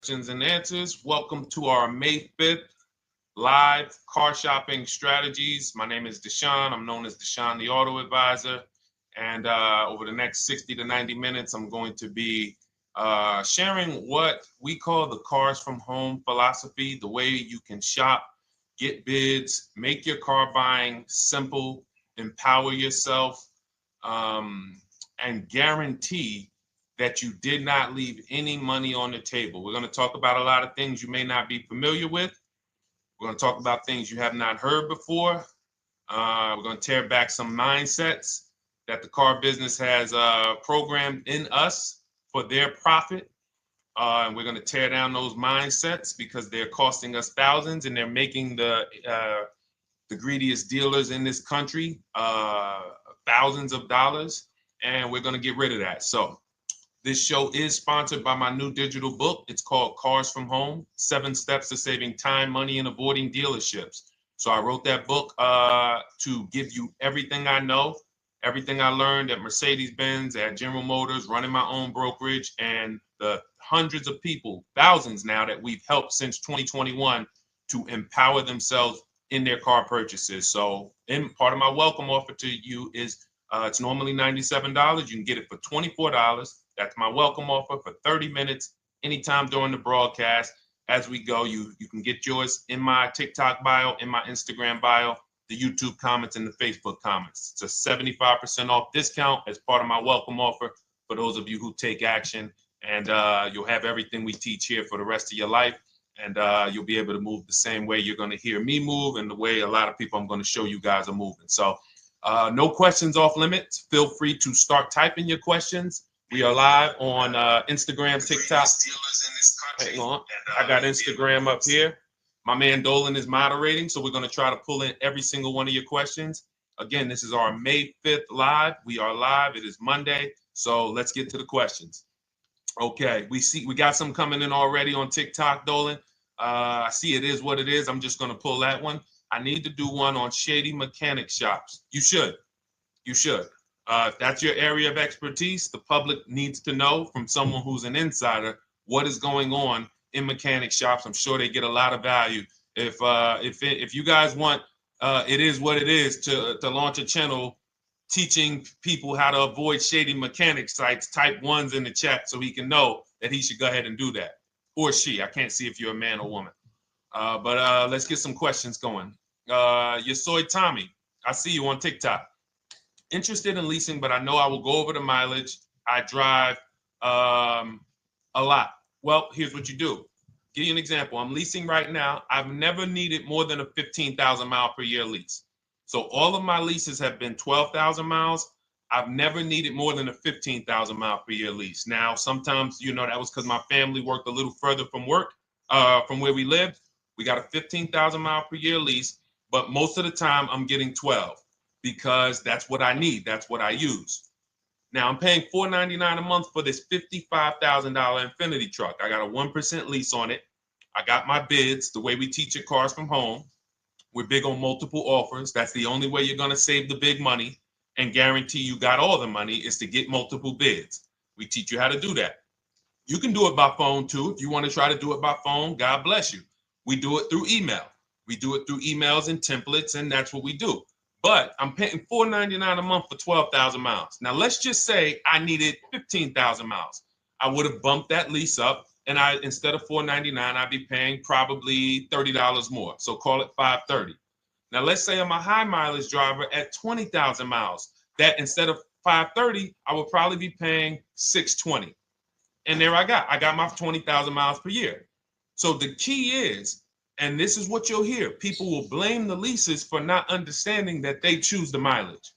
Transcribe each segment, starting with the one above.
questions and answers. Welcome to our May 5th live car shopping strategies. My name is Deshone. I'm known as Deshone the Auto Advisor. And over the next 60 to 90 minutes, I'm going to be sharing what we call the cars from home philosophy, the way you can shop, get bids, make your car buying simple, empower yourself, and guarantee that you did not leave any money on the table. We're going to talk about a lot of things you may not be familiar with. We're going to talk about things you have not heard before. We're going to tear back some mindsets that the car business has programmed in us for their profit. And we're going to tear down those mindsets because they're costing us thousands and they're making the greediest dealers in this country thousands of dollars. And we're going to get rid of that. So this show is sponsored by my new digital book. It's called Cars from Home, 7 Steps to Saving Time, Money, and Avoiding Dealerships. So I wrote that book to give you everything I know, everything I learned at Mercedes-Benz, at General Motors, running my own brokerage, and the hundreds of people, thousands now, that we've helped since 2021 to empower themselves in their car purchases. So part of my welcome offer to you is it's normally $97. You can get it for $24. That's my welcome offer for 30 minutes, anytime during the broadcast. As we go, you can get yours in my TikTok bio, in my Instagram bio, the YouTube comments, and the Facebook comments. It's a 75% off discount as part of my welcome offer for those of you who take action. And you'll have everything we teach here for the rest of your life. And you'll be able to move the same way you're going to hear me move and the way a lot of people I'm going to show you guys are moving. So no questions off limits. Feel free to start typing your questions. We are live on Instagram, TikTok. Hang on. I got Instagram up here. My man Dolan is moderating, so we're going to try to pull in every single one of your questions. Again, this is our May 5th live. We are live. It is Monday, so let's get to the questions. Okay, we got some coming in already on TikTok, Dolan. I see it is what it is. I'm just going to pull that one. I need to do one on shady mechanic shops. You should. If that's your area of expertise, the public needs to know from someone who's an insider what is going on in mechanic shops. I'm sure they get a lot of value. If you guys want, it is what it is to launch a channel teaching people how to avoid shady mechanic sites, type ones in the chat so he can know that he should go ahead and do that. Or she. I can't see if you're a man or woman. But let's get some questions going. Yasoy Tommy, I see you on TikTok. Interested in leasing, but I know I will go over the mileage. I drive a lot. Well, here's what you do. Give you an example. I'm leasing right now. I've never needed more than a 15,000 mile per year lease. So all of my leases have been 12,000 miles. I've never needed more than a 15,000 mile per year lease. Now, sometimes, that was because my family worked a little further from where we lived. We got a 15,000 mile per year lease, but most of the time I'm getting 12 because that's what I need. That's what I use. Now I'm paying $499 a month for this $55,000 Infinity truck. I got a 1% lease on it. I got my bids, the way we teach at Cars from Home. We're big on multiple offers. That's the only way you're going to save the big money and guarantee you got all the money is to get multiple bids. We teach you how to do that. You can do it by phone too. If you want to try to do it by phone, God bless you. We do it through email. We do it through emails and templates, and that's what we do. But I'm paying $499 a month for 12,000 miles. Now, let's just say I needed 15,000 miles. I would have bumped that lease up, and instead of $499, I'd be paying probably $30 more. So call it $530. Now, let's say I'm a high mileage driver at 20,000 miles. That instead of $530, I would probably be paying $620. And there I got my 20,000 miles per year. So the key is, and this is what you'll hear, people will blame the leases for not understanding that they choose the mileage.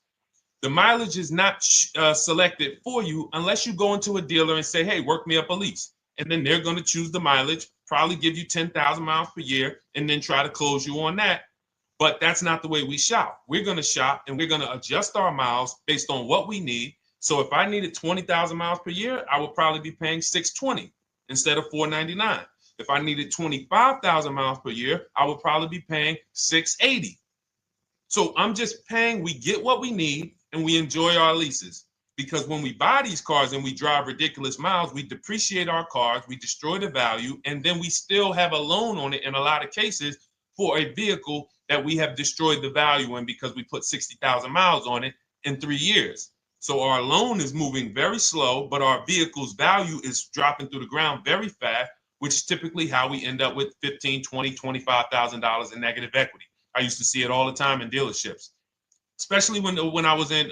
The mileage is not selected for you unless you go into a dealer and say, hey, work me up a lease. And then they're going to choose the mileage, probably give you 10,000 miles per year, and then try to close you on that. But that's not the way we shop. We're going to shop and we're going to adjust our miles based on what we need. So if I needed 20,000 miles per year, I would probably be paying $620 instead of $499. If I needed 25,000 miles per year, I would probably be paying $680. So I'm just paying, we get what we need and we enjoy our leases. because when we buy these cars and we drive ridiculous miles, we depreciate our cars, we destroy the value, and then we still have a loan on it in a lot of cases for a vehicle that we have destroyed the value in because we put 60,000 miles on it in 3 years. So our loan is moving very slow, but our vehicle's value is dropping through the ground very fast, which is typically how we end up with $15,000, $20,000, $25,000 in negative equity. I used to see it all the time in dealerships, especially when I was in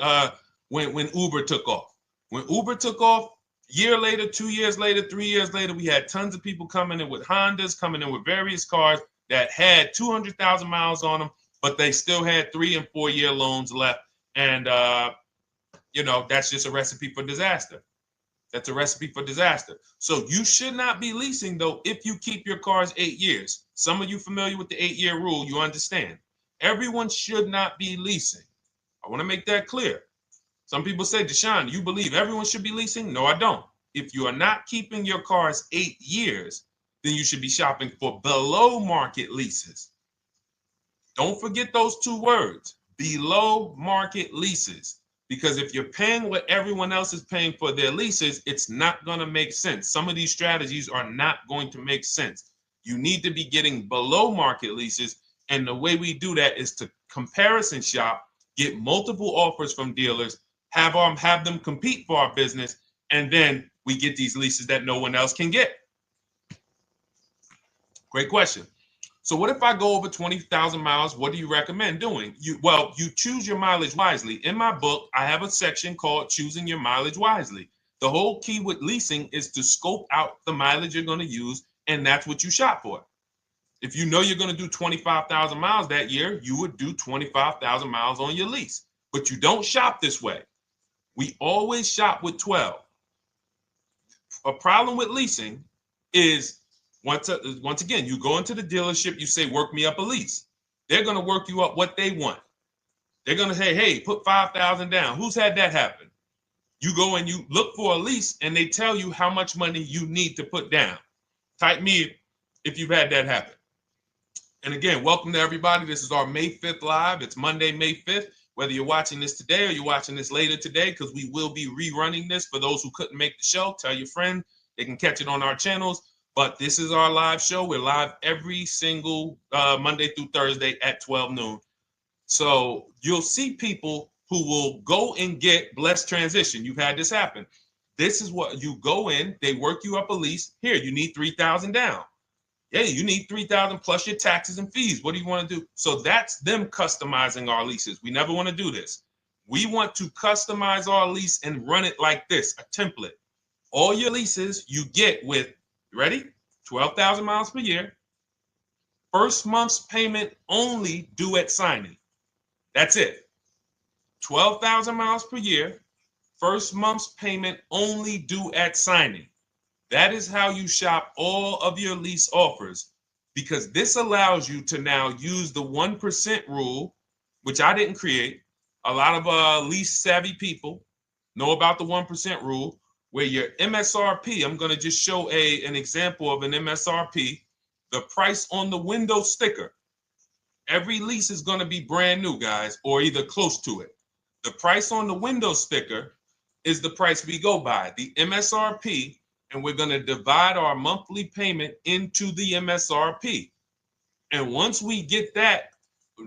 when Uber took off. When Uber took off, year later, 2 years later, 3 years later, we had tons of people coming in with Hondas, coming in with various cars that had 200,000 miles on them, but they still had 3 and 4 year loans left. And, that's just a recipe for disaster. That's a recipe for disaster. So you should not be leasing, though, if you keep your cars 8 years. Some of you familiar with the 8-year rule, you understand. Everyone should not be leasing. I want to make that clear. Some people say, Deshone, you believe everyone should be leasing? No, I don't. If you are not keeping your cars 8 years, then you should be shopping for below market leases. Don't forget those 2 words, below market leases. Because if you're paying what everyone else is paying for their leases, it's not going to make sense. Some of these strategies are not going to make sense. You need to be getting below market leases. And the way we do that is to comparison shop, get multiple offers from dealers, have them compete for our business, and then we get these leases that no one else can get. Great question. So what if I go over 20,000 miles? What do you recommend doing? You choose your mileage wisely. In my book, I have a section called Choosing Your Mileage Wisely. The whole key with leasing is to scope out the mileage you're going to use, and that's what you shop for. If you know you're going to do 25,000 miles that year, you would do 25,000 miles on your lease. But you don't shop this way. We always shop with 12. A problem with leasing is once again, you go into the dealership, you say, work me up a lease. They're going to work you up what they want. They're going to say, hey, put 5,000 down. Who's had that happen? You go and you look for a lease and they tell you how much money you need to put down. Type me if you've had that happen. And again, welcome to everybody. This is our May 5th live. It's Monday, May 5th. Whether you're watching this today or you're watching this later today, because we will be rerunning this for those who couldn't make the show. Tell your friend they can catch it on our channels. But this is our live show. We're live every single Monday through Thursday at 12 noon. So you'll see people who will go and get blessed transition. You've had this happen. This is what you go in. They work you up a lease. Here, you need 3,000 down. Yeah, you need 3,000 plus your taxes and fees. What do you want to do? So that's them customizing our leases. We never want to do this. We want to customize our lease and run it like this, a template. All your leases you get with, ready? 12,000 miles per year. First month's payment only due at signing. That's it. 12,000 miles per year. First month's payment only due at signing. That is how you shop all of your lease offers, because this allows you to now use the 1% rule, which I didn't create. A lot of lease savvy people know about the 1% rule, where your MSRP, I'm going to just show an example of an MSRP, the price on the window sticker. Every lease is going to be brand new, guys, or either close to it. The price on the window sticker is the price we go by, the MSRP, and we're going to divide our monthly payment into the MSRP. And once we get that,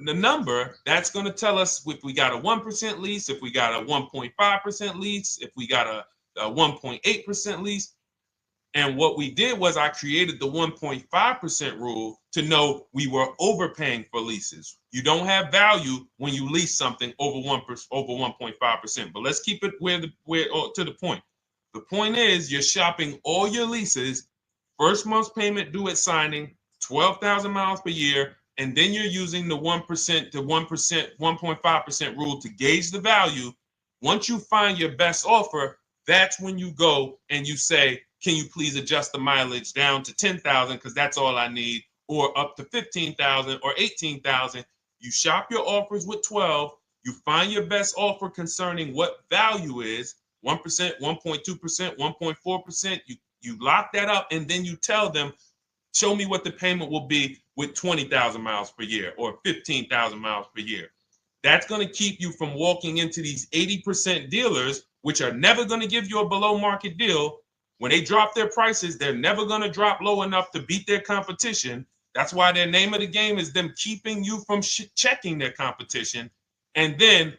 the number, that's going to tell us if we got a 1% lease, if we got a 1.5% lease, if we got a 1.8% lease. And what we did was I created the 1.5% rule to know we were overpaying for leases. You don't have value when you lease something over 1.5%. But let's keep it to the point. The point is you're shopping all your leases, first month's payment due at signing, 12,000 miles per year, and then you're using the 1% to 1.5% rule to gauge the value. Once you find your best offer, that's when you go and you say, can you please adjust the mileage down to 10,000 because that's all I need, or up to 15,000 or 18,000. You shop your offers with 12. You find your best offer concerning what value is, 1%, 1.2%, 1.4%. You lock that up, and then you tell them, show me what the payment will be with 20,000 miles per year or 15,000 miles per year. That's going to keep you from walking into these 80% dealers which are never going to give you a below market deal. When they drop their prices, they're never going to drop low enough to beat their competition. That's why their name of the game is them keeping you from checking their competition. And then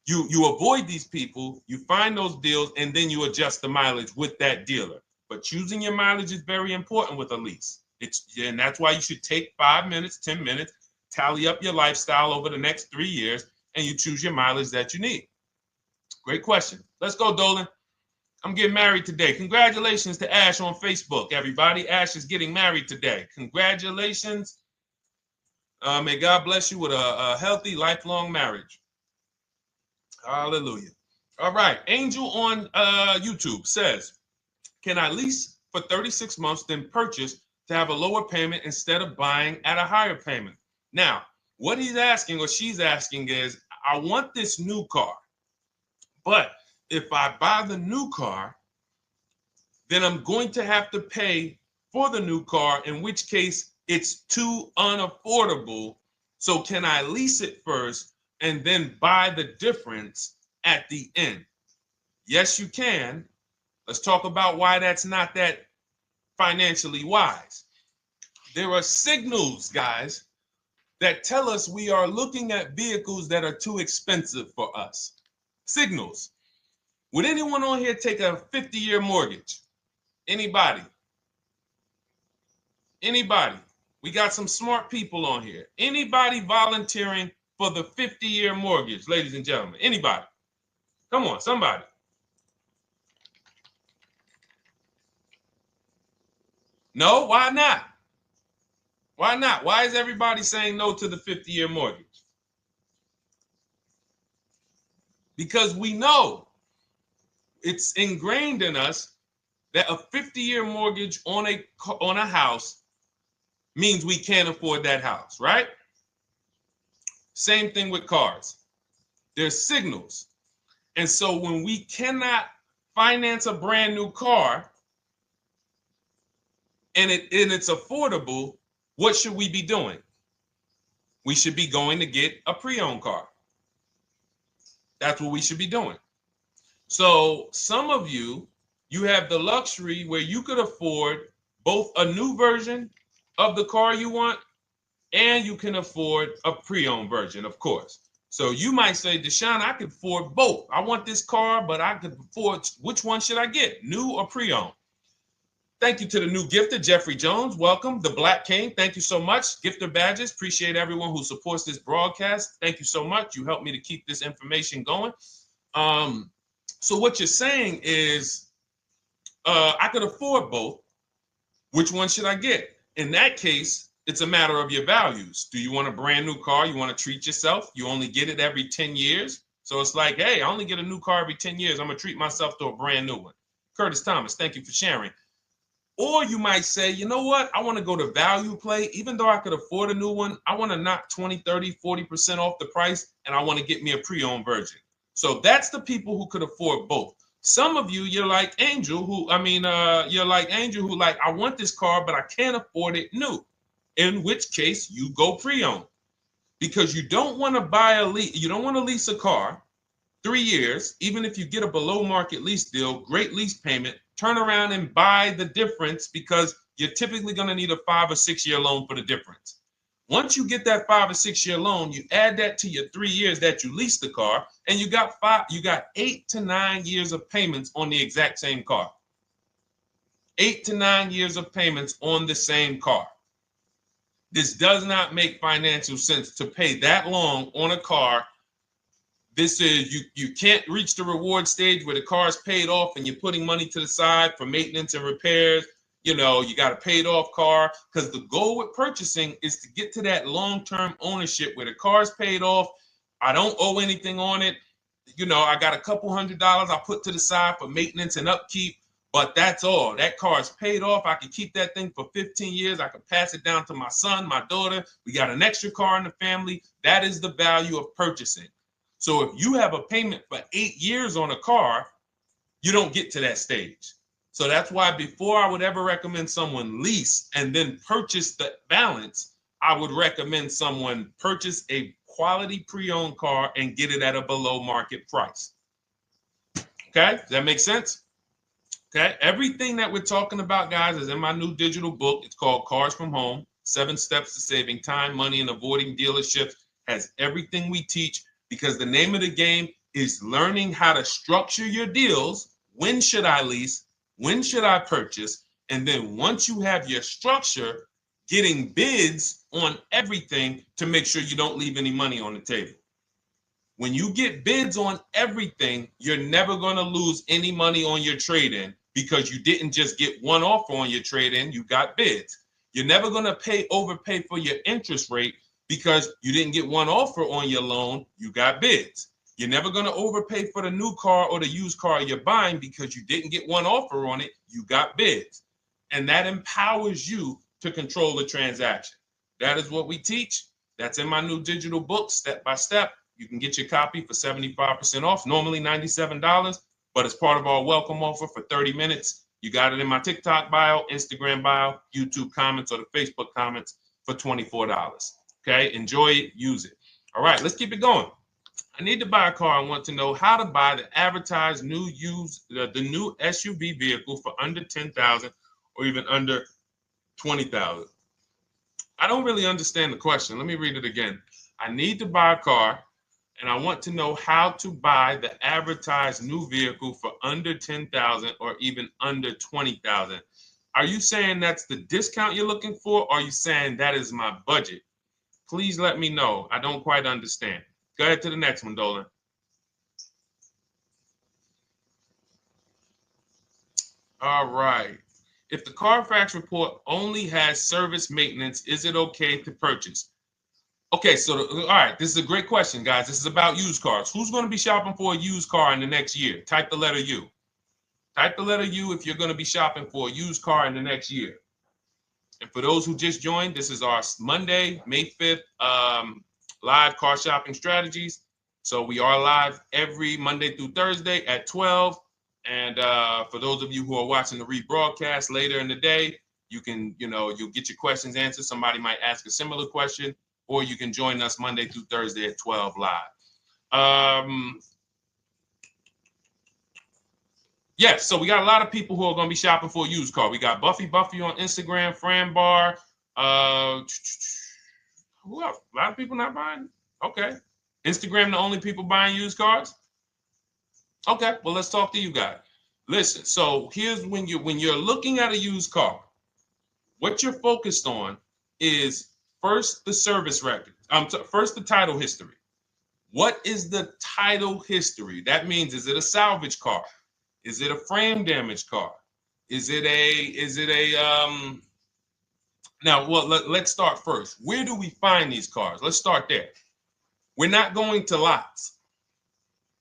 you avoid these people, you find those deals, and then you adjust the mileage with that dealer. But choosing your mileage is very important with a lease. And that's why you should take 5 minutes, 10 minutes, tally up your lifestyle over the next 3 years, and you choose your mileage that you need. Great question. Let's go, Dolan. I'm getting married today. Congratulations to Ash on Facebook, everybody. Ash is getting married today. Congratulations. May God bless you with a healthy, lifelong marriage. Hallelujah. All right. Angel on YouTube says, can I lease for 36 months, then purchase to have a lower payment instead of buying at a higher payment? Now, what he's asking or she's asking is, I want this new car, but if I buy the new car, then I'm going to have to pay for the new car, in which case it's too unaffordable. So can I lease it first and then buy the difference at the end? Yes, you can. Let's talk about why that's not that financially wise. There are signals, guys, that tell us we are looking at vehicles that are too expensive for us. Signals. Would anyone on here take a 50-year mortgage? Anybody? Anybody? We got some smart people on here. Anybody volunteering for the 50-year mortgage, ladies and gentlemen? Anybody? Come on, somebody. No, why not? Why not? Why is everybody saying no to the 50-year mortgage? Because we know it's ingrained in us that a 50-year mortgage on a house means we can't afford that house, right? Same thing with cars. There's signals. And so when we cannot finance a brand new car and it's affordable, what should we be doing? We should be going to get a pre-owned car. That's what we should be doing. So some of you have the luxury where you could afford both a new version of the car you want, and you can afford a pre-owned version, of course. So you might say, Deshone, I could afford both. I want this car, but I could afford, which one should I get, new or pre-owned? Thank you to the new gifter, Jeffrey Jones. Welcome. The Black King. Thank you so much. Gifter badges. Appreciate everyone who supports this broadcast. Thank you so much. You helped me to keep this information going. So what you're saying is, I could afford both. Which one should I get? In that case, it's a matter of your values. Do you want a brand new car? You want to treat yourself? You only get it every 10 years. So it's like, hey, I only get a new car every 10 years. I'm going to treat myself to a brand new one. Curtis Thomas, thank you for sharing. Or you might say, you know what? I want to go to value play. Even though I could afford a new one, I want to knock 20, 30, 40% off the price, and I want to get me a pre-owned version. So that's the people who could afford both. Some of you, you're like Angel, who like, I want this car, but I can't afford it new. In which case you go pre-owned, because you don't want to you don't want to lease a car 3 years, even if you get a below market lease deal, great lease payment, turn around and buy the difference, because you're typically going to need a 5 or 6 year loan for the difference. Once you get that 5 or 6 year loan, you add that to your 3 years that you leased the car, and you got 8 to 9 years of payments on the exact same car. 8 to 9 years of payments on the same car. This does not make financial sense to pay that long on a car. This is, you can't reach the reward stage where the car is paid off and you're putting money to the side for maintenance and repairs. You know, you got a paid off car, because the goal with purchasing is to get to that long-term ownership where the car is paid off. I don't owe anything on it. You know, I got a couple $100 I put to the side for maintenance and upkeep, but that's all. That car is paid off. I can keep that thing for 15 years. I can pass it down to my son, my daughter. We got an extra car in the family. That is the value of purchasing. So if you have a payment for 8 years on a car, you don't get to that stage. So that's why before I would ever recommend someone lease and then purchase the balance, I would recommend someone purchase a quality pre-owned car and get it at a below market price. Okay, does that make sense? Okay, everything that we're talking about, guys, is in my new digital book. It's called Cars from Home, 7 Steps to Saving Time, Money, and Avoiding Dealerships. Has everything we teach, because the name of the game is learning how to structure your deals. When should I lease? When should I purchase? And then once you have your structure, getting bids on everything to make sure you don't leave any money on the table. When you get bids on everything, you're never going to lose any money on your trade-in, because you didn't just get one offer on your trade-in, you got bids. You're never going to overpay for your interest rate, because you didn't get one offer on your loan, you got bids. You're never going to overpay for the new car or the used car you're buying, because you didn't get one offer on it, you got bids. And that empowers you to control the transaction. That is what we teach. That's in my new digital book, step by step. You can get your copy for 75% off, normally $97, but it's part of our welcome offer for 30 minutes. You got it in my TikTok bio, Instagram bio, YouTube comments, or the Facebook comments for $24. Okay, enjoy it, use it. All right, let's keep it going. I need to buy a car. I want to know how to buy the advertised new the new SUV vehicle for under $10,000 or even under $20,000. I don't really understand the question. Let me read it again. I need to buy a car, and I want to know how to buy the advertised new vehicle for under $10,000 or even under $20,000. Are you saying that's the discount you're looking for, or are you saying that is my budget? Please let me know. I don't quite understand. Go ahead to the next one, Dolan. All right. If the Carfax report only has service maintenance, is it okay to purchase? Okay, so all right, this is a great question, guys. This is about used cars. Who's going to be shopping for a used car in the next year? Type the letter U. Type the letter U if you're going to be shopping for a used car in the next year. And for those who just joined, this is our Monday, May 5th, live car shopping strategies. So we are live every Monday through Thursday at 12. And for those of you who are watching the rebroadcast later in the day, you can, you'll get your questions answered. Somebody might ask a similar question, or you can join us Monday through Thursday at 12 live. Yes, so we got a lot of people who are going to be shopping for a used car. We got Buffy on Instagram, Fran Bar. Who else? A lot of people not buying? Okay. Instagram, the only people buying used cars? Okay, well, let's talk to you guys. Listen, so here's when you're looking at a used car, what you're focused on is first the service record. First the title history. What is the title history? That means, is it a salvage car? Is it a frame damage car? Is it a now, well, let's start first. Where do we find these cars? Let's start there. We're not going to lots.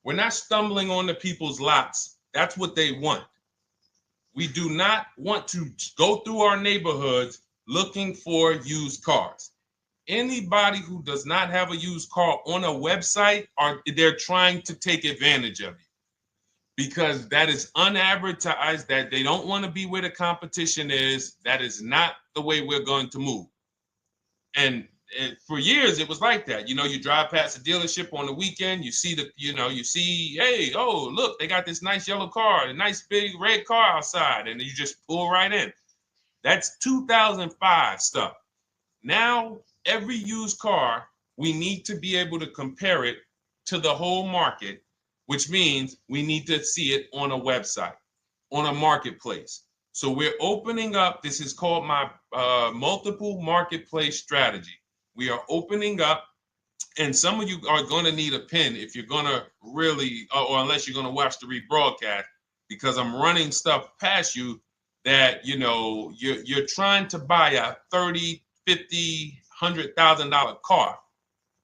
We're not stumbling onto people's lots. That's what they want. We do not want to go through our neighborhoods looking for used cars. Anybody who does not have a used car on a website, they're trying to take advantage of you, because that is unadvertised, that they don't want to be where the competition is. That is not the way we're going to move. And for years, it was like that. You drive past a dealership on the weekend, you see hey, oh, look, they got this nice yellow car, a nice big red car outside, and you just pull right in. That's 2005 stuff. Now, every used car, we need to be able to compare it to the whole market, which means we need to see it on a website, on a marketplace. So we're opening up, this is called my multiple marketplace strategy. We are opening up, and some of you are going to need a pen if you're going to really, or unless you're going to watch the rebroadcast, because I'm running stuff past you that, you're trying to buy a $30,000, $50,000, $100,000 car.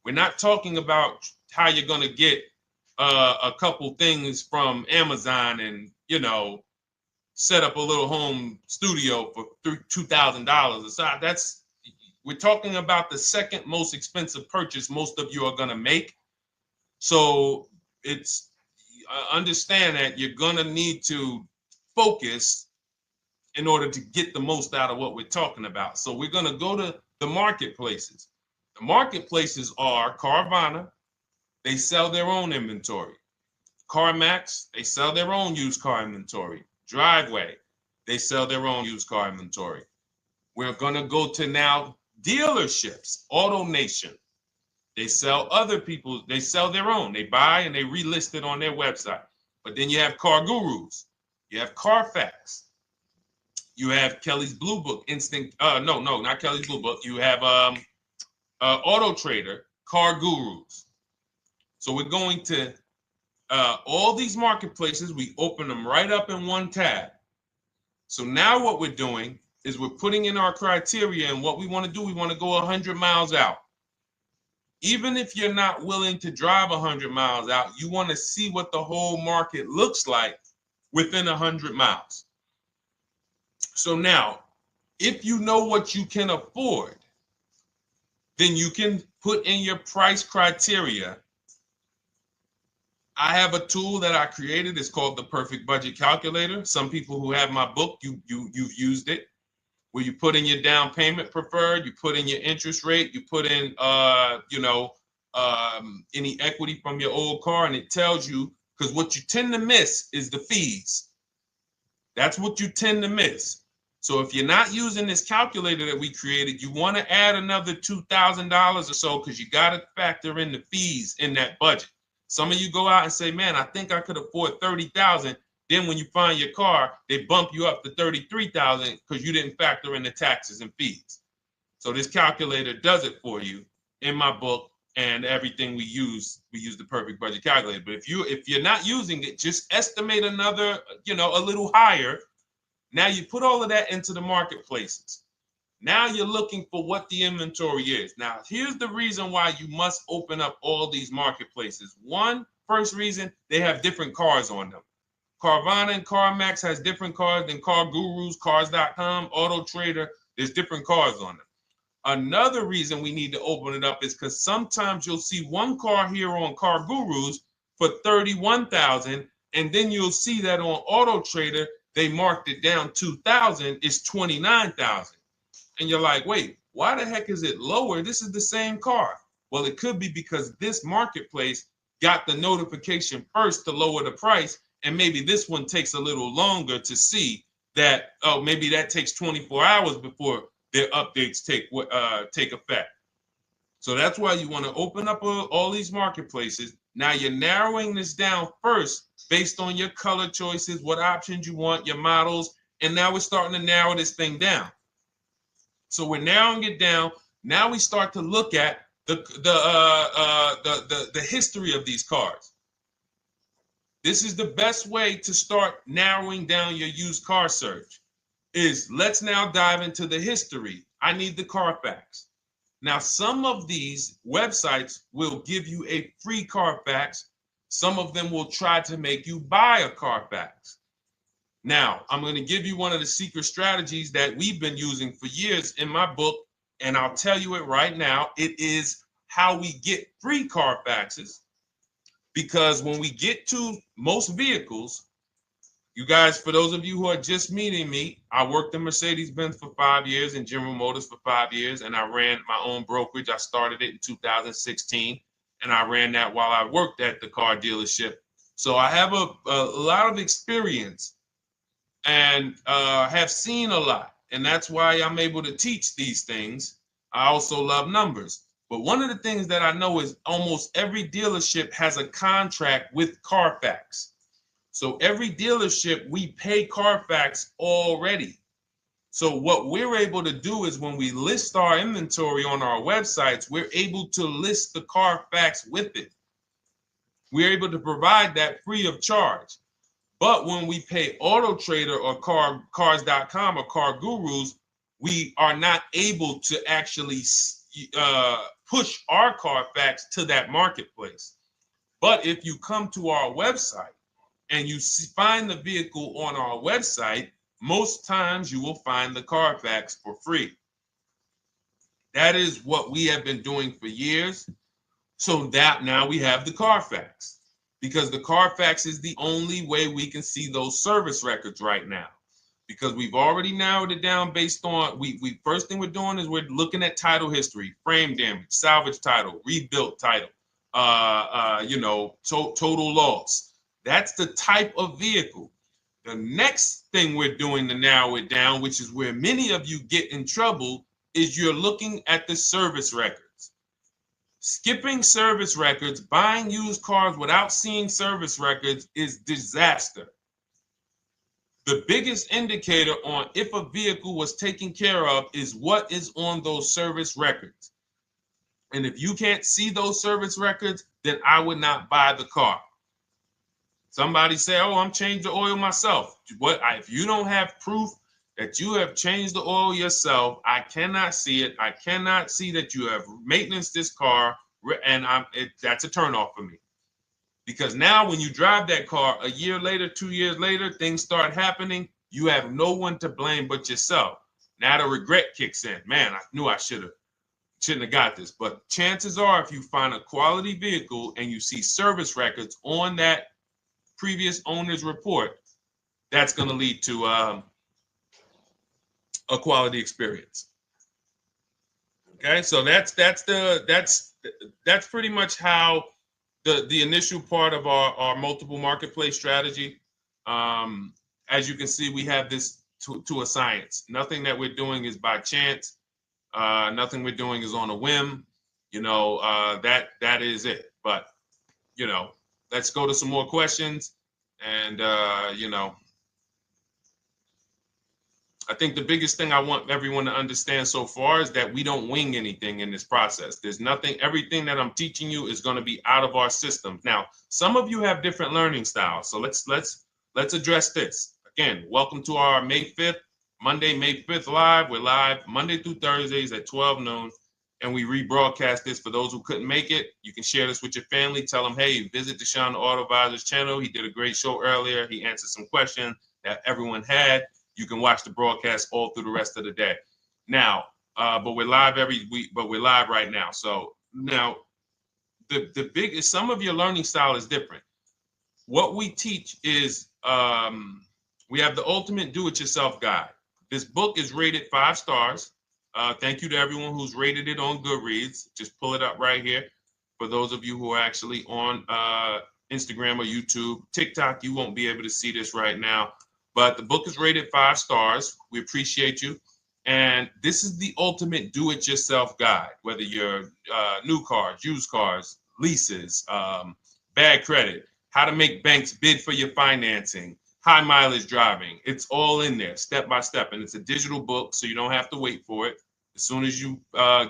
We're not talking about how you're going to get a couple things from Amazon and, set up a little home studio for $2,000. We're talking about the second most expensive purchase most of you are going to make. So it's understand that you're going to need to focus in order to get the most out of what we're talking about. So we're going to go to the marketplaces. The marketplaces are Carvana. They sell their own inventory. CarMax, they sell their own used car inventory. Driveway, they sell their own used car inventory. We're going to go to now dealerships. AutoNation, they sell other people's, they sell their own. They buy and they relist it on their website. But then you have Car Gurus, you have Carfax, you have Kelly's Blue Book, no, not Kelly's Blue Book. You have Auto Trader, Car Gurus. So we're going to all these marketplaces, we open them right up in one tab. So now what we're doing is we're putting in our criteria, and what we want to do, we want to go 100 miles out. Even if you're not willing to drive 100 miles out, you want to see what the whole market looks like within 100 miles. So now, if you know what you can afford, then you can put in your price criteria. I have a tool that I created. It's called the Perfect Budget Calculator. Some people who have my book, you've used it, where you put in your down payment preferred, you put in your interest rate, you put in any equity from your old car, and it tells you, because what you tend to miss is the fees. That's what you tend to miss. So if you're not using this calculator that we created, you want to add another $2,000 or so, because you got to factor in the fees in that budget. Some of you go out and say, man, I think I could afford $30,000. Then when you find your car, they bump you up to $33,000 because you didn't factor in the taxes and fees. So this calculator does it for you in my book, and everything we use the Perfect Budget Calculator. But if you're not using it, just estimate another, a little higher. Now you put all of that into the marketplaces. Now you're looking for what the inventory is. Now, here's the reason why you must open up all these marketplaces. First reason, they have different cars on them. Carvana and CarMax has different cars than Car Gurus, Cars.com, Auto Trader. There's different cars on them. Another reason we need to open it up is because sometimes you'll see one car here on Car Gurus for $31,000, and then you'll see that on Auto Trader they marked it down $2,000. It's $29,000. And you're like, wait, why the heck is it lower? This is the same car. Well, it could be because this marketplace got the notification first to lower the price, and maybe this one takes a little longer to see that, oh, maybe that takes 24 hours before their updates take effect. So that's why you want to open up all these marketplaces. Now you're narrowing this down first based on your color choices, what options you want, your models, and now we're starting to narrow this thing down. So we're narrowing it down. Now we start to look at the history of these cars. This is the best way to start narrowing down your used car search. Let's now dive into the history. I need the Carfax. Now, some of these websites will give you a free Carfax. Some of them will try to make you buy a Carfax. Now, I'm going to give you one of the secret strategies that we've been using for years in my book, and I'll tell you it right now. It is how we get free Carfaxes, because when we get to most vehicles, you guys, for those of you who are just meeting me, I worked in Mercedes-Benz for 5 years and General Motors for 5 years, and I ran my own brokerage. I started it in 2016, and I ran that while I worked at the car dealership. So I have a lot of experience and have seen a lot, and that's why I'm able to teach these things. I also love numbers. But one of the things that I know is almost every dealership has a contract with Carfax. So every dealership, we pay Carfax already. So what we're able to do is when we list our inventory on our websites, we're able to list the Carfax with it. We're able to provide that free of charge. But when we pay Auto Trader or Cars.com or Car Gurus, we are not able to actually push our Carfax to that marketplace. But if you come to our website and you find the vehicle on our website, most times you will find the Carfax for free. That is what we have been doing for years. So that now we have the Carfax, because the Carfax is the only way we can see those service records right now, because we've already narrowed it down based on, first thing we're doing is we're looking at title history, frame damage, salvage title, rebuilt title, total loss. That's the type of vehicle. The next thing we're doing to narrow it down, which is where many of you get in trouble, is you're looking at the service records. Skipping service records, buying used cars without seeing service records is disaster. The biggest indicator on if a vehicle was taken care of is what is on those service records. And if you can't see those service records, then I would not buy the car. Somebody say, oh, I'm changing the oil myself. If you don't have proof that you have changed the oil yourself, I cannot see it. I cannot see that you have maintenance this car, and that's a turnoff for me. Because now when you drive that car a year later, 2 years later, things start happening. You have no one to blame but yourself. Now the regret kicks in. Man, I knew I shouldn't have got this. But chances are, if you find a quality vehicle and you see service records on that previous owner's report, that's going to lead to a quality experience. Okay, so that's pretty much how the initial part of our multiple marketplace strategy. As you can see, we have this to a science. Nothing that we're doing is by chance. Nothing we're doing is on a whim. That is it. But let's go to some more questions. And I think the biggest thing I want everyone to understand so far is that we don't wing anything in this process. There's nothing, everything that I'm teaching you is going to be out of our system. Now, some of you have different learning styles. So let's address this. Again, welcome to our May 5th, Monday, May 5th live. We're live Monday through Thursdays at 12 noon. And we rebroadcast this for those who couldn't make it. You can share this with your family. Tell them, hey, visit Deshone the Auto Advisor's channel. He did a great show earlier. He answered some questions that everyone had. You can watch the broadcast all through the rest of the day. Now, but we're live every week, but we're live right now. So now the biggest, some of your learning style is different. What we teach is we have the ultimate do-it-yourself guide. This book is rated 5 stars. Thank you to everyone who's rated it on Goodreads. Just pull it up right here. For those of you who are actually on Instagram or YouTube, TikTok, you won't be able to see this right now. But the book is rated 5 stars. We appreciate you. And this is the ultimate do-it-yourself guide, whether you're new cars, used cars, leases, bad credit, how to make banks bid for your financing, high mileage driving. It's all in there, step by step. And it's a digital book, so you don't have to wait for it. As soon as you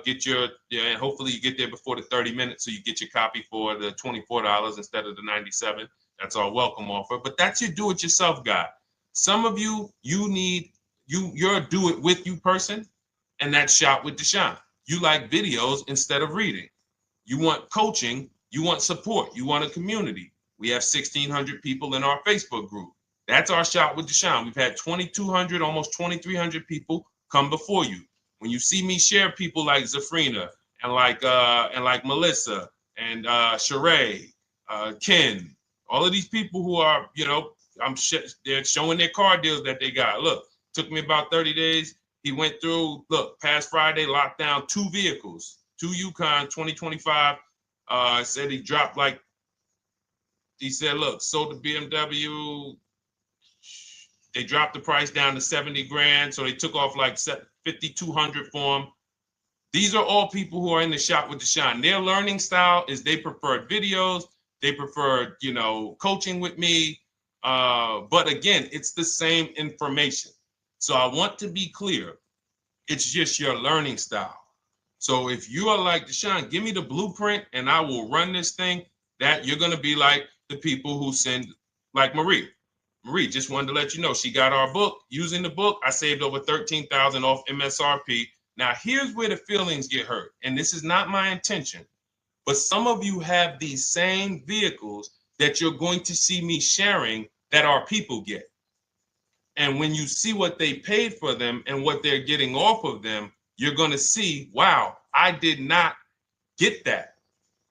get and hopefully you get there before the 30 minutes, so you get your copy for the $24 instead of the $97. That's our welcome offer. But that's your do-it-yourself guide. Some of you, you're a do-it-with-you person, and that's Shop with Deshone. You like videos instead of reading. You want coaching. You want support. You want a community. We have 1,600 people in our Facebook group. That's our Shop with Deshone. We've had 2,200, almost 2,300 people come before you. When you see me share people like Zafrina and like Melissa and Sheree, Ken, all of these people who are, they're showing their car deals that they got. Look, took me about 30 days. He went through, past Friday, locked down 2 vehicles, 2 Yukon 2025. Said he dropped he said, look, sold the BMW. They dropped the price down to 70 grand. So they took off like 5,200 for him. These are all people who are in the Shop with Deshone. Their learning style is they preferred videos. They preferred, coaching with me. But again, it's the same information. So I want to be clear. It's just your learning style. So if you are like Deshone, give me the blueprint and I will run this thing. That you're going to be like the people who send, like Marie. Marie just wanted to let you know she got our book. Using the book, I saved over $13,000 off MSRP. Now, here's where the feelings get hurt. And this is not my intention. But some of you have these same vehicles that you're going to see me sharing that our people get. And when you see what they paid for them and what they're getting off of them, you're going to see, wow, I did not get that.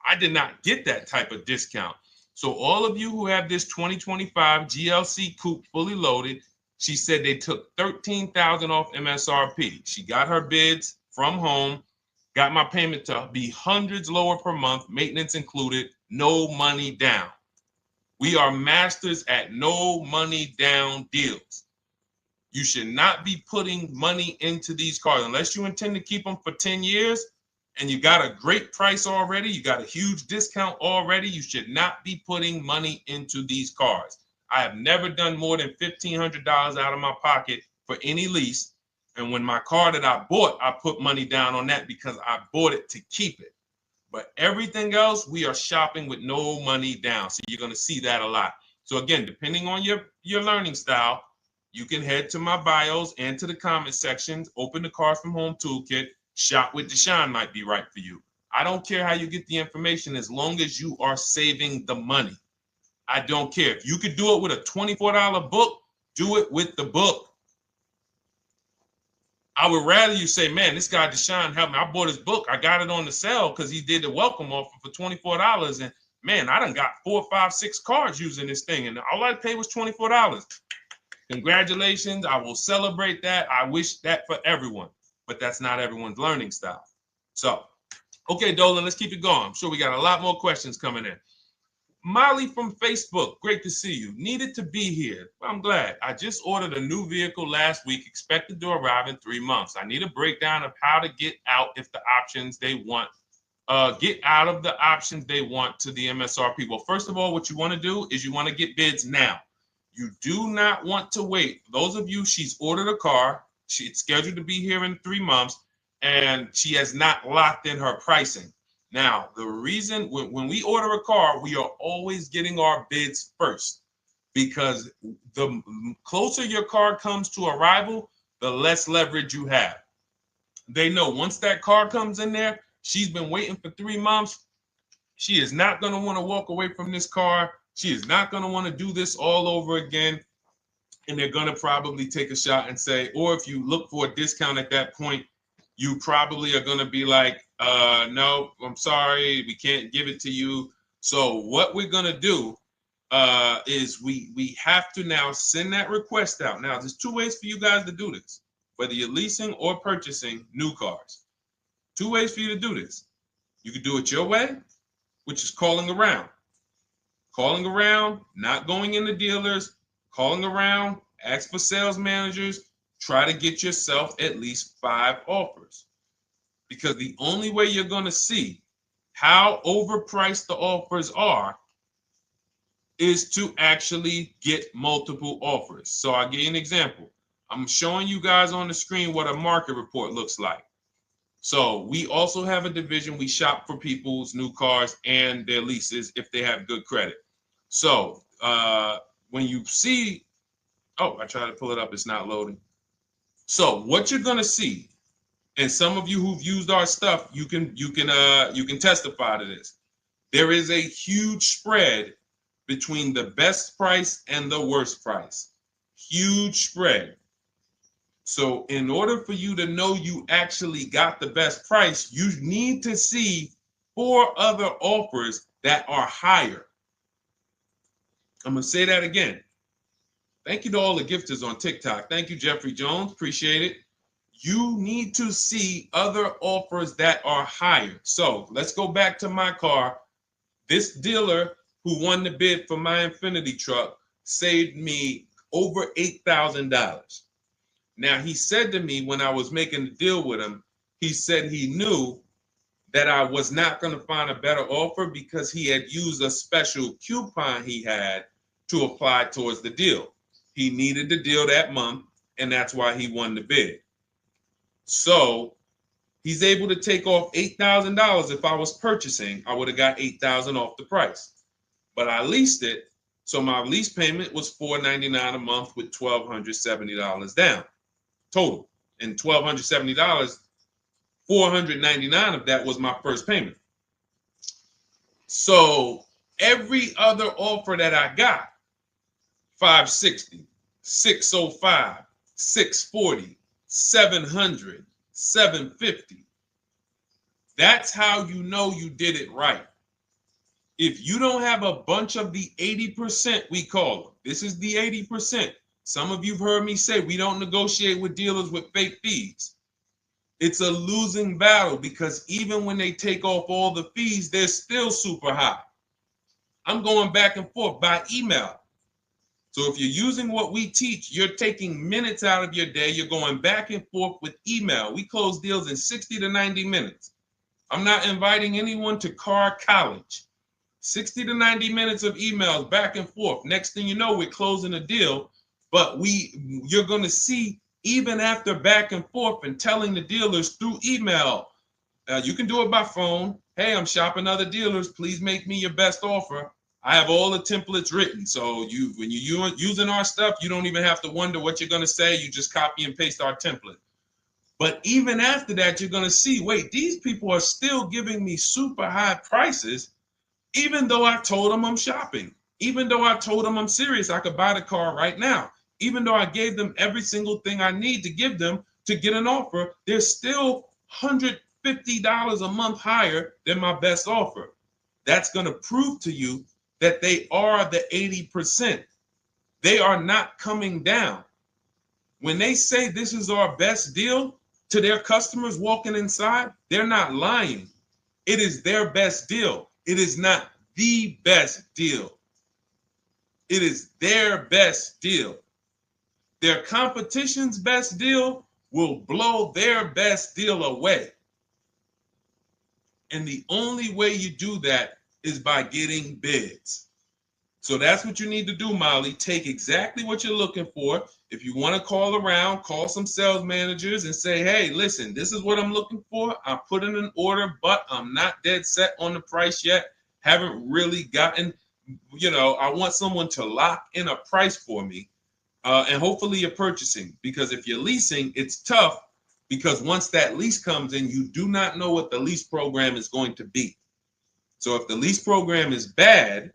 I did not get that type of discount. So all of you who have this 2025 GLC coupe fully loaded, she said they took $13,000 off MSRP. She got her bids from home, got my payment to be hundreds lower per month, maintenance included, no money down. We are masters at no money down deals. You should not be putting money into these cars unless you intend to keep them for 10 years and you got a great price already. You got a huge discount already. You should not be putting money into these cars. I have never done more than $1,500 out of my pocket for any lease. And when my car that I bought, I put money down on that because I bought it to keep it. But everything else, we are shopping with no money down. So you're going to see that a lot. So again, depending on your learning style, you can head to my bios and to the comment sections, open the Cars from Home Toolkit, Shop with Deshone might be right for you. I don't care how you get the information as long as you are saving the money. I don't care. If you could do it with a $24 book, do it with the book. I would rather you say, man, this guy Deshone helped me. I bought his book. I got it on the sale because he did the welcome offer for $24. And man, I done got 4, 5, 6 cars using this thing. And all I paid was $24. Congratulations. I will celebrate that. I wish that for everyone, but that's not everyone's learning style. So, okay, Dolan, let's keep it going. I'm sure we got a lot more questions coming in. Molly from Facebook, great to see you. Needed to be here. I'm glad. I just ordered a new vehicle last week, expected to arrive in 3 months. I need a breakdown of how to get out if the options they want, get out of the options they want to the MSRP. Well, first of all, what you want to do is you want to get bids now. You do not want to wait. For those of you, she's ordered a car. She's scheduled to be here in 3 months, and she has not locked in her pricing. Now, the reason when we order a car, we are always getting our bids first because the closer your car comes to arrival, the less leverage you have. They know once that car comes in there, she's been waiting for 3 months. She is not going to want to walk away from this car. She is not going to want to do this all over again. And they're going to probably take a shot and say, or if you look for a discount at that point, you probably are going to be like, no, I'm sorry, we can't give it to you. So what we're going to do is we have to now send that request out. Now, there's 2 ways for you guys to do this, whether you're leasing or purchasing new cars. 2 ways for you to do this. You can do it your way, which is calling around. Calling around, not going into dealers, calling around, ask for sales managers, try to get yourself at least 5 offers. Because the only way you're going to see how overpriced the offers are is to actually get multiple offers. So I'll give you an example. I'm showing you guys on the screen what a market report looks like. So we also have a division. We shop for people's new cars and their leases if they have good credit. So when you see, oh, I tried to pull it up. It's not loading. So what you're going to see, and some of you who've used our stuff, you can testify to this. There is a huge spread between the best price and the worst price. Huge spread. So in order for you to know you actually got the best price, you need to see 4 other offers that are higher. I'm going to say that again. Thank you to all the gifters on TikTok. Thank you, Jeffrey Jones. Appreciate it. You need to see other offers that are higher. So let's go back to my car. This dealer who won the bid for my Infinity truck saved me over $8,000. Now, he said to me when I was making the deal with him, he said he knew that I was not going to find a better offer because he had used a special coupon he had to apply towards the deal. He needed the deal that month, and that's why he won the bid. So he's able to take off $8,000. If I was purchasing, I would have got $8,000 off the price. But I leased it, so my lease payment was $499 a month with $1,270 down total. And $1,270, $499 of that was my first payment. So every other offer that I got, 560, 605, 640, 700, 750. That's how you know you did it right. If you don't have a bunch of the 80%, we call them. This is the 80%. Some of you have heard me say we don't negotiate with dealers with fake fees. It's a losing battle because even when they take off all the fees, they're still super high. I'm going back and forth by email. So if you're using what we teach, you're taking minutes out of your day. You're going back and forth with email. We close deals in 60 to 90 minutes. I'm not inviting anyone to car college. 60 to 90 minutes of emails back and forth. Next thing you know, we're closing a deal. But you're going to see, even after back and forth and telling the dealers through email, you can do it by phone. Hey, I'm shopping other dealers. Please make me your best offer. I have all the templates written. So when you're using our stuff, you don't even have to wonder what you're going to say. You just copy and paste our template. But even after that, you're going to see, wait, these people are still giving me super high prices, even though I told them I'm shopping, even though I told them I'm serious, I could buy the car right now, even though I gave them every single thing I need to give them to get an offer, they're still $150 a month higher than my best offer. That's going to prove to you that they are the 80%. They are not coming down. When they say this is our best deal to their customers walking inside, they're not lying. It is their best deal. It is not the best deal. It is their best deal. Their competition's best deal will blow their best deal away. And the only way you do that is by getting bids. So that's what you need to do, Molly. Take exactly what you're looking for. If you want to call around, call some sales managers and say, hey, listen, this is what I'm looking for. I put in an order, but I'm not dead set on the price yet. Haven't really gotten, I want someone to lock in a price for me. And hopefully you're purchasing, because if you're leasing, it's tough, because once that lease comes in, you do not know what the lease program is going to be. So if the lease program is bad,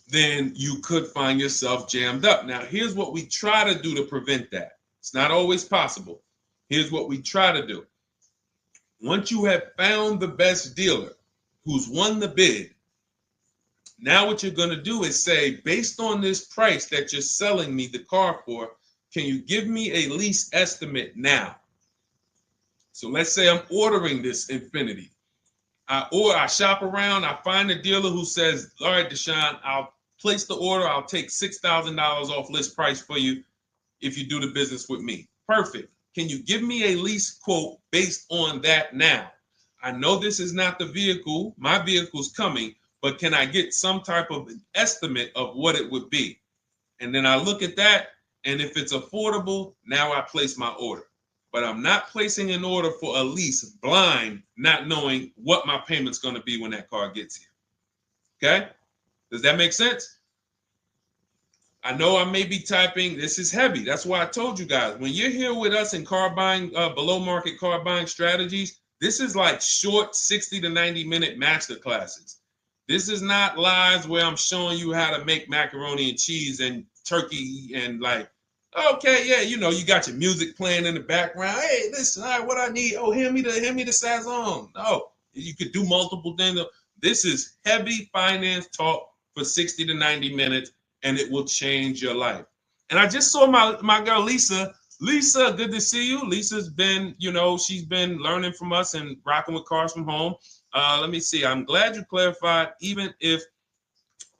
then you could find yourself jammed up. Now, here's what we try to do to prevent that. It's not always possible. Here's what we try to do. Once you have found the best dealer who's won the bid, now what you're going to do is say, based on this price that you're selling me the car for, can you give me a lease estimate now? So let's say I'm ordering this Infiniti. I shop around, I find a dealer who says, all right, Deshone, I'll place the order. I'll take $6,000 off list price for you if you do the business with me. Perfect. Can you give me a lease quote based on that now? I know this is not the vehicle. My vehicle's coming, but can I get some type of an estimate of what it would be? And then I look at that, and if it's affordable, now I place my order. But I'm not placing an order for a lease blind, not knowing what my payment's going to be when that car gets here. Okay? Does that make sense? I know I may be typing, this is heavy. That's why I told you guys, when you're here with us in car buying, below market car buying strategies, this is like short 60 to 90 minute master classes. This is not lives where I'm showing you how to make macaroni and cheese and turkey and like, okay, yeah, you got your music playing in the background. Hey, listen, all right, what I need? Oh, hand me the Sazon. No, you could do multiple things. This is heavy finance talk for 60 to 90 minutes, and it will change your life. And I just saw my girl, Lisa. Lisa, good to see you. Lisa's been, she's been learning from us and rocking with cars from home. Let me see. I'm glad you clarified, even if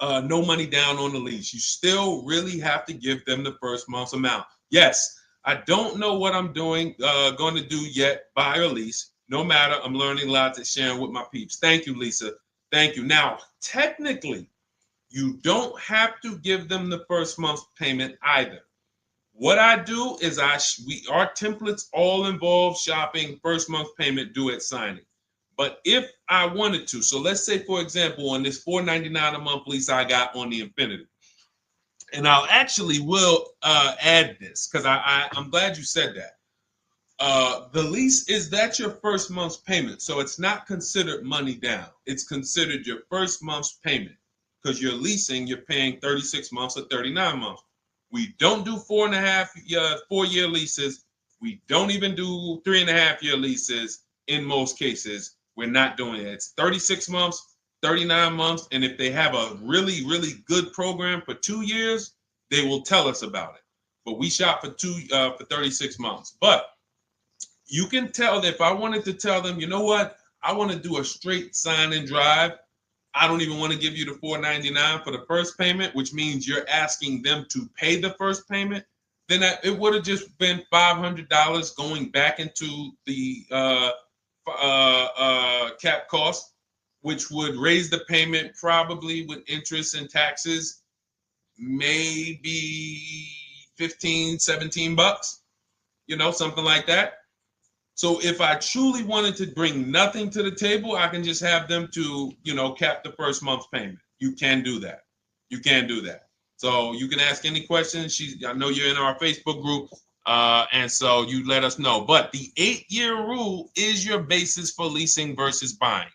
no money down on the lease, you still really have to give them the first month's amount. Yes, I don't know what I'm going to do yet, buy or lease. No matter, I'm learning lots and sharing with my peeps. Thank you, Lisa. Thank you. Now, technically, you don't have to give them the first month's payment either. What I do is our templates all involve shopping, first month payment due at signing. But if I wanted to, so let's say, for example, on this $499 a month lease I got on the Infiniti, and I'll actually will add this because I'm glad you said that. The lease is that's your first month's payment, so it's not considered money down. It's considered your first month's payment because you're leasing, you're paying 36 months or 39 months. We don't do 4-year leases. We don't even do 3.5-year leases in most cases. We're not doing it. It's 36 months, 39 months. And if they have a really, really good program for 2 years, they will tell us about it. But we shop for 36 months. But you can tell that if I wanted to tell them, you know what, I want to do a straight sign and drive. I don't even want to give you the $499 for the first payment, which means you're asking them to pay the first payment. Then it would have just been $500 going back into the cap cost, which would raise the payment probably with interest and taxes, maybe 15, 17 bucks, something like that. So if I truly wanted to bring nothing to the table, I can just have them to, cap the first month's payment. You can do that. You can do that. So you can ask any questions. I know you're in our Facebook group, and so you let us know. But the 8-year rule is your basis for leasing versus buying.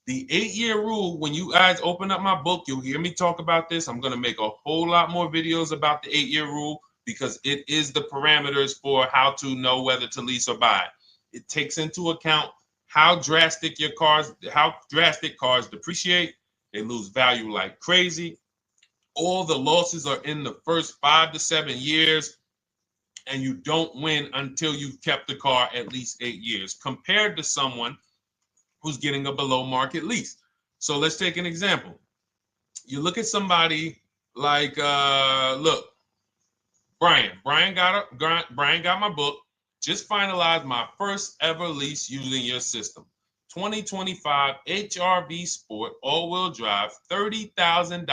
The 8-year rule, when you guys open up my book, you'll hear me talk about this. I'm going to make a whole lot more videos about the 8-year rule because it is the parameters for how to know whether to lease or buy. It takes into account how drastic cars depreciate. They lose value like crazy. All the losses are in the first 5 to 7 years, and you don't win until you've kept the car at least 8 years, compared to someone who's getting a below market lease. So let's take an example. You look at somebody like, Brian. Brian got my book. Just finalized my first ever lease using your system. 2025 HRV Sport all-wheel drive, $30,000,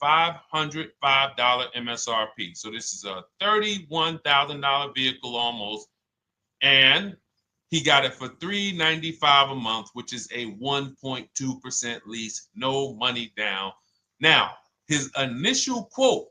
$505 MSRP. So this is a $31,000 vehicle almost, and he got it for $395 a month, which is a 1.2% lease, no money down. Now, his initial quote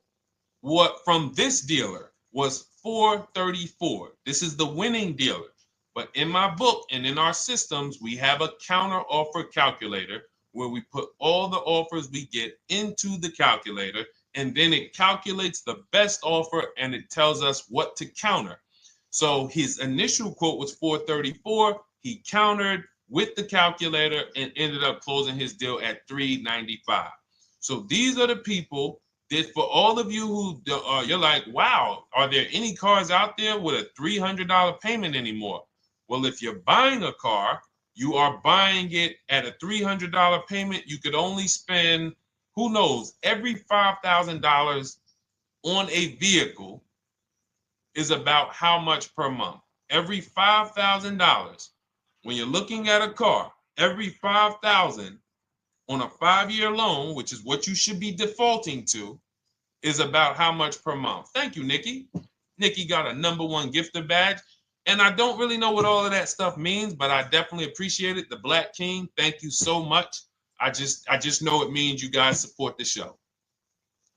from this dealer was $434. This is the winning dealer. But in my book and in our systems, we have a counter offer calculator where we put all the offers we get into the calculator, and then it calculates the best offer and it tells us what to counter. So his initial quote was $434. He countered with the calculator and ended up closing his deal at $395. So these are the people that, for all of you who you're like, wow, are there any cars out there with a $300 payment anymore? Well, if you're buying a car, you are buying it at a $300 payment. You could only spend, who knows, every $5,000 on a vehicle is about how much per month? Every $5,000. When you're looking at a car, every $5,000 on a 5-year loan, which is what you should be defaulting to, is about how much per month. Thank you, Nikki. Nikki got a #1 gifter badge. And I don't really know what all of that stuff means, but I definitely appreciate it. The Black King, thank you so much. I just know it means you guys support the show.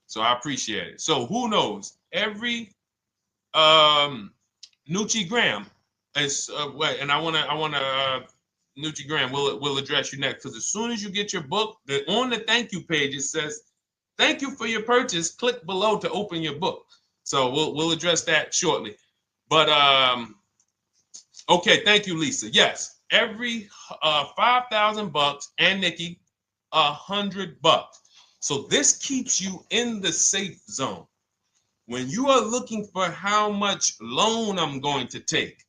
So I appreciate it. So who knows? Every Nucci Graham is and I wanna Nucci Graham will address you next, because as soon as you get your book, on the thank you page it says, "Thank you for your purchase. Click below to open your book." So we'll address that shortly. But okay, thank you, Lisa. Yes, every $5,000, and Nikki, $100. So this keeps you in the safe zone. When you are looking for how much loan I'm going to take,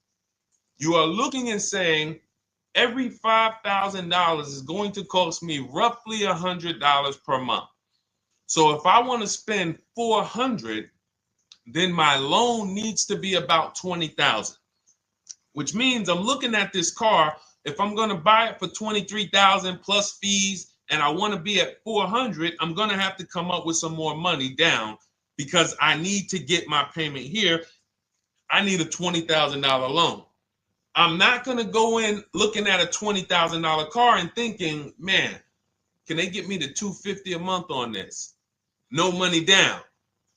you are looking and saying, every $5,000 is going to cost me roughly $100 per month. So if I want to spend $400, then my loan needs to be about $20,000, which means I'm looking at this car. If I'm going to buy it for $23,000 plus fees, and I want to be at $400, I'm going to have to come up with some more money down, because I need to get my payment here. I need a $20,000 loan. I'm not going to go in looking at a $20,000 car and thinking, man, can they get me to $250 a month on this? No money down,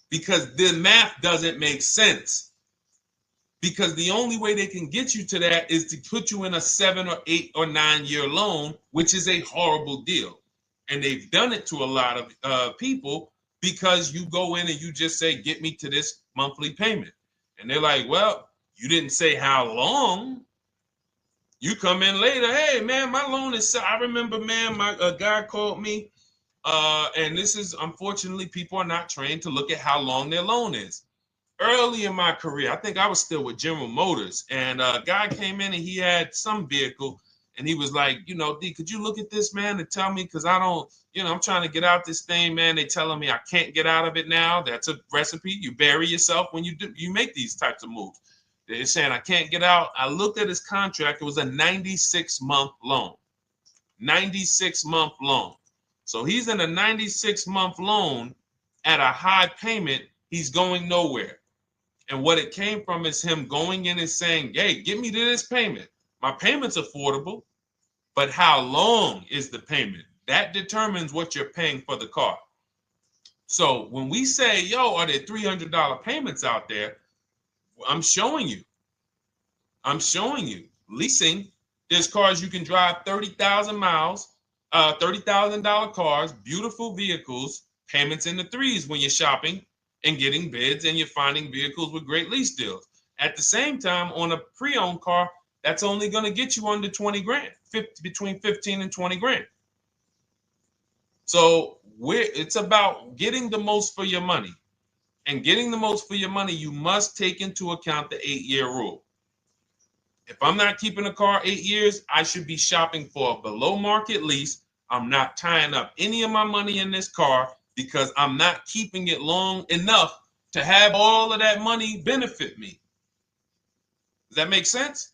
because the math doesn't make sense. Because the only way they can get you to that is to put you in a 7 or 8 or 9 year loan, which is a horrible deal. And they've done it to a lot of people, because you go in and you just say, get me to this monthly payment. And they're like, well, you didn't say how long. You come in later, hey, man, my loan is, I remember, man, a guy called me, and this is, unfortunately, people are not trained to look at how long their loan is. Early in my career, I think I was still with General Motors, and a guy came in and he had some vehicle, And he was like, you know, D, could you look at this, man, and tell me, because I don't, you know, I'm trying to get out this thing, man. They telling me I can't get out of it now. That's a recipe. You bury yourself when you make these types of moves. They're saying I can't get out. I looked at his contract. It was a 96-month loan. 96-month loan. So he's in a 96-month loan at a high payment. He's going nowhere. And what it came from is him going in and saying, hey, get me to this payment. My payment's affordable, but how long is the payment? That determines what you're paying for the car. So when we say, yo, are there $300 payments out there? I'm showing you. Leasing, there's cars you can drive 30,000 miles, $30,000 cars, beautiful vehicles, payments in the threes when you're shopping and getting bids, and you're finding vehicles with great lease deals. At the same time, on a pre-owned car, that's only going to get you under 20 grand, between 15 and 20 grand. So it's about getting the most for your money. And getting the most for your money, you must take into account the 8-year rule. If I'm not keeping a car 8 years, I should be shopping for a below market lease. I'm not tying up any of my money in this car because I'm not keeping it long enough to have all of that money benefit me. Does that make sense?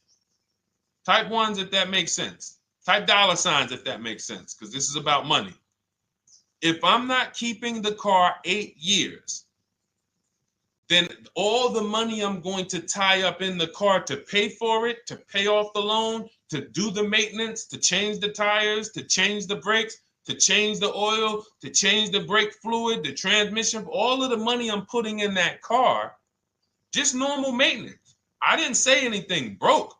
Type ones if that makes sense. Type dollar signs if that makes sense, because this is about money. If I'm not keeping the car 8 years, then all the money I'm going to tie up in the car to pay for it, to pay off the loan, to do the maintenance, to change the tires, to change the brakes, to change the oil, to change the brake fluid, the transmission, all of the money I'm putting in that car, just normal maintenance. I didn't say anything broke.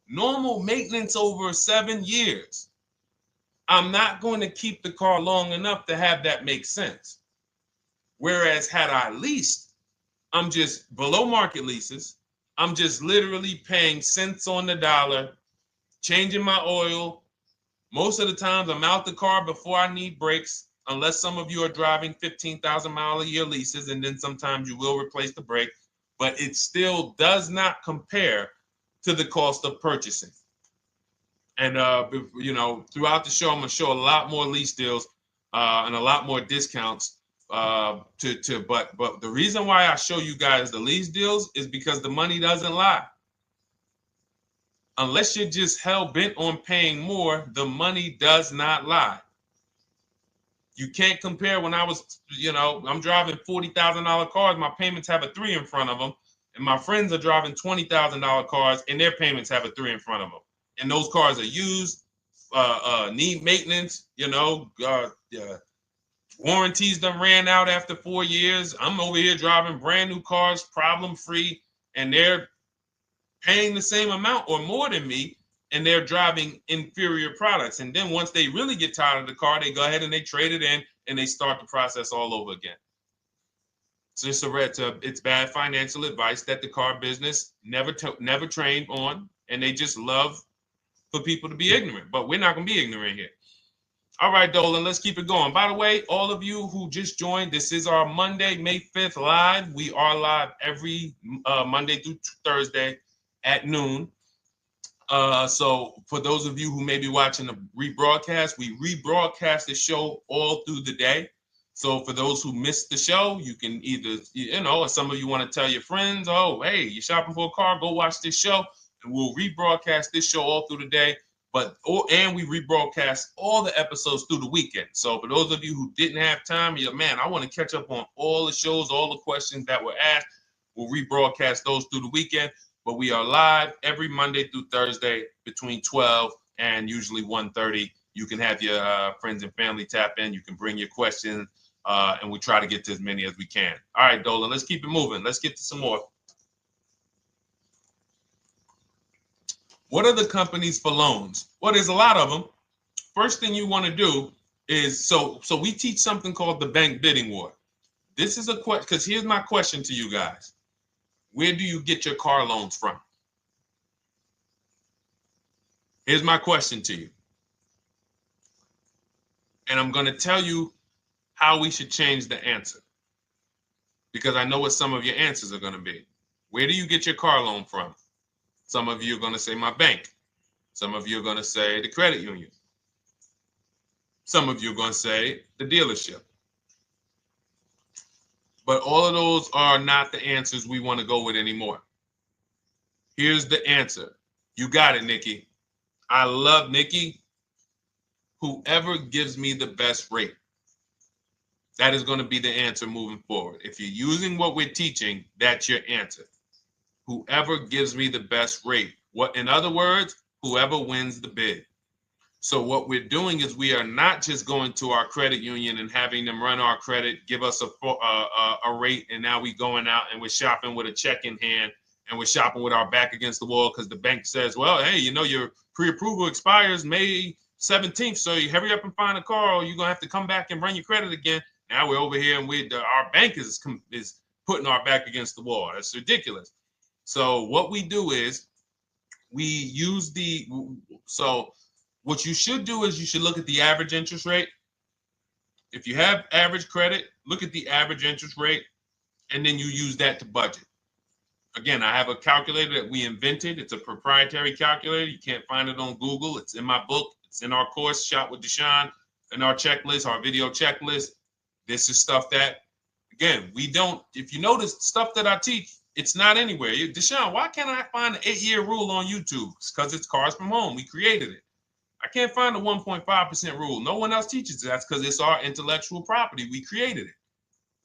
Normal maintenance over 7 years. I'm not going to keep the car long enough to have that make sense. Whereas had I leased, I'm just below market leases. I'm just literally paying cents on the dollar, changing my oil. Most of the times I'm out the car before I need brakes, unless some of you are driving 15,000 mile a year leases, and then sometimes you will replace the brake, but it still does not compare to the cost of purchasing. And you know, throughout the show, I'm gonna show a lot more lease deals and a lot more discounts. But the reason why I show you guys the lease deals is because the money doesn't lie. Unless you're just hell bent on paying more, the money does not lie. You can't compare when I was, you know, I'm driving $40,000 cars, my payments have a 3 in front of them, and my friends are driving $20,000 cars and their payments have a 3 in front of them. And those cars are used, need maintenance, you know, warranties done ran out after 4 years. I'm over here driving brand new cars, problem free, and they're paying the same amount or more than me, and they're driving inferior products. And then once they really get tired of the car, they go ahead and they trade it in and they start the process all over again. So it's bad financial advice that the car business never trained on, and they just love for people to be ignorant. But we're not going to be ignorant here. All right, Dolan, let's keep it going. By the way, all of you who just joined, this is our Monday, May 5th live. We are live every Monday through Thursday at noon. So for those of you who may be watching the rebroadcast, we rebroadcast the show all through the day. So for those who missed the show, you can either, you know, or some of you want to tell your friends, oh, hey, you're shopping for a car, go watch this show. And we'll rebroadcast this show all through the day. And we rebroadcast all the episodes through the weekend. So for those of you who didn't have time, you're, man, I want to catch up on all the shows, all the questions that were asked. We'll rebroadcast those through the weekend. But we are live every Monday through Thursday between 12 and usually 1:30. You can have your friends and family tap in. You can bring your questions, and we try to get to as many as we can. All right, Dolan, let's keep it moving. Let's get to some more. What are the companies for loans? Well, there's a lot of them. First thing you want to do is, so we teach something called the bank bidding war. This is a question, because here's my question to you guys. Where do you get your car loans from? Here's my question to you. And I'm going to tell you how we should change the answer, because I know what some of your answers are going to be. Where do you get your car loan from? Some of you are going to say my bank. Some of you are going to say the credit union. Some of you are going to say the dealership. But all of those are not the answers we want to go with anymore. Here's the answer. You got it, Nikki. I love Nikki. Whoever gives me the best rate. That is going to be the answer moving forward. If you're using what we're teaching, that's your answer. Whoever gives me the best rate. What, in other words, whoever wins the bid. So what we're doing is we are not just going to our credit union and having them run our credit, give us a rate, and now we going out and we're shopping with a check in hand and we're shopping with our back against the wall because the bank says, well, hey, you know, your pre-approval expires May 17th, so you hurry up and find a car or you're going to have to come back and run your credit again. Now we're over here and our bank is putting our back against the wall. That's ridiculous. So what we do is we use what you should do is you should look at the average interest rate. If you have average credit, look at the average interest rate, and then you use that to budget. Again, I have a calculator that we invented. It's a proprietary calculator. You can't find it on Google. It's in my book. It's in our course, Shop with Deshone, in our checklist, our video checklist. This is stuff that, again, we don't, if you notice stuff that I teach, it's not anywhere. Deshone, why can't I find the 8-year rule on YouTube? It's because it's Cars from Home. We created it. I can't find the 1.5% rule. No one else teaches it. That's because it's our intellectual property. We created it.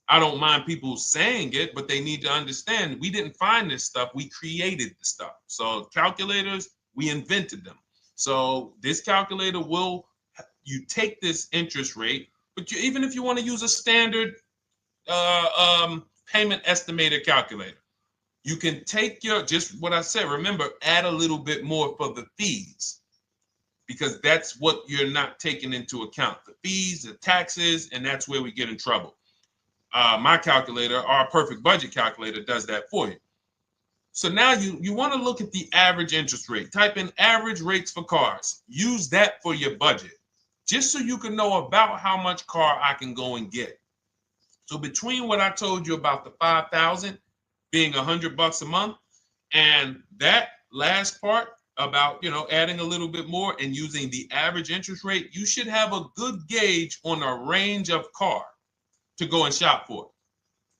I don't mind people saying it, but they need to understand we didn't find this stuff. We created the stuff. So calculators, we invented them. So this calculator you take this interest rate, but even if you want to use a standard payment estimator calculator, you can take just what I said. Remember, add a little bit more for the fees, because that's what you're not taking into account. The fees, the taxes, and that's where we get in trouble. My calculator, our perfect budget calculator, does that for you. So now you want to look at the average interest rate. Type in average rates for cars. Use that for your budget, just so you can know about how much car I can go and get. So between what I told you about the 5,000 being $100 a month, and that last part about, adding a little bit more and using the average interest rate, you should have a good gauge on a range of car to go and shop for.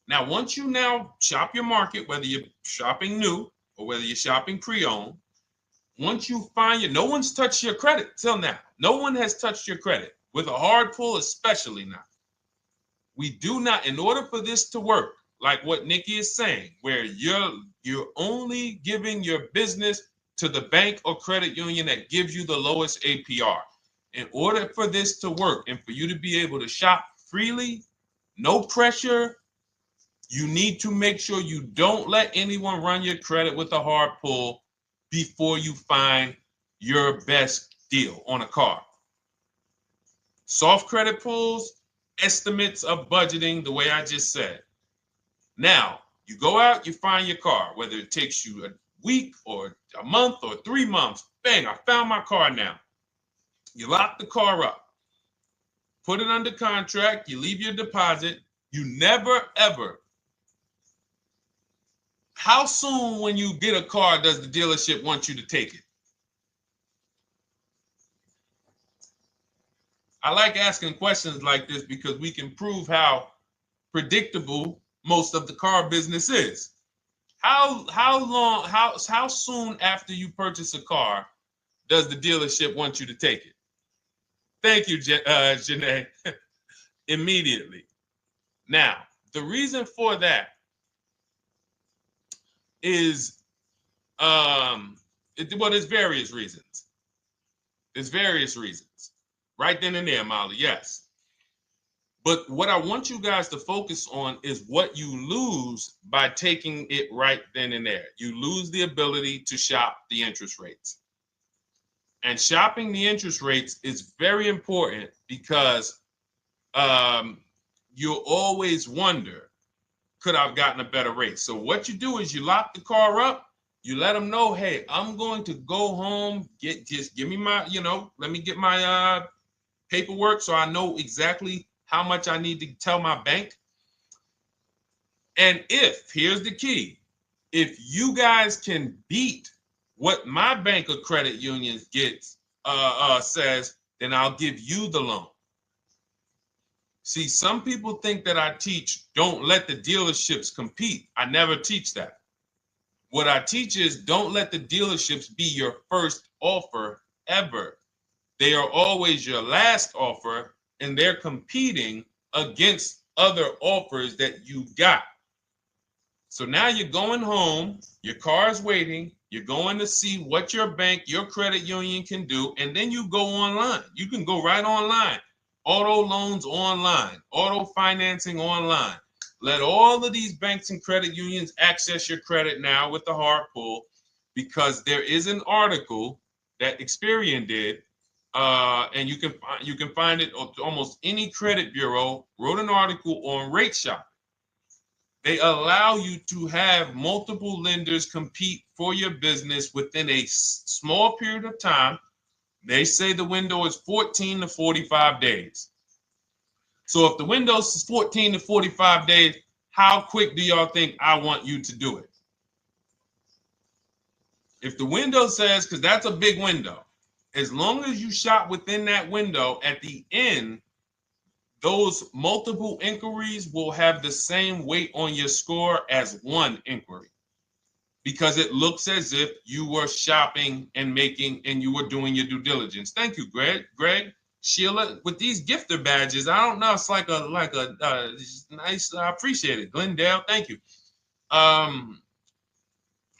Now, once you now shop your market, whether you're shopping new or whether you're shopping pre-owned, once you find no one's touched your credit till now. No one has touched your credit with a hard pull, especially not. We do not, in order for this to work, like what Nikki is saying, where you're only giving your business to the bank or credit union that gives you the lowest APR. In order for this to work and for you to be able to shop freely, no pressure, you need to make sure you don't let anyone run your credit with a hard pull before you find your best deal on a car. Soft credit pulls, estimates of budgeting, the way I just said. Now, you go out, you find your car, whether it takes you a week or a month or 3 months. Bang, I found my car now. You lock the car up, put it under contract, you leave your deposit. You never, ever. How soon when you get a car does the dealership want you to take it? I like asking questions like this because we can prove how predictable most of the car business is. How soon after you purchase a car does the dealership want you to take it? Thank you, Janae. Immediately. Now, the reason for that is, there's various reasons. There's various reasons. Right then and there, Molly, yes. But what I want you guys to focus on is what you lose by taking it right then and there. You lose the ability to shop the interest rates. And shopping the interest rates is very important because you'll always wonder, could I have gotten a better rate? So what you do is you lock the car up, you let them know, hey, I'm going to go home, just give me my, let me get my paperwork so I know exactly how much I need to tell my bank. And here's the key, if you guys can beat what my bank or credit union gets says, then I'll give you the loan. See, some people think that I teach don't let the dealerships compete. I never teach that. What I teach is don't let the dealerships be your first offer ever. They are always your last offer, and they're competing against other offers that you got. So now you're going home, your car's waiting, you're going to see what your bank, your credit union can do, and then you go online. You can go right online. Auto loans online, auto financing online. Let all of these banks and credit unions access your credit now with the hard pull, because there is an article that Experian did, and you can find it at almost any credit bureau, wrote an article on rate shopping. They allow you to have multiple lenders compete for your business within a small period of time. They say the window is 14 to 45 days. So if the window is 14 to 45 days, how quick do y'all think I want you to do it? If the window says, because that's a big window, as long as you shop within that window, at the end, those multiple inquiries will have the same weight on your score as one inquiry, because it looks as if you were shopping and you were doing your due diligence. Thank you, Greg, Sheila, with these gifter badges. I don't know. It's like a nice. I appreciate it, Glendale. Thank you.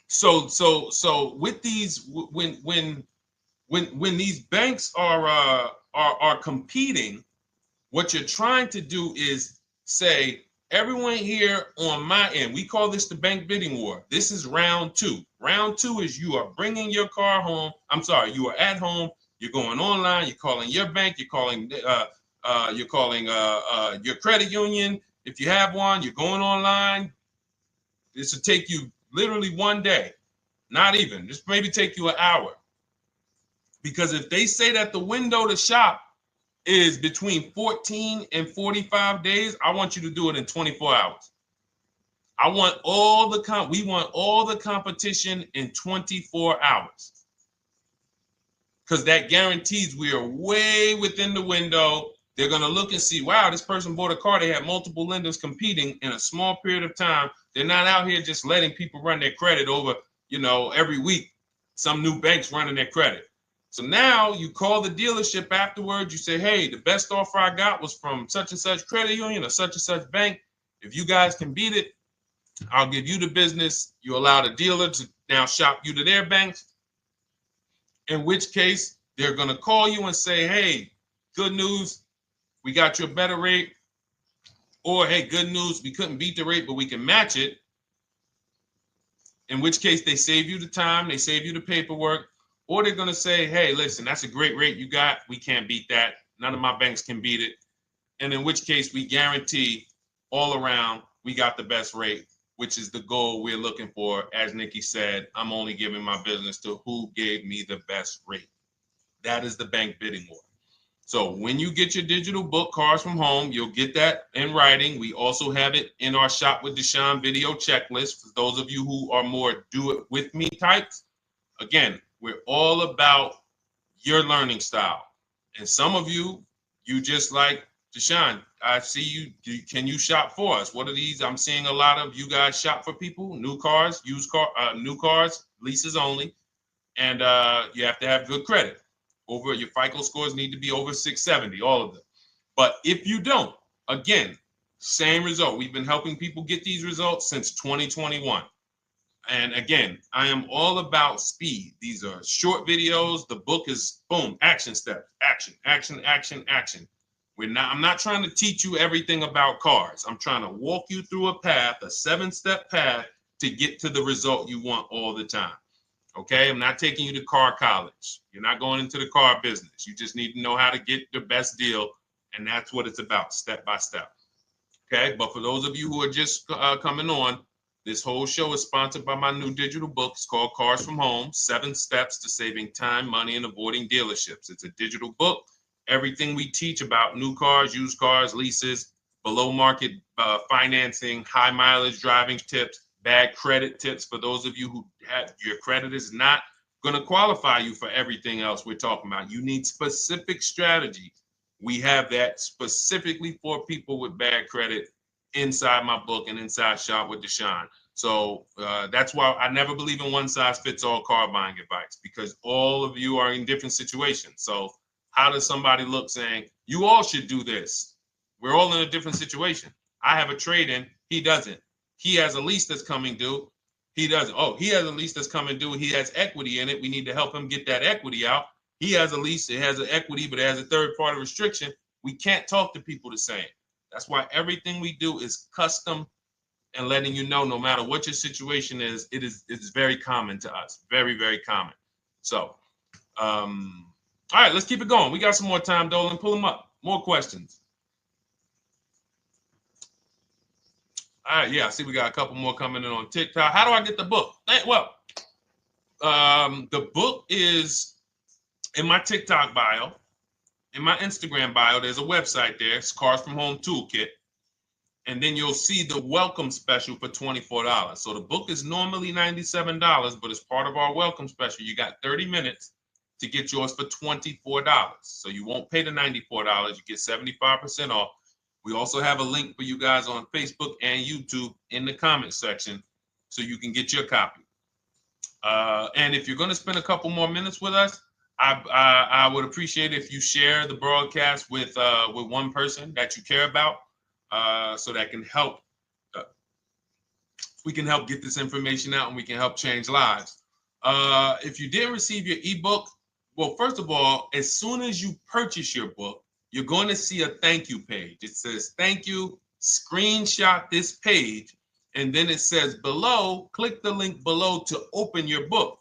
So with these, when these banks are competing, what you're trying to do is say, everyone here on my end, we call this the bank bidding war. This is round two. Round two is you are bringing your car home. I'm sorry, you are at home. You're going online. You're calling your bank. You're calling your credit union. If you have one, you're going online. This will take you literally one day, not even. Just maybe take you an hour. Because if they say that the window to shop is between 14 and 45 days, I want you to do it in 24 hours. We want all the competition in 24 hours. Because that guarantees we are way within the window. They're going to look and see, wow, this person bought a car. They had multiple lenders competing in a small period of time. They're not out here just letting people run their credit over, every week. Some new banks running their credit. So now you call the dealership afterwards. You say, hey, the best offer I got was from such and such credit union or such and such bank. If you guys can beat it, I'll give you the business. You allow the dealer to now shop you to their banks. In which case, they're going to call you and say, hey, good news, we got you a better rate. Or, hey, good news, we couldn't beat the rate, but we can match it. In which case, they save you the time, they save you the paperwork. Or they're going to say, hey, listen, that's a great rate you got. We can't beat that. None of my banks can beat it. And in which case, we guarantee all around we got the best rate, which is the goal we're looking for. As Nikki said, I'm only giving my business to who gave me the best rate. That is the bank bidding war. So when you get your digital book, Cars from Home, you'll get that in writing. We also have it in our Shop with Deshone video checklist for those of you who are more do-it-with-me types. Again, we're all about your learning style. And some of you just like, Deshone, I see you. Can you shop for us? What are these? I'm seeing a lot of you guys shop for people, new cars, new cars, leases only. And you have to have good credit. Your FICO scores need to be over 670, all of them. But if you don't, again, same result. We've been helping people get these results since 2021. And again, I am all about speed. These are short videos. The book is boom, action steps, action, action, action, action. I'm not trying to teach you everything about cars. I'm trying to walk you through a path, a 7-step path to get to the result you want all the time. Okay, I'm not taking you to car college. You're not going into the car business. You just need to know how to get the best deal. And that's what it's about, step by step. Okay, but for those of you who are just coming on, this whole show is sponsored by my new digital book. It's called Cars from Home, 7 Steps to Saving Time, Money, and Avoiding Dealerships. It's a digital book. Everything we teach about new cars, used cars, leases, below market financing, high mileage driving tips, bad credit tips for those of you who have your credit is not going to qualify you for everything else we're talking about. You need specific strategy. We have that specifically for people with bad credit inside my book and inside Shop with Deshone. So that's why I never believe in one size fits all car buying advice, because all of you are in different situations. So how does somebody look saying, you all should do this? We're all in a different situation. I have a trade-in. He doesn't. He has a lease that's coming due. He doesn't. Oh, he has a lease that's coming due. He has equity in it. We need to help him get that equity out. He has a lease. It has an equity, but it has a third-party restriction. We can't talk to people the same. That's why everything we do is custom and letting you know, no matter what your situation is, it's very common to us. Very, very common. So, all right, let's keep it going. We got some more time, Dolan. Pull them up. More questions. All right, yeah, I see we got a couple more coming in on TikTok. How do I get the book? Well, the book is in my TikTok bio. In my Instagram bio, there's a website there. It's Cars from Home Toolkit. And then you'll see the welcome special for $24. So the book is normally $97, but as part of our welcome special, you got 30 minutes to get yours for $24. So you won't pay the $94. You get 75% off. We also have a link for you guys on Facebook and YouTube in the comment section so you can get your copy. And if you're going to spend a couple more minutes with us, I would appreciate if you share the broadcast with one person that you care about, so that can help. We can help get this information out, and we can help change lives. If you didn't receive your ebook, well, first of all, as soon as you purchase your book, you're going to see a thank you page. It says, thank you, screenshot this page. And then it says below, click the link below to open your book.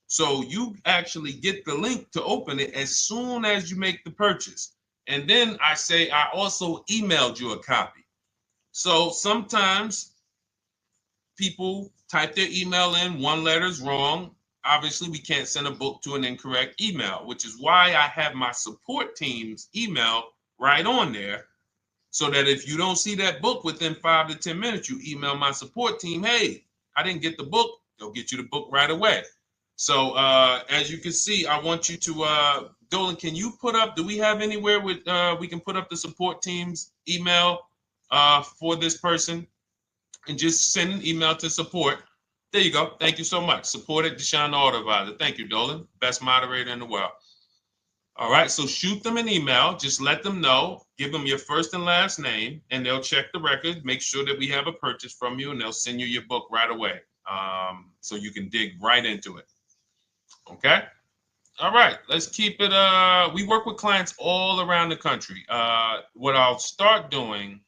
So you actually get the link to open it as soon as you make the purchase. And then I say, I also emailed you a copy. So sometimes people type their email in, one letter's wrong. Obviously, we can't send a book to an incorrect email, which is why I have my support team's email right on there, so that if you don't see that book within 5 to 10 minutes, you email my support team, hey, I didn't get the book. They'll get you the book right away. So as you can see, I want you to, Dolan, can you put up, do we have anywhere with, we can put up the support team's email for this person? And just send an email to support. There you go. Thank you so much. Support at Deshone the Auto Advisor. Thank you, Dolan. Best moderator in the world. All right, so shoot them an email. Just let them know. Give them your first and last name, and they'll check the record, make sure that we have a purchase from you, and they'll send you your book right away, so you can dig right into it. Okay? All right, let's keep it. We work with clients all around the country. What I'll start doing,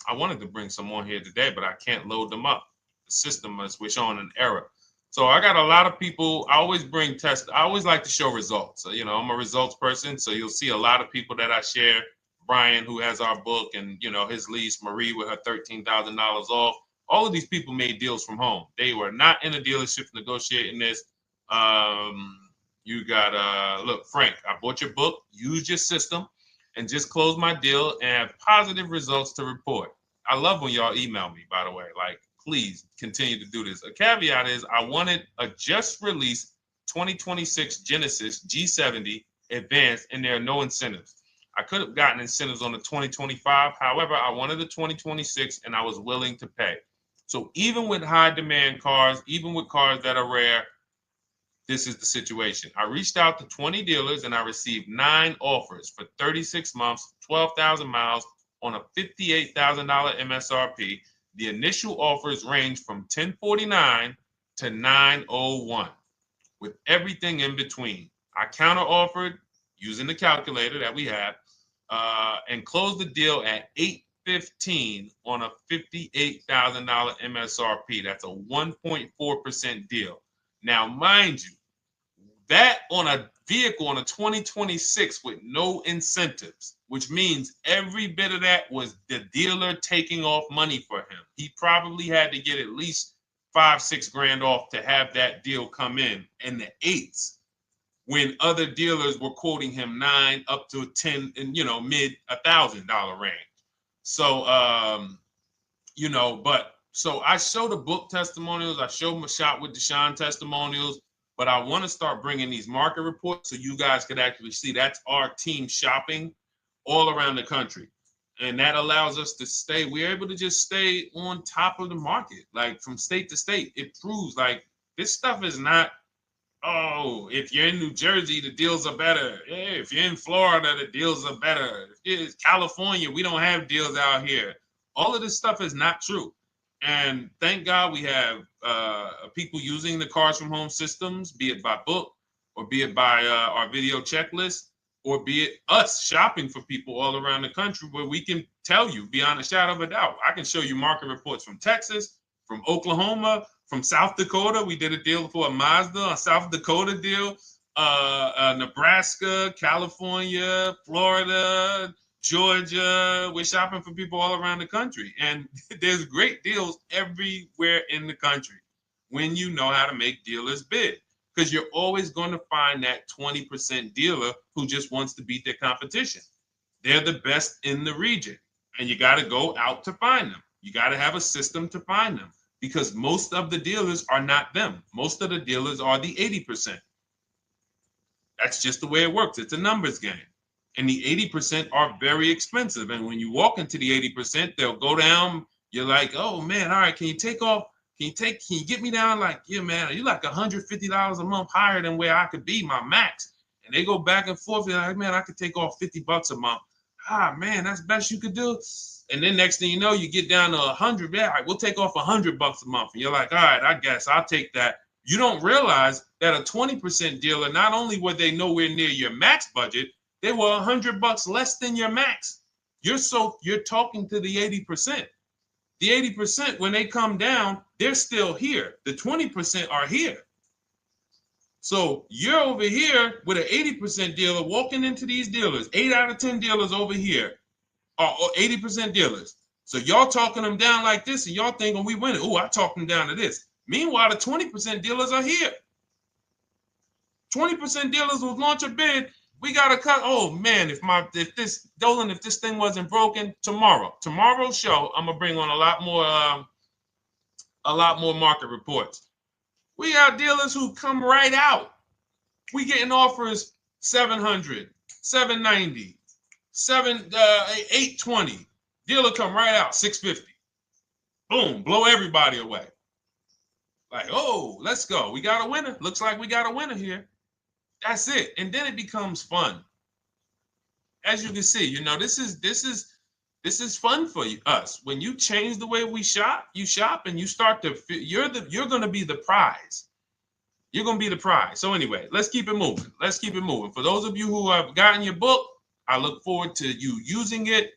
I wanted to bring some on here today, but I can't load them up. The system is showing an error. So I got a lot of people. I always bring tests. I always like to show results. So, you know, I'm a results person. So you'll see a lot of people that I share. Brian, who has our book, and, you know, his lease, Marie with her $13,000 off. All of these people made deals from home. They were not in a dealership negotiating this. You got, look, Frank, I bought your book, used your system, and just closed my deal and have positive results to report. I love when y'all email me, by the way. Like, please continue to do this. A caveat is I wanted a just released 2026 Genesis G70 Advanced, and there are no incentives. I could have gotten incentives on the 2025. However, I wanted the 2026, and I was willing to pay. So even with high demand cars, even with cars that are rare, this is the situation. I reached out to 20 dealers and I received 9 offers for 36 months, 12,000 miles on a $58,000 MSRP. The initial offers range from $1049 to $901 with everything in between. I counter offered using the calculator that we have and closed the deal at $815 on a $58,000 MSRP. That's a 1.4% deal. Now, mind you, that on a vehicle on a 2026 with no incentives, which means every bit of that was the dealer taking off money for him. He probably had to get at least $5-6 grand off to have that deal come in the 8s, when other dealers were quoting him 9 up to 10 and, you know, mid $1,000 range. So, you know, but so I show the book testimonials. I show my Shop with Deshone testimonials. But I want to start bringing these market reports so you guys could actually see that's our team shopping all around the country. And that allows us to stay, we're able to just stay on top of the market, like from state to state. It proves like this stuff is not, oh, if you're in New Jersey, the deals are better. Hey, if you're in Florida, the deals are better. If it's California, we don't have deals out here. All of this stuff is not true. And thank God we have people using the Cars from Home systems, be it by book or be it by our video checklist, or be it us shopping for people all around the country where we can tell you beyond a shadow of a doubt. I can show you market reports from Texas, from Oklahoma, from South Dakota. We did a deal for a Mazda, a South Dakota deal, Nebraska, California, Florida, Georgia. We're shopping for people all around the country. And there's great deals everywhere in the country when you know how to make dealers bid. Because you're always going to find that 20% dealer who just wants to beat their competition. They're the best in the region. And you got to go out to find them. You got to have a system to find them. Because most of the dealers are not them. Most of the dealers are the 80%. That's just the way it works. It's a numbers game. And the 80% are very expensive. And when you walk into the 80%, they'll go down. You're like, oh man, all right, can you take off? Can you get me down? Like, yeah, man, you're like $150 a month higher than where I could be, my max. And they go back and forth. You're like, man, I could take off $50 a month. Ah, man, that's the best you could do. And then next thing you know, you get down to 100. Yeah, all right, we'll take off $100 a month. And you're like, all right, I guess I'll take that. You don't realize that a 20% dealer, not only were they nowhere near your max budget, they were $100 less than your max. You're talking to the 80%. The 80%, when they come down, they're still here. The 20% are here. So you're over here with an 80% dealer walking into these dealers. 8 out of 10 dealers over here are 80% dealers. So y'all talking them down like this, and y'all thinking we winning. Oh, I talked them down to this. Meanwhile, the 20% dealers are here. 20% dealers will launch a bid. We gotta cut. Oh man, if this thing wasn't broken, tomorrow's show, I'm gonna bring on a lot more market reports. We got dealers who come right out. We getting offers 700, 790, 820. Dealer come right out 650. Boom, blow everybody away. Like, oh, let's go. We got a winner. Looks like we got a winner here. That's it. And then it becomes fun. As you can see, this is fun for us. When you change the way we shop, you shop and you start to you're going to be the prize. You're going to be the prize. So anyway, let's keep it moving. For those of you who have gotten your book, I look forward to you using it,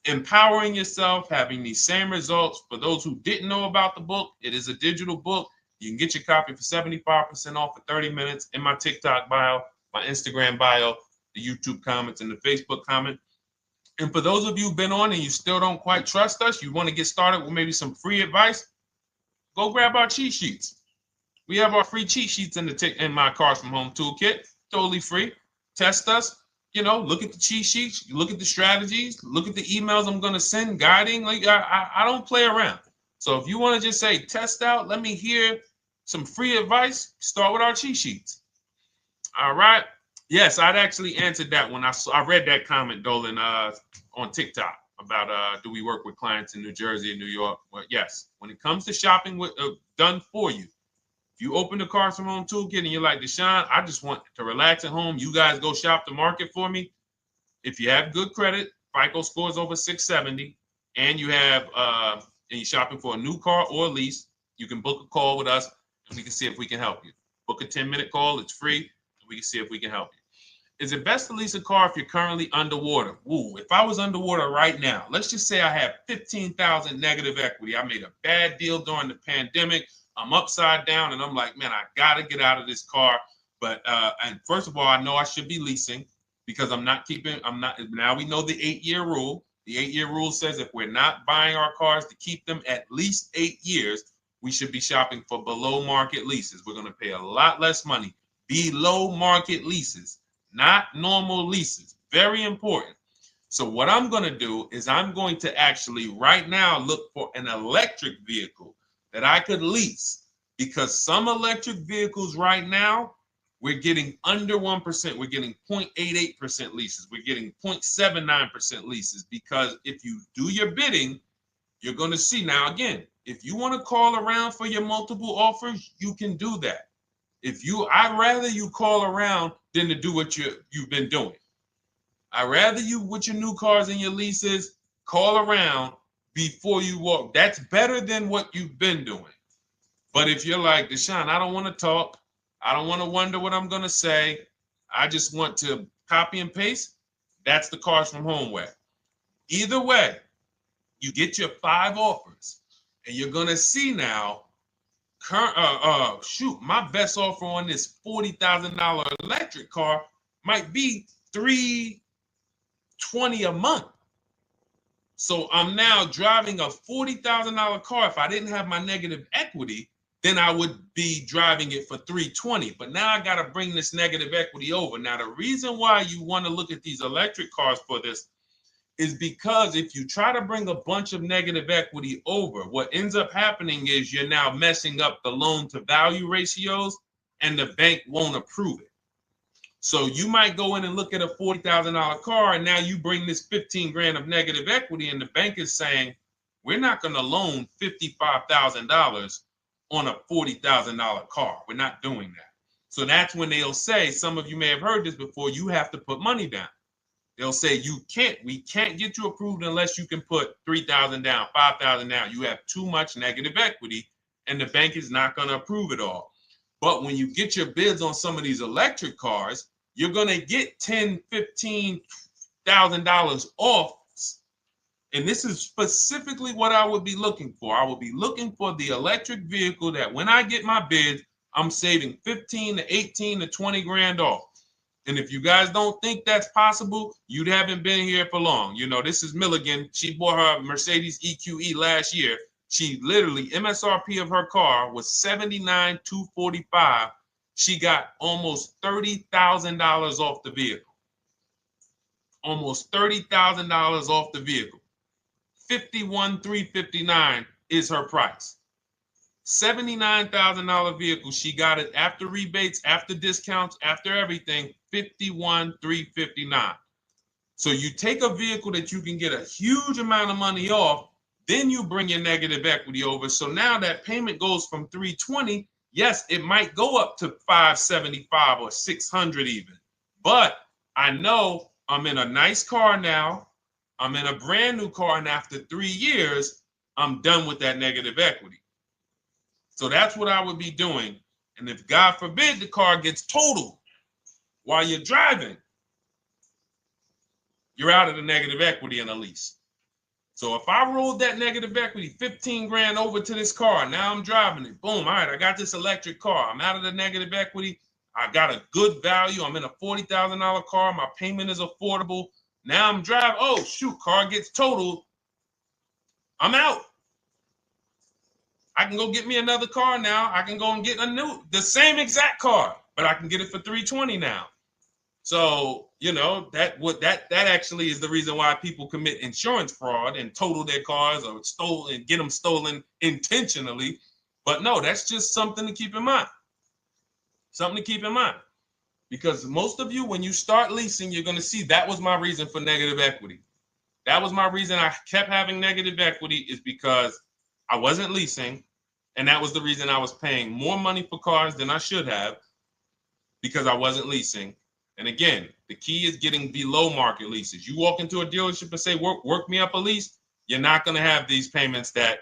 empowering yourself, having these same results. For those who didn't know about the book, it is a digital book. You can get your copy for 75% off for 30 minutes in my TikTok bio, my Instagram bio, the YouTube comments, and the Facebook comment. And for those of you who've been on and you still don't quite trust us, you want to get started with maybe some free advice, go grab our cheat sheets. We have our free cheat sheets in my Cars from Home toolkit, totally free. Test us. Look at the cheat sheets, look at the strategies, look at the emails I'm going to send, guiding. Like I don't play around. So if you want to just say, test out, let me hear some free advice, start with our cheat sheets. All right. Yes, I'd actually answered that when I read that comment, Dolan, on TikTok about do we work with clients in New Jersey and New York? Well, yes. When it comes to shopping done for you, if you open the Cars from Home toolkit and you're like, Deshone, I just want to relax at home. You guys go shop the market for me. If you have good credit, FICO scores over 670, and you have and you're shopping for a new car or a lease, you can book a call with us and we can see if we can help you. Book a 10-minute call. It's free. And we can see if we can help you. Is it best to lease a car if you're currently underwater? Ooh, if I was underwater right now, let's just say I have 15,000 negative equity. I made a bad deal during the pandemic. I'm upside down and I'm like, man, I got to get out of this car. But and first of all, I know I should be leasing because now we know the 8-year rule. The 8-year rule says if we're not buying our cars to keep them at least 8 years, we should be shopping for below market leases. We're going to pay a lot less money. Below market leases, not normal leases. Very important. So what I'm going to do is I'm going to actually right now look for an electric vehicle that I could lease because some electric vehicles right now, we're getting under 1%. We're getting 0.88% leases. We're getting 0.79% leases, because if you do your bidding, you're going to see. Now, again, if you want to call around for your multiple offers, you can do that. I'd rather you call around than to do what you've been doing. I'd rather you, with your new cars and your leases, call around before you walk. That's better than what you've been doing. But if you're like, Deshone, I don't want to talk. I don't want to wonder what I'm going to say. I just want to copy and paste. That's the Cars from Home way. Either way, you get your 5 offers, and you're going to see now, my best offer on this $40,000 electric car might be $320 a month. So I'm now driving a $40,000 car. If I didn't have my negative equity, then I would be driving it for $320. But now I got to bring this negative equity over. Now, the reason why you want to look at these electric cars for this is because if you try to bring a bunch of negative equity over, what ends up happening is you're now messing up the loan to value ratios, and the bank won't approve it. So you might go in and look at a $40,000 car, and now you bring this 15 grand of negative equity, and the bank is saying, we're not going to loan $55,000 on a $40,000 car. We're not doing that. So that's when they'll say, some of you may have heard this before, you have to put money down. They'll say, we can't get you approved unless you can put $3,000 down, $5,000 down. You have too much negative equity, and the bank is not going to approve it all. But when you get your bids on some of these electric cars, you're going to get $10,000, $15,000 off. And this is specifically what I would be looking for. I would be looking for the electric vehicle that when I get my bids, I'm saving 15 to 18 to 20 grand off. And if you guys don't think that's possible, you haven't been here for long. You know, this is Milligan. She bought her Mercedes EQE last year. She literally, MSRP of her car was $79,245. She got almost $30,000 off the vehicle. Almost $30,000 off the vehicle. $51,359 is her price. $79,000 vehicle. She got it after rebates, after discounts, after everything. $51,359. So you take a vehicle that you can get a huge amount of money off, then you bring your negative equity over. So now that payment goes from $320. Yes, it might go up to $575 or $600 even. But I know I'm in a nice car now. I'm in a brand new car, and after 3 years, I'm done with that negative equity. So that's what I would be doing. And if God forbid the car gets totaled while you're driving, you're out of the negative equity in a lease. So if I rolled that negative equity, 15 grand over to this car, now I'm driving it. Boom. All right, I got this electric car. I'm out of the negative equity. I got a good value. I'm in a $40,000 car. My payment is affordable. Now I'm driving. Oh, shoot, car gets totaled. I'm out. I can go get me another car now. I can go and get the same exact car, but I can get it for $320 now. So, you know, that actually is the reason why people commit insurance fraud and total their cars or get them stolen intentionally. But no, that's just something to keep in mind. Something to keep in mind. Because most of you, when you start leasing, you're going to see that was my reason for negative equity. That was my reason I kept having negative equity, is because I wasn't leasing. And that was the reason I was paying more money for cars than I should have, because I wasn't leasing. And again, the key is getting below market leases. You walk into a dealership and say, work me up a lease, you're not going to have these payments that,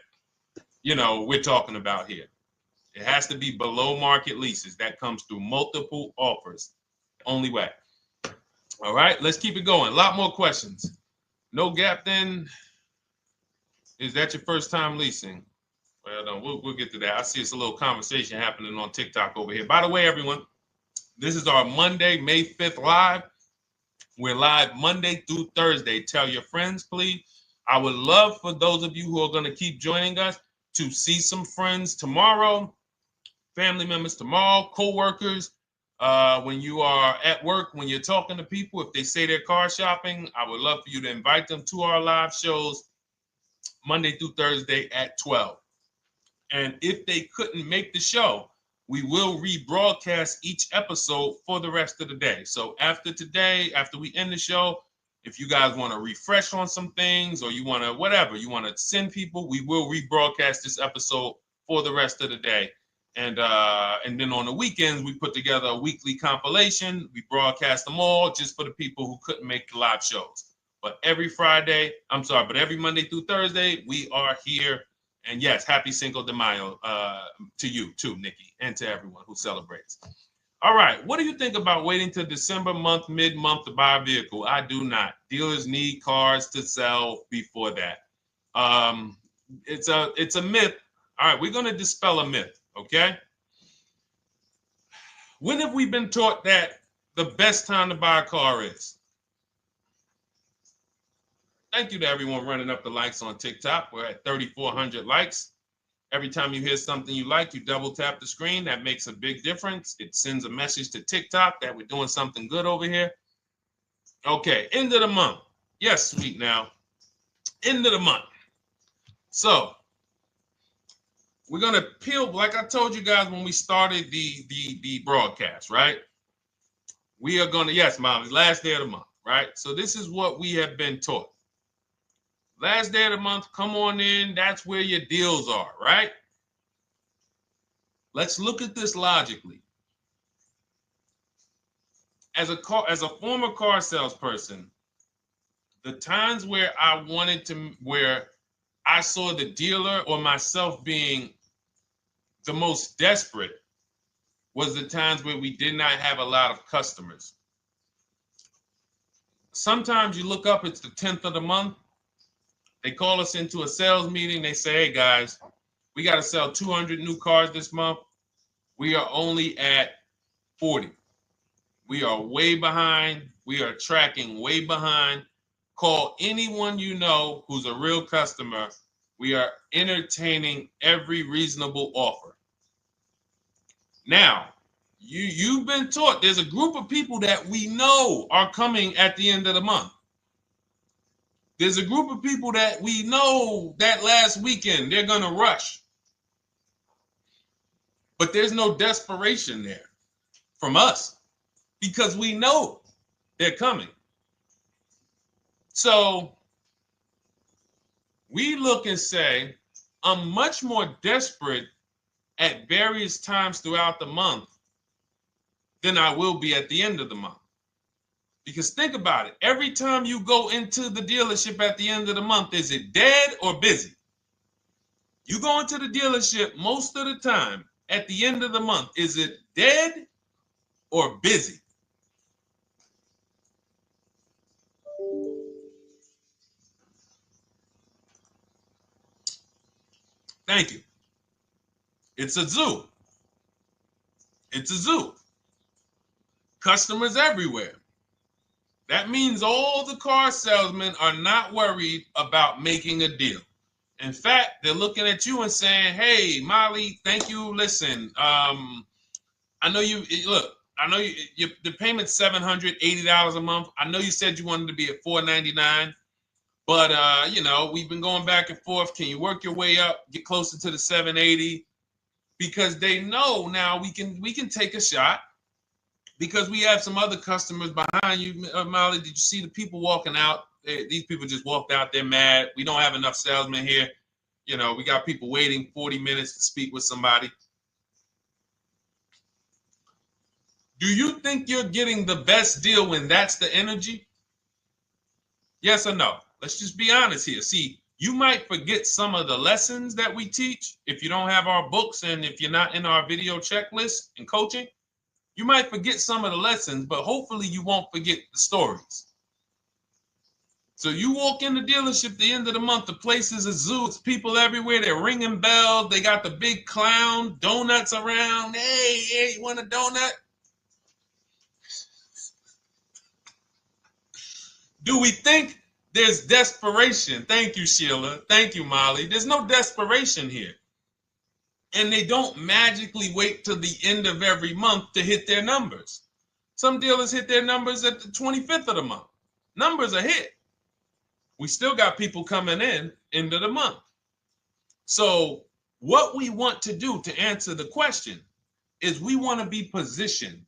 you know, we're talking about here. It has to be below market leases. That comes through multiple offers. Only way. All right, let's keep it going. A lot more questions. No gap then. Is that your first time leasing? Well, no, we'll get to that. I see it's a little conversation happening on TikTok over here. By the way, everyone, this is our Monday, May 5th live. We're live Monday through Thursday. Tell your friends, please. I would love for those of you who are going to keep joining us to see some friends tomorrow, family members tomorrow, co-workers. When you are at work, when you're talking to people, if they say they're car shopping, I would love for you to invite them to our live shows Monday through Thursday at 12. And if they couldn't make the show, we will rebroadcast each episode for the rest of the day. So after today, after we end the show, if you guys want to refresh on some things or you want to whatever, you want to send people, we will rebroadcast this episode for the rest of the day. And then on the weekends, we put together a weekly compilation. We broadcast them all just for the people who couldn't make the live shows. But every Monday through Thursday, we are here. And yes, happy Cinco de Mayo to you too, Nikki, and to everyone who celebrates. All right, what do you think about waiting till December month, mid-month to buy a vehicle? I do not. Dealers need cars to sell before that. It's a myth. All right, we're going to dispel a myth, okay? When have we been taught that the best time to buy a car is? Thank you to everyone running up the likes on TikTok. We're at 3,400 likes. Every time you hear something you like, you double tap the screen. That makes a big difference. It sends a message to TikTok that we're doing something good over here. Okay, end of the month. Yes, sweet now. End of the month. So we're gonna peel, like I told you guys when we started the broadcast, right? We are gonna, yes, Molly, last day of the month, right? So this is what we have been taught. Last day of the month, come on in. That's where your deals are, right? Let's look at this logically. As a former car salesperson, the times where where I saw the dealer or myself being the most desperate was the times where we did not have a lot of customers. Sometimes you look up, it's the 10th of the month. They call us into a sales meeting. They say, hey, guys, we got to sell 200 new cars this month. We are only at 40. We are way behind. We are tracking way behind. Call anyone you know who's a real customer. We are entertaining every reasonable offer. Now, you've been taught there's a group of people that we know are coming at the end of the month. There's a group of people that we know that last weekend they're going to rush. But there's no desperation there from us because we know they're coming. So we look and say, I'm much more desperate at various times throughout the month than I will be at the end of the month. Because think about it. Every time you go into the dealership at the end of the month, is it dead or busy? You go into the dealership most of the time at the end of the month, is it dead or busy? Thank you. It's a zoo. It's a zoo. Customers everywhere. That means all the car salesmen are not worried about making a deal. In fact, they're looking at you and saying, hey, Molly, thank you. Listen, I know the payment's $780 a month. I know you said you wanted to be at $499, but we've been going back and forth. Can you work your way up, get closer to the $780? Because they know now we can take a shot. Because we have some other customers behind you, Molly. Did you see the people walking out? These people just walked out. They're mad. We don't have enough salesmen here. We got people waiting 40 minutes to speak with somebody. Do you think you're getting the best deal when that's the energy? Yes or no? Let's just be honest here. See, you might forget some of the lessons that we teach if you don't have our books and if you're not in our video checklist and coaching. You might forget some of the lessons, but hopefully you won't forget the stories. So you walk in the dealership at the end of the month, the place is a zoo. It's people everywhere. They're ringing bells. They got the big clown, donuts around. Hey, you want a donut? Do we think there's desperation? Thank you, Sheila. Thank you, Molly. There's no desperation here. And they don't magically wait till the end of every month to hit their numbers. Some dealers hit their numbers at the 25th of the month. Numbers are hit. We still got people coming in end of the month. So What we want to do to answer the question is we want to be positioned.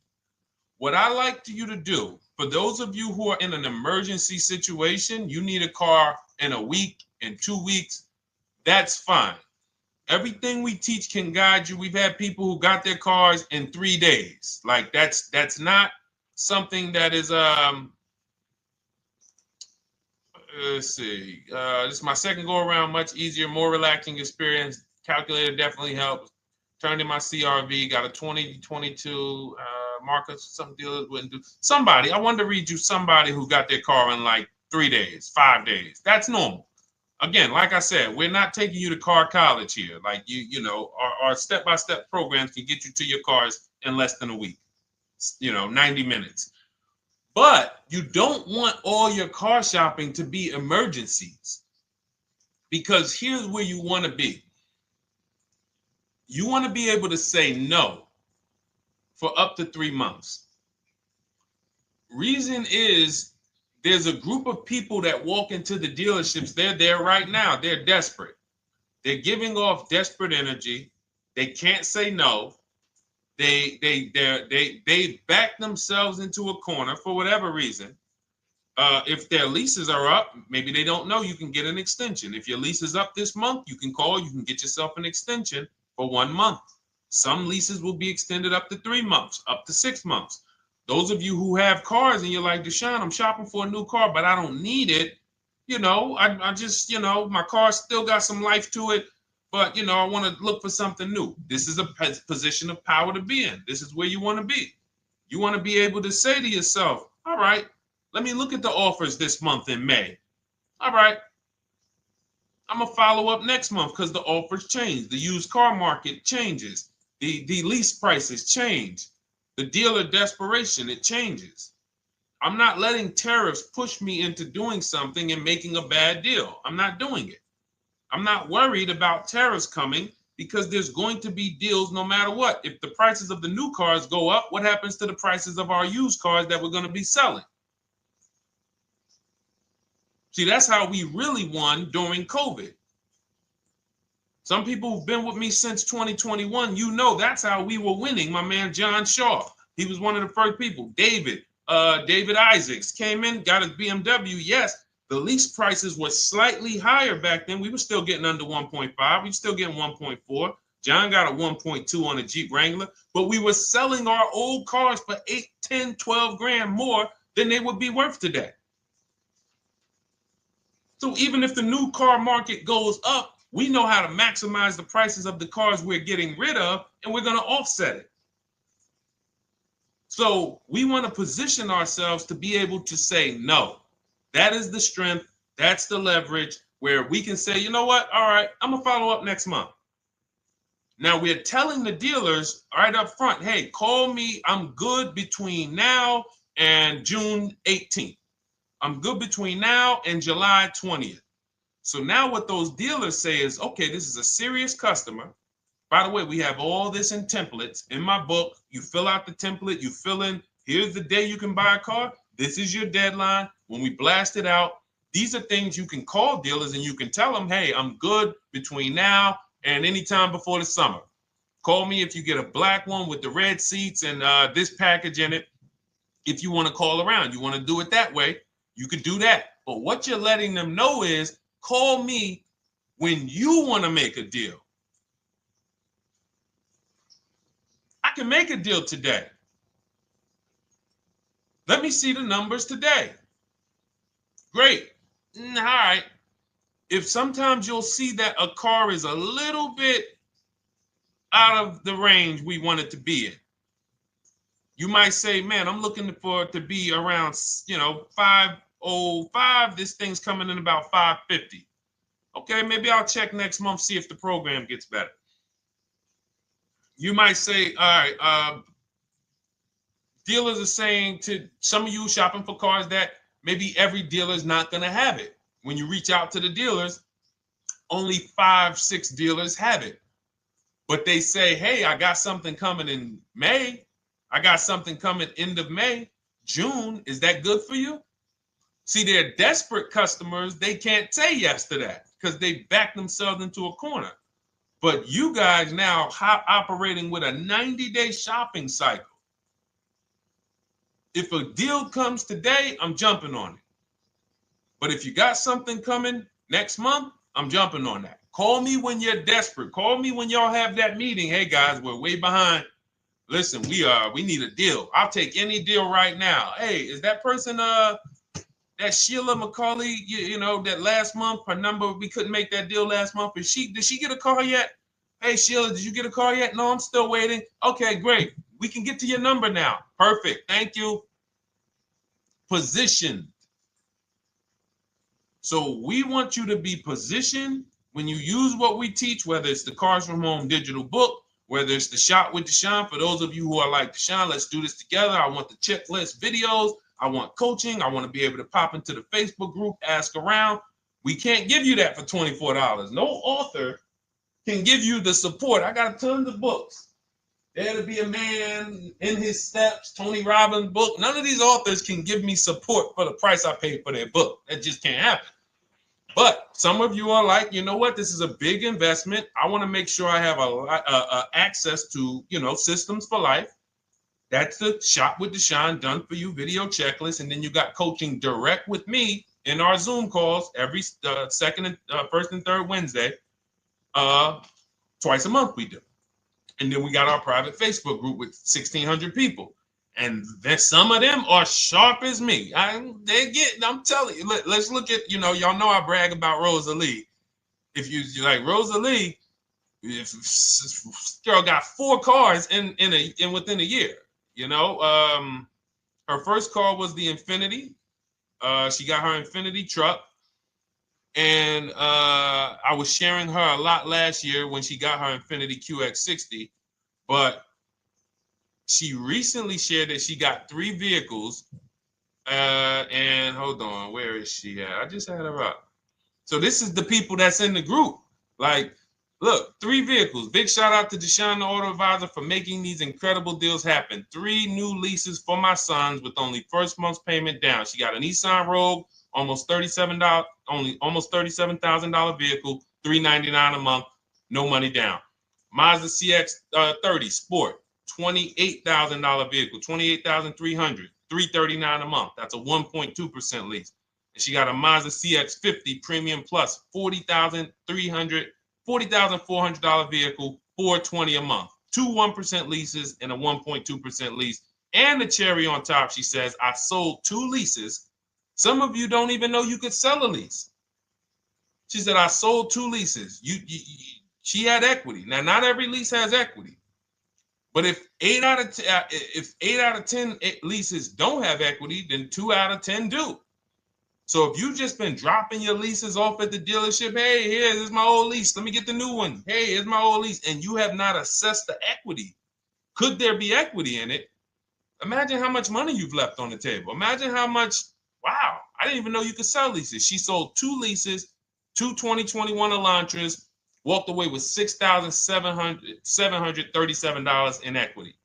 What I like you to do, for those of you who are in an emergency situation, you need a car in a week, in 2 weeks, that's fine. Everything we teach can guide you. We've had people who got their cars in 3 days. Like that's not something that is let's see. This is my second go around, much easier, more relaxing experience. Calculator definitely helps. Turned in my CRV, got a 2022 Marcus, some dealers wouldn't do. Somebody, I wanted to read you somebody who got their car in like 3 days, 5 days. That's normal. Again, like I said, we're not taking you to car college here. Like you know, our step-by-step programs can get you to your cars in less than a week. 90 minutes. But you don't want all your car shopping to be emergencies, because here's where you want to be. You want to be able to say no for up to 3 months. Reason is there's a group of people that walk into the dealerships. They're there right now. They're desperate. They're giving off desperate energy. They can't say no. They back themselves into a corner for whatever reason. If their leases are up, maybe they don't know you can get an extension. If your lease is up this month, you can call, you can get yourself an extension for 1 month. Some leases will be extended up to 3 months, up to 6 months. Those of you who have cars and you're like, Deshone, I'm shopping for a new car, but I don't need it. I just, my car still got some life to it, but, I want to look for something new. This is a position of power to be in. This is where you want to be. You want to be able to say to yourself, all right, let me look at the offers this month in May. All right, I'm going to follow up next month because the offers change. The used car market changes. The lease prices change. The dealer desperation, it changes. I'm not letting tariffs push me into doing something and making a bad deal. I'm not doing it. I'm not worried about tariffs coming because there's going to be deals no matter what. If the prices of the new cars go up, what happens to the prices of our used cars that we're going to be selling? See, that's how we really won during COVID. Some people who've been with me since 2021, that's how we were winning. My man John Shaw, he was one of the first people. David Isaacs came in, got his BMW. Yes, the lease prices were slightly higher back then. We were still getting under 1.5. We were still getting 1.4. John got a 1.2 on a Jeep Wrangler, but we were selling our old cars for 8, 10, 12 grand more than they would be worth today. So even if the new car market goes up, we know how to maximize the prices of the cars we're getting rid of, and we're going to offset it. So we want to position ourselves to be able to say no. That is the strength. That's the leverage where we can say, you know what? All right, I'm going to follow up next month. Now we're telling the dealers right up front, hey, call me. I'm good between now and June 18th. I'm good between now and July 20th. So now what those dealers say is, okay, this is a serious customer. By the way, we have all this in templates. In my book, you fill out the template, you fill in, here's the day you can buy a car. This is your deadline. When we blast it out, these are things you can call dealers and you can tell them, hey, I'm good between now and anytime before the summer. Call me if you get a black one with the red seats and this package in it. If you want to call around, you want to do it that way, you could do that. But what you're letting them know is, call me when you want to make a deal. I can make a deal today. Let me see the numbers today. Great. All right. If sometimes you'll see that a car is a little bit out of the range we want it to be in, you might say, man, I'm looking for it to be around, 505. This thing's coming in about 550. Okay, maybe I'll check next month, see if the program gets better. You might say, all right, dealers are saying to some of you shopping for cars that maybe every dealer is not going to have it. When you reach out to the dealers, only 5, 6 dealers have it. But they say, hey, I got something coming in May. I got something coming end of May, June. Is that good for you? See, they're desperate customers. They can't say yes to that because they back themselves into a corner. But you guys now operating with a 90-day shopping cycle. If a deal comes today, I'm jumping on it. But if you got something coming next month, I'm jumping on that. Call me when you're desperate. Call me when y'all have that meeting. Hey guys, we're way behind. Listen, we need a deal. I'll take any deal right now. Hey, is that person that Sheila McCauley, you know, that last month, her number, we couldn't make that deal last month. Did she get a call yet? Hey Sheila, did you get a call yet? No, I'm still waiting. Okay, great. We can get to your number now. Perfect. Thank you. Positioned. So we want you to be positioned when you use what we teach, whether it's the Cars from Home digital book, whether it's the Shop with Deshone. For those of you who are like, Deshone, let's do this together. I want the checklist videos. I want coaching. I want to be able to pop into the Facebook group, ask around. We can't give you that for $24. No author can give you the support. I got tons of books. Dare to Be a Man, In His Steps, Tony Robbins' book. None of these authors can give me support for the price I paid for their book. That just can't happen. But some of you are like, you know what? This is a big investment. I want to make sure I have access to, you know, systems for life. That's the Shop with Deshone done for you video checklist. And then you got coaching direct with me in our Zoom calls every second and first and third Wednesday. Twice a month we do. And then we got our private Facebook group with 1,600 people. And then some of them are sharp as me. I'm telling you, let's look at, you know, y'all know I brag about Rosalie. If you like Rosalie, if girl got 4 cars in within a year, you know. Her first car was the Infinity. She got her Infinity truck. And I was sharing her a lot last year when she got her Infinity QX60, but she recently shared that she got 3 vehicles. And hold on, where is she at? I just had her up. So this is the people that's in the group. Like, look, 3 vehicles. Big shout out to Deshone the Auto Advisor for making these incredible deals happen. 3 new leases for my sons with only first month's payment down. She got a Nissan Rogue, almost $37,000 vehicle, $399 a month, no money down. Mazda CX-30 Sport, $28,000 vehicle, $28,300, $339 a month. That's a 1.2% lease. And she got a Mazda CX-50 Premium Plus, $40,400 vehicle, $420 a month. 2 1% leases and a 1.2% lease. And the cherry on top, she says, I sold 2 leases. Some of you don't even know you could sell a lease. She said, I sold 2 leases. She had equity. Now, not every lease has equity. But if 8 out of 10 leases don't have equity, then 2 out of 10 do. So if you've just been dropping your leases off at the dealership, hey, here's my old lease. Let me get the new one. Hey, here's my old lease. And you have not assessed the equity. Could there be equity in it? Imagine how much money you've left on the table. Imagine how much, wow, I didn't even know you could sell leases. She sold 2 leases, 2 2021 Elantras, walked away with $6,737 in equity.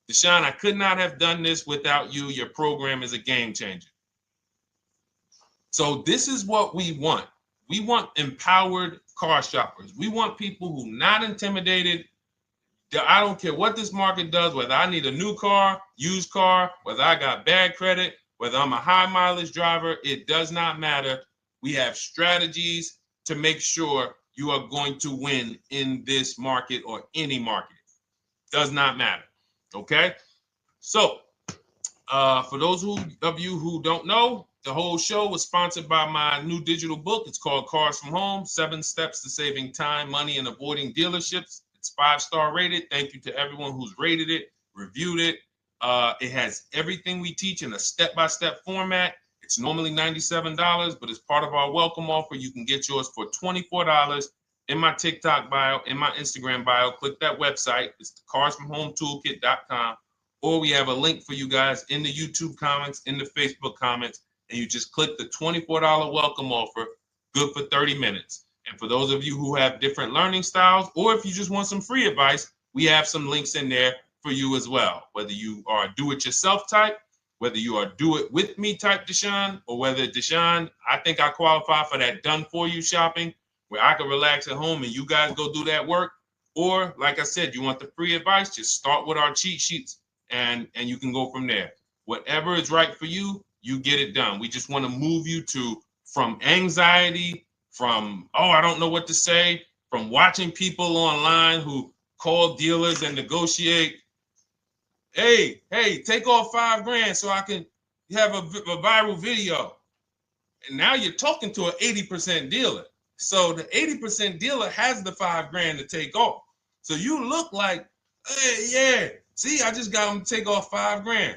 Deshone, I could not have done this without you. Your program is a game changer. So this is what we want. We want empowered car shoppers. We want people who are not intimidated. I don't care what this market does, whether I need a new car, used car, whether I got bad credit, whether I'm a high mileage driver, it does not matter. We have strategies to make sure you are going to win in this market or any market. Does not matter. Okay? So, for those of you who don't know, the whole show was sponsored by my new digital book. It's called Cars from Home, 7 Steps to Saving Time, Money, and Avoiding Dealerships. It's 5-star rated. Thank you to everyone who's rated it, reviewed it. It has everything we teach in a step-by-step format. It's normally $97, but as part of our welcome offer, you can get yours for $24 in my TikTok bio, in my Instagram bio. Click that website. It's the carsfromhometoolkit.com. Or we have a link for you guys in the YouTube comments, in the Facebook comments, and you just click the $24 welcome offer, good for 30 minutes. And for those of you who have different learning styles, or if you just want some free advice, we have some links in there for you as well. Whether you are a do-it-yourself type, whether you are do-it-with-me type Deshone, or whether Deshone, I think I qualify for that done-for-you shopping, where I can relax at home and you guys go do that work. Or like I said, you want the free advice, just start with our cheat sheets and you can go from there. Whatever is right for you, you get it done. We just want to move you from anxiety, from, oh, I don't know what to say, from watching people online who call dealers and negotiate. Hey, take off $5,000 so I can have a viral video. And now you're talking to an 80% dealer. So the 80% dealer has the $5,000 to take off. So you look like, hey, yeah, see, I just got them to take off $5,000.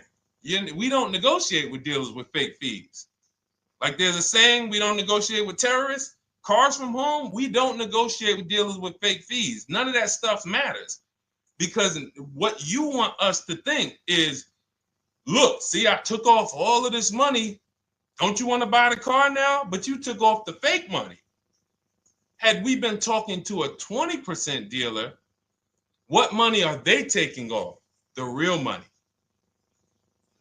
We don't negotiate with dealers with fake fees. Like there's a saying, we don't negotiate with terrorists. Cars from home, we don't negotiate with dealers with fake fees. None of that stuff matters. Because what you want us to think is, look, see, I took off all of this money. Don't you want to buy the car now? But you took off the fake money. Had we been talking to a 20% dealer, what money are they taking off? The real money.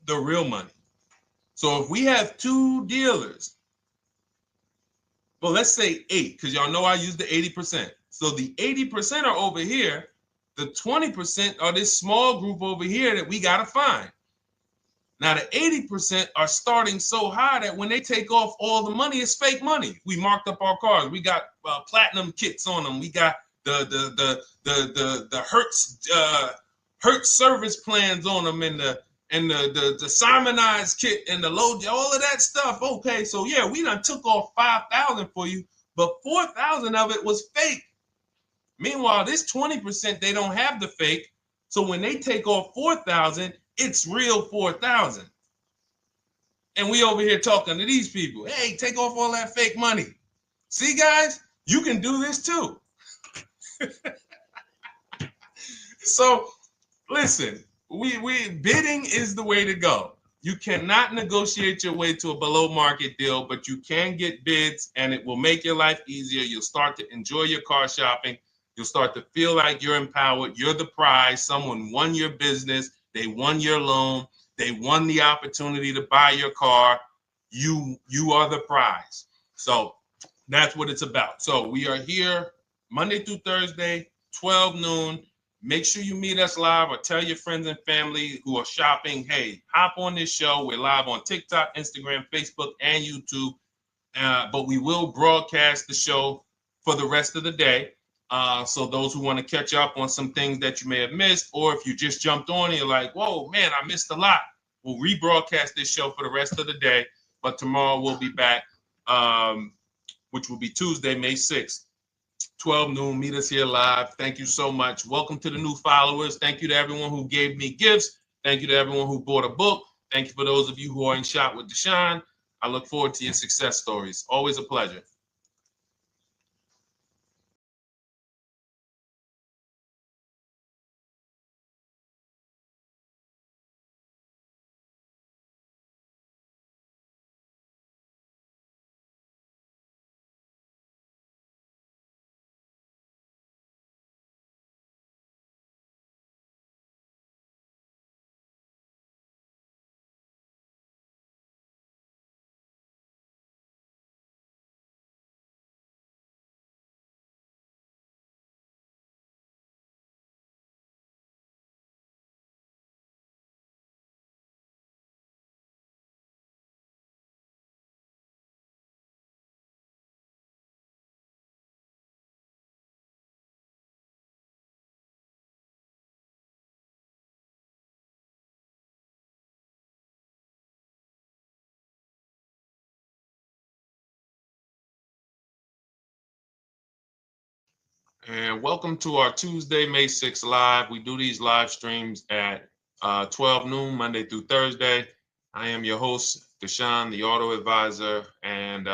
The real money. So if we have 2 dealers, well, let's say 8, because y'all know I use the 80%. So the 80% are over here. The 20% are this small group over here that we got to find. Now, the 80% are starting so high that when they take off all the money, it's fake money. We marked up our cars. We got platinum kits on them. We got the Hertz service plans on them, and the Simonized kit and the low, all of that stuff. Okay, so yeah, we done took off 5,000 for you, but 4,000 of it was fake. Meanwhile, this 20%, they don't have the fake. So when they take off 4,000, it's real 4,000. And we over here talking to these people. Hey, take off all that fake money. See, guys, you can do this too. So listen, we bidding is the way to go. You cannot negotiate your way to a below market deal, but you can get bids and it will make your life easier. You'll start to enjoy your car shopping. You'll start to feel like you're empowered. You're the prize. Someone won your business. They won your loan. They won the opportunity to buy your car. You are the prize. So that's what it's about. So we are here Monday through Thursday, 12 noon. Make sure you meet us live or tell your friends and family who are shopping, hey, hop on this show. We're live on TikTok, Instagram, Facebook, and YouTube. But we will broadcast the show for the rest of the day. So those who want to catch up on some things that you may have missed, or if you just jumped on and you're like, whoa, man, I missed a lot. We'll rebroadcast this show for the rest of the day. But tomorrow we'll be back, which will be Tuesday, May 6th, 12 noon. Meet us here live. Thank you so much. Welcome to the new followers. Thank you to everyone who gave me gifts. Thank you to everyone who bought a book. Thank you for those of you who are in Shop with Deshone. I look forward to your success stories. Always a pleasure. And welcome to our Tuesday, May 6th live. We do these live streams at 12 noon, Monday through Thursday. I am your host, Deshone the Auto Advisor. And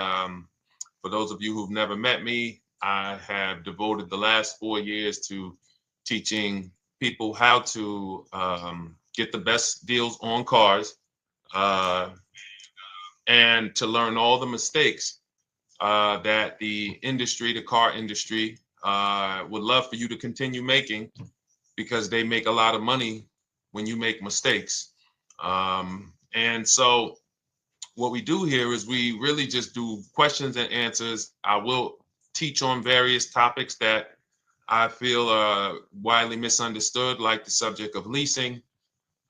for those of you who've never met me, I have devoted the last 4 years to teaching people how to get the best deals on cars and to learn all the mistakes that the industry, the car industry, would love for you to continue making, because they make a lot of money when you make mistakes. And so what we do here is we really just do questions and answers. I will teach on various topics that I feel are widely misunderstood, like the subject of leasing.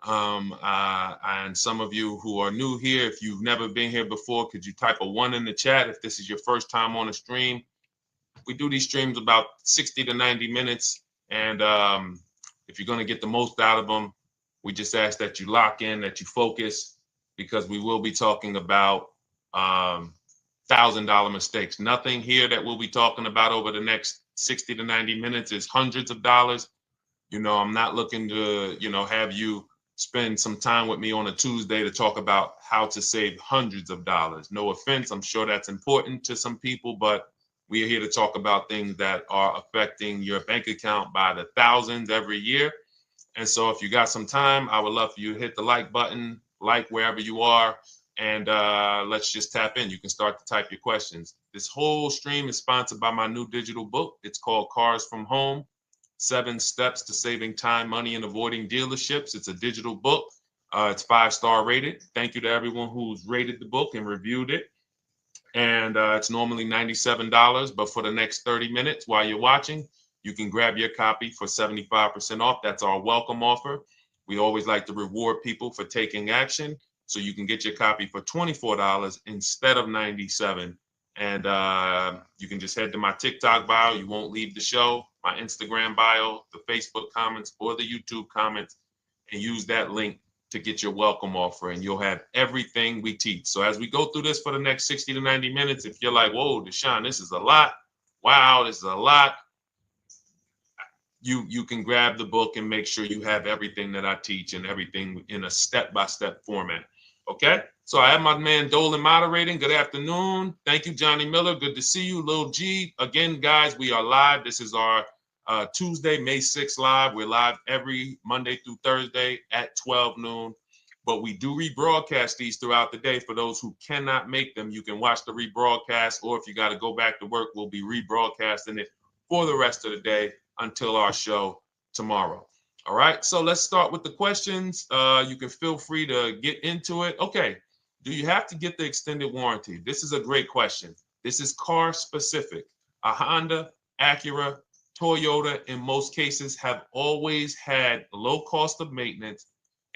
And some of you who are new here, if you've never been here before, could you type a 1 in the chat if this is your first time on a stream? We do these streams about 60 to 90 minutes. And if you're going to get the most out of them, we just ask that you lock in, that you focus, because we will be talking about $1,000 mistakes. Nothing here that we'll be talking about over the next 60 to 90 minutes is hundreds of dollars. I'm not looking to, have you spend some time with me on a Tuesday to talk about how to save hundreds of dollars. No offense, I'm sure that's important to some people, but we are here to talk about things that are affecting your bank account by the thousands every year. And so if you got some time, I would love for you to hit the like button, like wherever you are, and let's just tap in. You can start to type your questions. This whole stream is sponsored by my new digital book. It's called Cars from Home, 7 Steps to Saving Time, Money, and Avoiding Dealerships. It's a digital book. It's 5-star rated. Thank you to everyone who's rated the book and reviewed it. And it's normally $97, but for the next 30 minutes while you're watching, you can grab your copy for 75% off. That's our welcome offer. We always like to reward people for taking action. So you can get your copy for $24 instead of $97. And you can just head to my TikTok bio. You won't leave the show. My Instagram bio, the Facebook comments, or the YouTube comments, and use that link to get your welcome offer, and you'll have everything we teach. So as we go through this for the next 60 to 90 minutes, if you're like, whoa, Deshone, this is a lot. Wow, this is a lot. You can grab the book and make sure you have everything that I teach and everything in a step-by-step format. Okay? So I have my man Dolan moderating. Good afternoon. Thank you, Johnny Miller. Good to see you. Lil G. Again, guys, we are live. This is our Tuesday, May 6th live. We're live every Monday through Thursday at 12 noon. But we do rebroadcast these throughout the day. For those who cannot make them, you can watch the rebroadcast, or if you got to go back to work, we'll be rebroadcasting it for the rest of the day until our show tomorrow. All right, so let's start with the questions. You can feel free to get into it. Okay, do you have to get the extended warranty? This is a great question. This is car specific. A Honda, Acura, Toyota, in most cases, have always had low cost of maintenance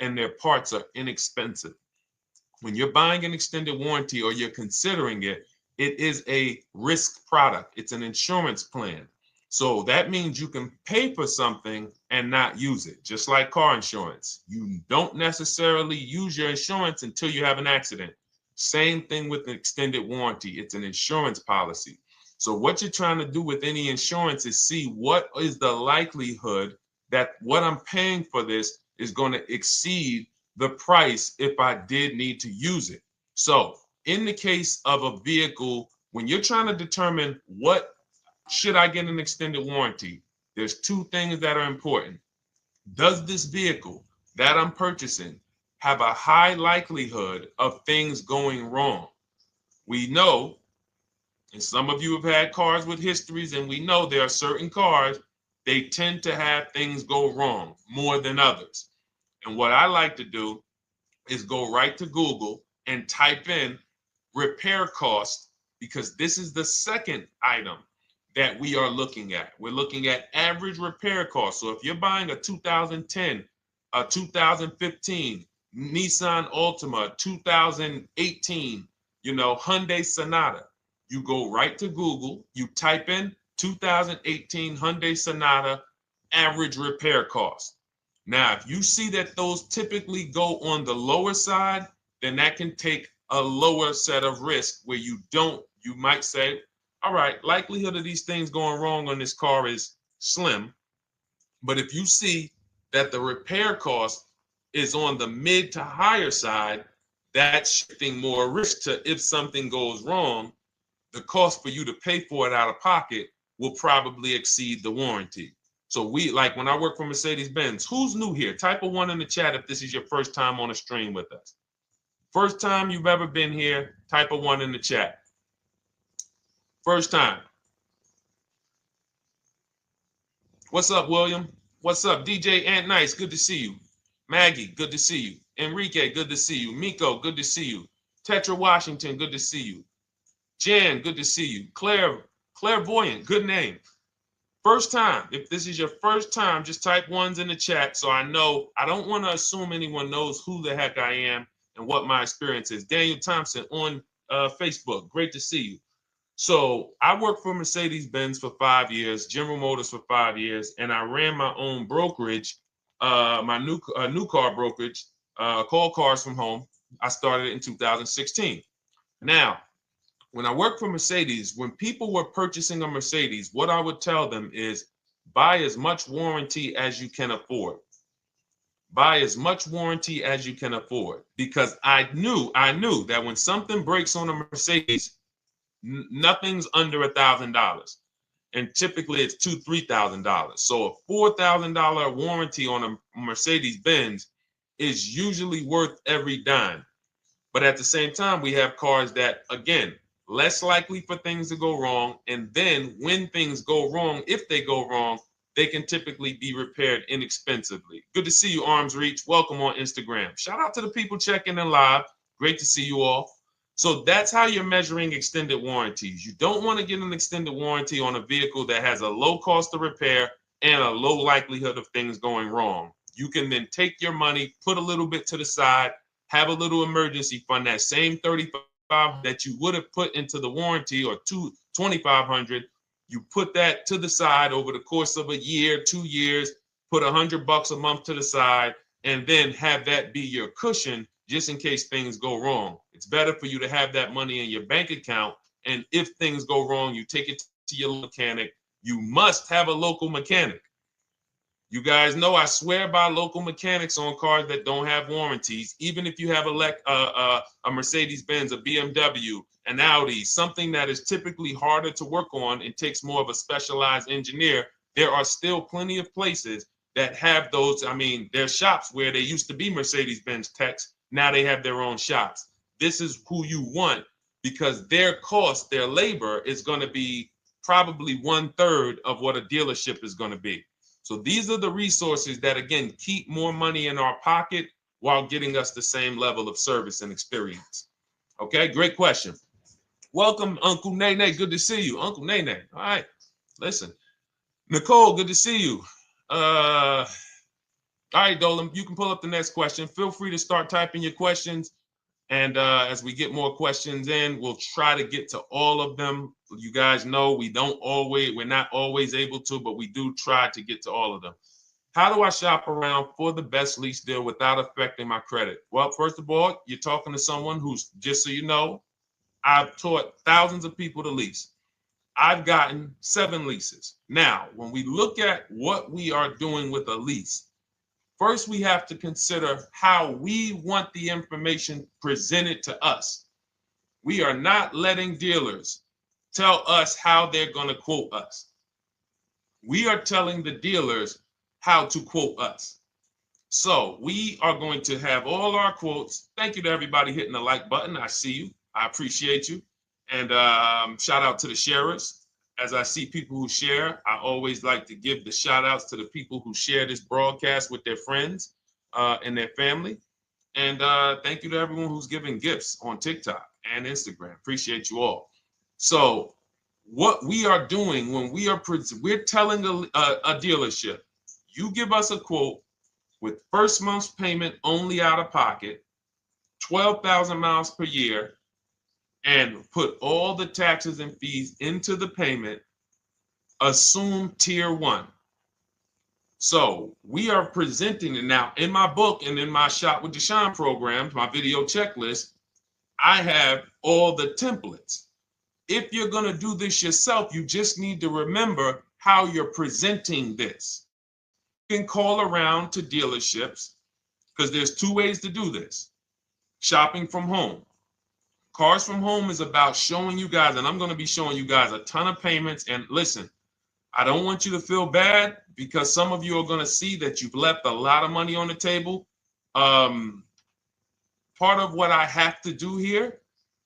and their parts are inexpensive. When you're buying an extended warranty or you're considering it, it is a risk product. It's an insurance plan. So that means you can pay for something and not use it, just like car insurance. You don't necessarily use your insurance until you have an accident. Same thing with an extended warranty. It's an insurance policy. So what you're trying to do with any insurance is see what is the likelihood that what I'm paying for this is going to exceed the price if I did need to use it. So in the case of a vehicle, when you're trying to determine what should I get an extended warranty, there's 2 things that are important. Does this vehicle that I'm purchasing have a high likelihood of things going wrong? We know, and some of you have had cars with histories, and we know there are certain cars, they tend to have things go wrong more than others. And what I like to do is go right to Google and type in repair cost, because this is the second item that we are looking at. We're looking at average repair cost. So if you're buying a 2010, a 2015 Nissan Altima, 2018, Hyundai Sonata, you go right to Google, you type in 2018 Hyundai Sonata average repair cost. Now, if you see that those typically go on the lower side, then that can take a lower set of risk where you might say, all right, likelihood of these things going wrong on this car is slim. But if you see that the repair cost is on the mid to higher side, that's shifting more risk to if something goes wrong, the cost for you to pay for it out of pocket will probably exceed the warranty. So like when I work for Mercedes-Benz, who's new here? Type a 1 in the chat if this is your first time on a stream with us. First time you've ever been here, type a 1 in the chat. First time. What's up, William? What's up, DJ Ant Nice? Good to see you. Maggie, good to see you. Enrique, good to see you. Miko, good to see you. Tetra Washington, good to see you. Jan, good to see you. Claire, Clairvoyant, good name. First time, if this is your first time, just type ones in the chat so I know. I don't want to assume anyone knows who the heck I am and what my experience is. Daniel Thompson on Facebook, great to see you. So I worked for Mercedes-Benz for 5 years, General Motors for 5 years, and I ran my own brokerage, my new car brokerage, Call Cars from Home. I started it in 2016. Now, when I worked for Mercedes, when people were purchasing a Mercedes, what I would tell them is buy as much warranty as you can afford. Buy as much warranty as you can afford, because I knew that when something breaks on a Mercedes, nothing's under $1,000, and typically it's $2,000-$3,000. So a $4,000 warranty on a Mercedes Benz is usually worth every dime. But at the same time, we have cars that, again, less likely for things to go wrong. And then when things go wrong, if they go wrong, they can typically be repaired inexpensively. Good to see you, Arms Reach. Welcome on Instagram. Shout out to the people checking in live. Great to see you all. So that's how you're measuring extended warranties. You don't want to get an extended warranty on a vehicle that has a low cost of repair and a low likelihood of things going wrong. You can then take your money, put a little bit to the side, have a little emergency fund, that same $35 that you would have put into the warranty, or $2,500, you put that to the side over the course of a year, 2 years, put $100 a month to the side, and then have that be your cushion just in case things go wrong. It's better for you to have that money in your bank account, and if things go wrong, you take it to your mechanic. You must have a local mechanic. You guys know I swear by local mechanics on cars that don't have warranties. Even if you have a Mercedes-Benz, a BMW, an Audi, something that is typically harder to work on and takes more of a specialized engineer, there are still plenty of places that have those. I mean, there's shops where they used to be Mercedes-Benz techs. Now they have their own shops. This is who you want, because their cost, their labor is going to be probably 1/3 of what a dealership is going to be. So these are the resources that, again, keep more money in our pocket while getting us the same level of service and experience. Okay, great question. Welcome, Uncle Nene. Good to see you. Uncle Nene. All right, listen. Nicole, good to see you. All right, Dolan, you can pull up the next question. Feel free to start typing your questions. And as we get more questions in, we'll try to get to all of them. You guys know we're not always able to, but we do try to get to all of them. How do I shop around for the best lease deal without affecting my credit? Well, first of all, you're talking to someone who's, just so you know, I've taught thousands of people to lease. I've gotten 7 leases. Now, when we look at what we are doing with a lease, first, we have to consider how we want the information presented to us. We are not letting dealers tell us how they're going to quote us. We are telling the dealers how to quote us. So we are going to have all our quotes. Thank you to everybody hitting the like button. I see you. I appreciate you. And shout out to the sharers. As I see people who share, I always like to give the shout outs to the people who share this broadcast with their friends and their family. And thank you to everyone who's giving gifts on TikTok and Instagram. Appreciate you all. So what we are doing when we're telling a dealership, you give us a quote with first month's payment only out of pocket, 12,000 miles per year, and put all the taxes and fees into the payment, assume tier 1. So we are presenting it now in my book and in my Shop with Deshone programs, my video checklist. I have all the templates. If you're going to do this yourself, you just need to remember how you're presenting this. You can call around to dealerships, because there's 2 ways to do this. Shopping from home. Cars from Home is about showing you guys, and I'm going to be showing you guys a ton of payments. And listen, I don't want you to feel bad, because some of you are going to see that you've left a lot of money on the table. Part of what I have to do here,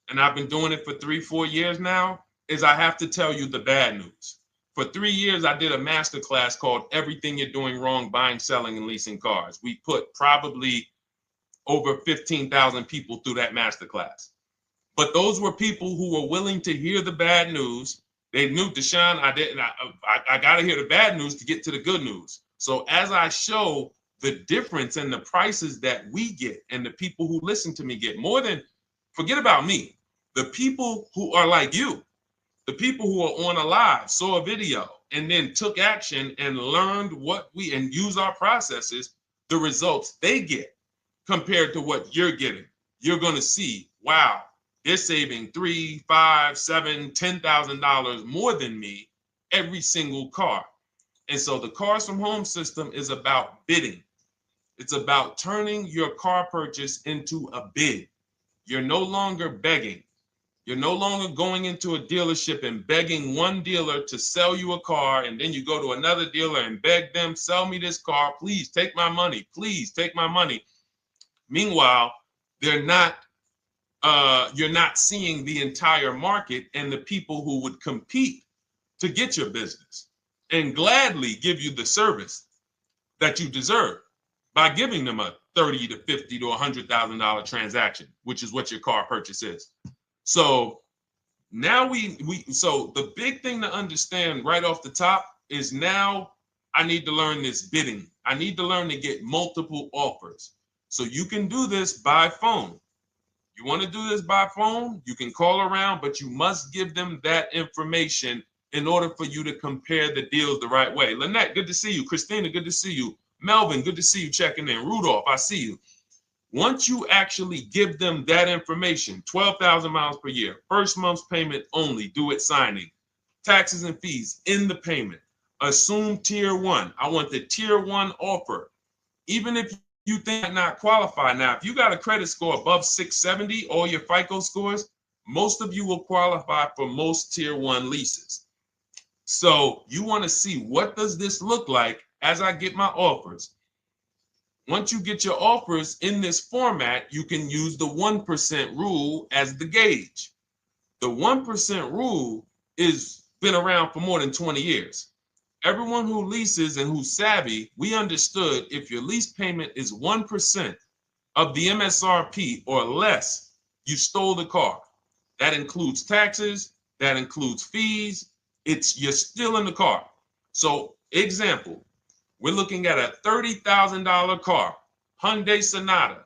and I've been doing it for 3-4 years now, is I have to tell you the bad news. For 3 years, I did a masterclass called Everything You're Doing Wrong Buying, Selling, and Leasing Cars. We put probably over 15,000 people through that masterclass. But those were people who were willing to hear the bad news They knew, Deshone, I got to hear the bad news to get to the good news. So as I show the difference in the prices that we get and the people who listen to me get, more than, forget about me, the people who are like you, the people who are on a live, saw a video, and then took action and learned and use our processes, the results they get compared to what you're getting. You're going to see, wow, they're saving $3, $5, $7, $10,000 more than me every single car. And so the Cars from Home system is about bidding. It's about turning your car purchase into a bid. You're no longer begging. You're no longer going into a dealership and begging one dealer to sell you a car, and then you go to another dealer and beg them, sell me this car, please take my money, please take my money. Meanwhile, you're not seeing the entire market and the people who would compete to get your business and gladly give you the service that you deserve by giving them a $30 to $50 to $100,000 transaction, which is what your car purchase is. So now so the big thing to understand right off the top is, now I need to learn this bidding. I need to learn to get multiple offers. So you can do this by phone. You want to do this by phone, you can call around, but you must give them that information in order for you to compare the deals the right way. Lynette, good to see you. Christina, good to see you. Melvin, good to see you checking in. Rudolph, I see you. Once you actually give them that information, 12,000 miles per year, first month's payment only, due at signing, taxes and fees in the payment, assume tier one. I want the tier one offer. Even if you think not qualify. Now, if you got a credit score above 670, all your FICO scores, most of you will qualify for most tier one leases. So you want to see, what does this look like as I get my offers? Once you get your offers in this format, you can use the 1% rule as the gauge. The 1% rule is been around for more than 20 years. Everyone who leases and who's savvy, we understood if your lease payment is 1% of the MSRP or less, you stole the car. That includes taxes, that includes fees. You're still in the car. So example, we're looking at a $30,000 car, Hyundai Sonata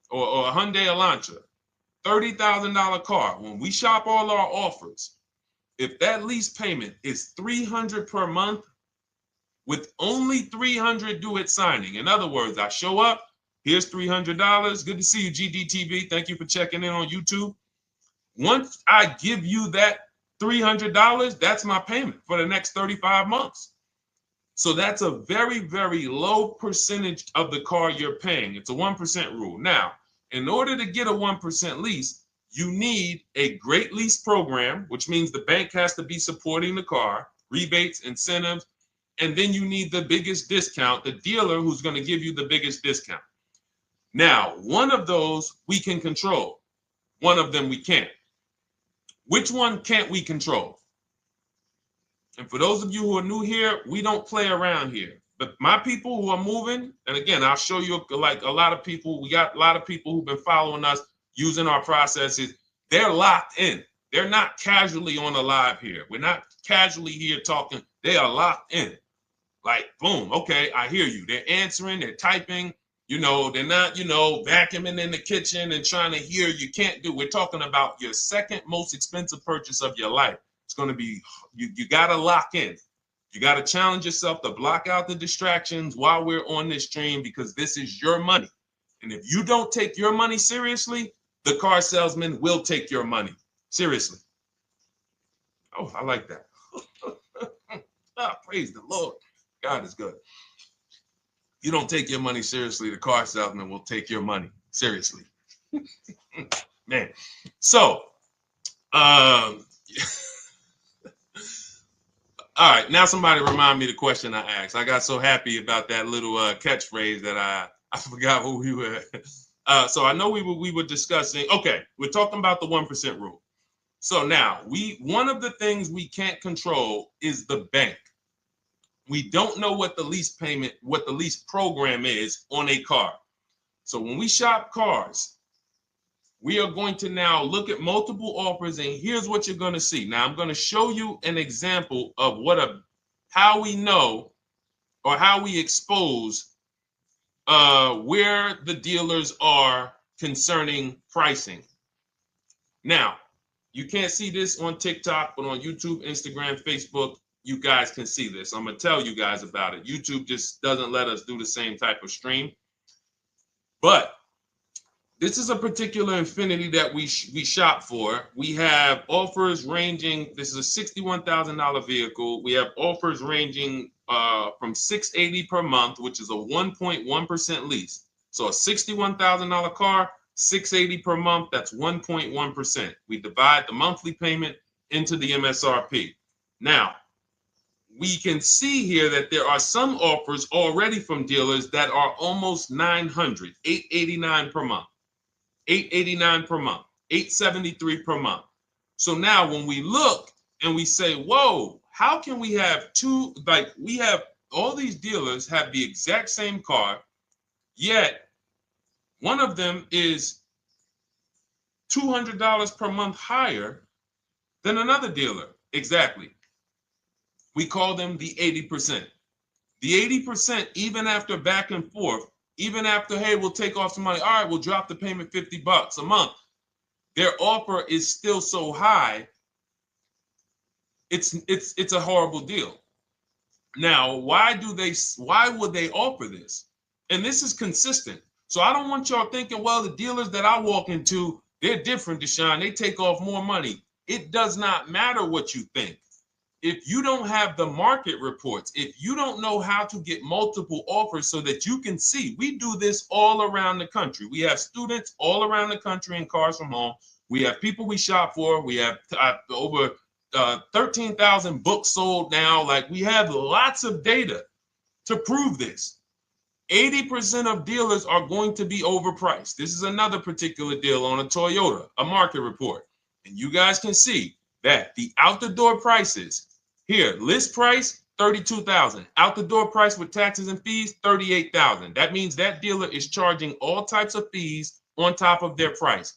or a Hyundai Elantra, $30,000 car. When we shop all our offers, if that lease payment is $300 per month, with only $300 due at signing. In other words, I show up, here's $300. Good to see you, GDTV. Thank you for checking in on YouTube. Once I give you that $300, that's my payment for the next 35 months. So that's a very, very low percentage of the car you're paying. It's a 1% rule. Now, in order to get a 1% lease, you need a great lease program, which means the bank has to be supporting the car, rebates, incentives, and then you need the biggest discount, the dealer who's going to give you the biggest discount. Now, one of those we can control. One of them we can't. Which one can't we control? And for those of you who are new here, we don't play around here. But my people who are moving, and again, I'll show you, like a lot of people, we got a lot of people who've been following us, using our processes. They're locked in. They're not casually on a live here. We're not casually here talking. They are locked in. Like, boom, okay, I hear you. They're answering, they're typing, they're not, vacuuming in the kitchen and trying to hear. You can't do. We're talking about your second most expensive purchase of your life. It's going to be, you got to lock in. You got to challenge yourself to block out the distractions while we're on this stream, because this is your money. And if you don't take your money seriously, the car salesman will take your money seriously. Oh, I like that. Praise the Lord. God is good. You don't take your money seriously, the car salesman will take your money seriously. Man. So, all right, now somebody remind me the question I asked. I got so happy about that little catchphrase that I forgot who we were. So I know we were discussing, okay, we're talking about the 1% rule. So now, one of the things we can't control is the bank. We don't know what the lease payment, what the lease program is on a car. So when we shop cars, We are going to now look at multiple offers, and here's what you're going to see. Now, I'm going to show you an example of how we know or how we expose where the dealers are concerning pricing. Now, you can't see this on TikTok, but on YouTube, Instagram, Facebook, you guys can see this. I'm going to tell you guys about it. YouTube just doesn't let us do the same type of stream. But this is a particular Infiniti that we shop for. We have offers ranging, this is a $61,000 vehicle. We have offers ranging from $680 per month, which is a 1.1% lease. So a $61,000 car, $680 per month, that's 1.1%. We divide the monthly payment into the MSRP. Now, we can see here that there are some offers already from dealers that are almost $900, $889 per month. $889 per month, $873 per month. So now when we look and we say, whoa, how can we have two, like we have all these dealers have the exact same car, yet one of them is $200 per month higher than another dealer. Exactly. We call them the 80%. The 80%, even after back and forth, even after, hey, we'll take off some money. All right, we'll drop the payment $50 a month. Their offer is still so high. It's a horrible deal. Now, why would they offer this? And this is consistent. So I don't want y'all thinking, well, the dealers that I walk into, they're different, Deshone. They take off more money. It does not matter what you think. If you don't have the market reports, if you don't know how to get multiple offers so that you can see, we do this all around the country. We have students all around the country in Cars from Home. We have people we shop for. We have over 13,000 books sold now. Like, we have lots of data to prove this. 80% of dealers are going to be overpriced. This is another particular deal on a Toyota, a market report. And you guys can see that the out-the-door prices here, list price, $32,000. Out-the-door price with taxes and fees, $38,000. That means that dealer is charging all types of fees on top of their price.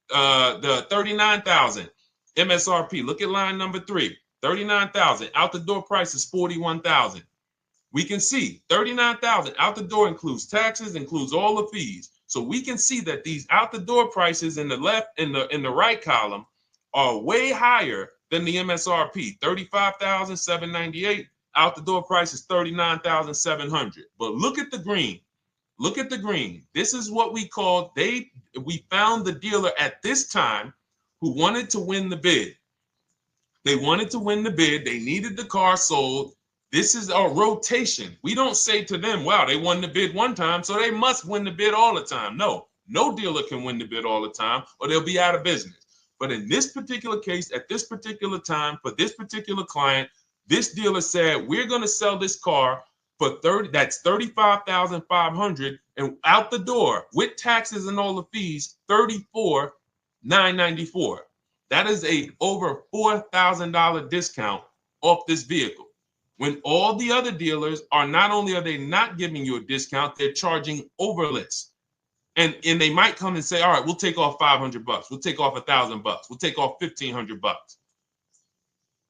The $39,000 MSRP. Look at line number 3. $39,000. Out-the-door price is $41,000. We can see $39,000 out-the-door includes taxes, includes all the fees. So we can see that these out-the-door prices in the left, in the right column, are way higher than the MSRP, $35,798. Out the door price is $39,700. But look at the green. Look at the green. This is what we call, we found the dealer at this time who wanted to win the bid. They wanted to win the bid. They needed the car sold. This is a rotation. We don't say to them, wow, they won the bid one time, so they must win the bid all the time. No dealer can win the bid all the time, or they'll be out of business. But in this particular case, at this particular time, for this particular client, this dealer said, we're going to sell this car for that's $35,500, and out the door with taxes and all the fees, $34,994. That is a over $4,000 discount off this vehicle. When all the other dealers are, not only are they not giving you a discount, they're charging over list. And they might come and say, all right, we'll take off $500. We'll take off $1,000. We'll take off $1,500.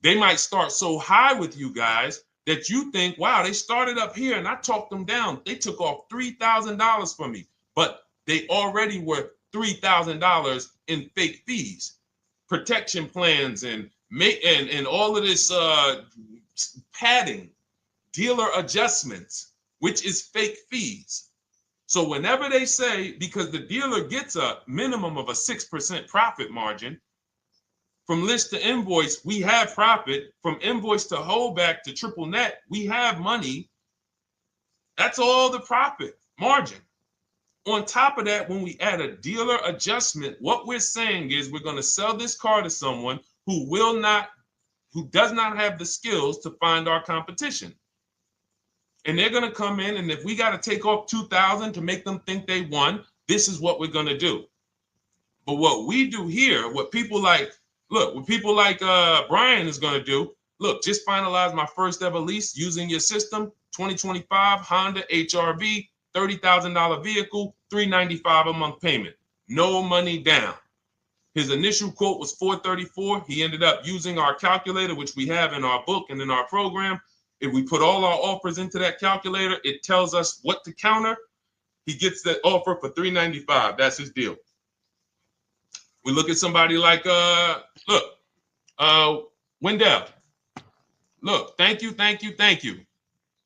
They might start so high with you guys that you think, wow, they started up here and I talked them down. They took off $3,000 from me, but they already were $3,000 in fake fees, protection plans, and all of this padding, dealer adjustments, which is fake fees. So whenever they say, because the dealer gets a minimum of a 6% profit margin, from list to invoice, we have profit. From invoice to holdback to triple net, we have money. That's all the profit margin. On top of that, when we add a dealer adjustment, what we're saying is we're going to sell this car to someone who does not have the skills to find our competition. And they're going to come in, and if we got to take off $2,000 to make them think they won, this is what we're going to do. But what we do here, what people like Brian is going to do, look, just finalize my first ever lease using your system, 2025 Honda HRV, $30,000 vehicle, $395 a month payment. no money down. His initial quote was $434. He ended up using our calculator, which we have in our book and in our program. If we put all our offers into that calculator, it tells us what to counter. He gets that offer for $395. That's his deal. We look at somebody like Wendell. Look, thank you.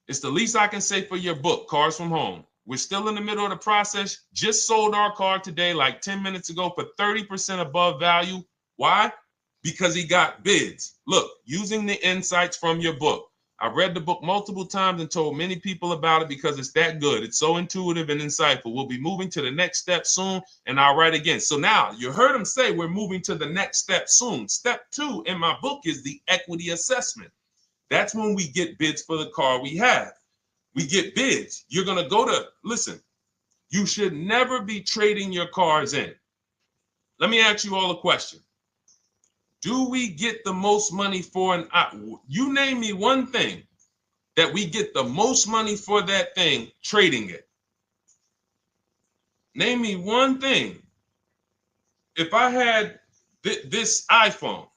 It's the least I can say for your book, Cars from Home. We're still in the middle of the process. Just sold our car today, like 10 minutes ago, for 30% above value. Why? Because he got bids. Look, using the insights from your book. I've read the book multiple times and told many people about it because it's that good. It's so intuitive and insightful. We'll be moving to the next step soon, and I'll write again. So now you heard him say we're moving to the next step soon. Step 2 in my book is the equity assessment. That's when we get bids for the car we have. We get bids. You're going to go to, listen, you should never be trading your cars in. Let me ask you all a question. Do we get the most money for you name me one thing that we get the most money for that thing trading it. Name me one thing. If I had this iPhone,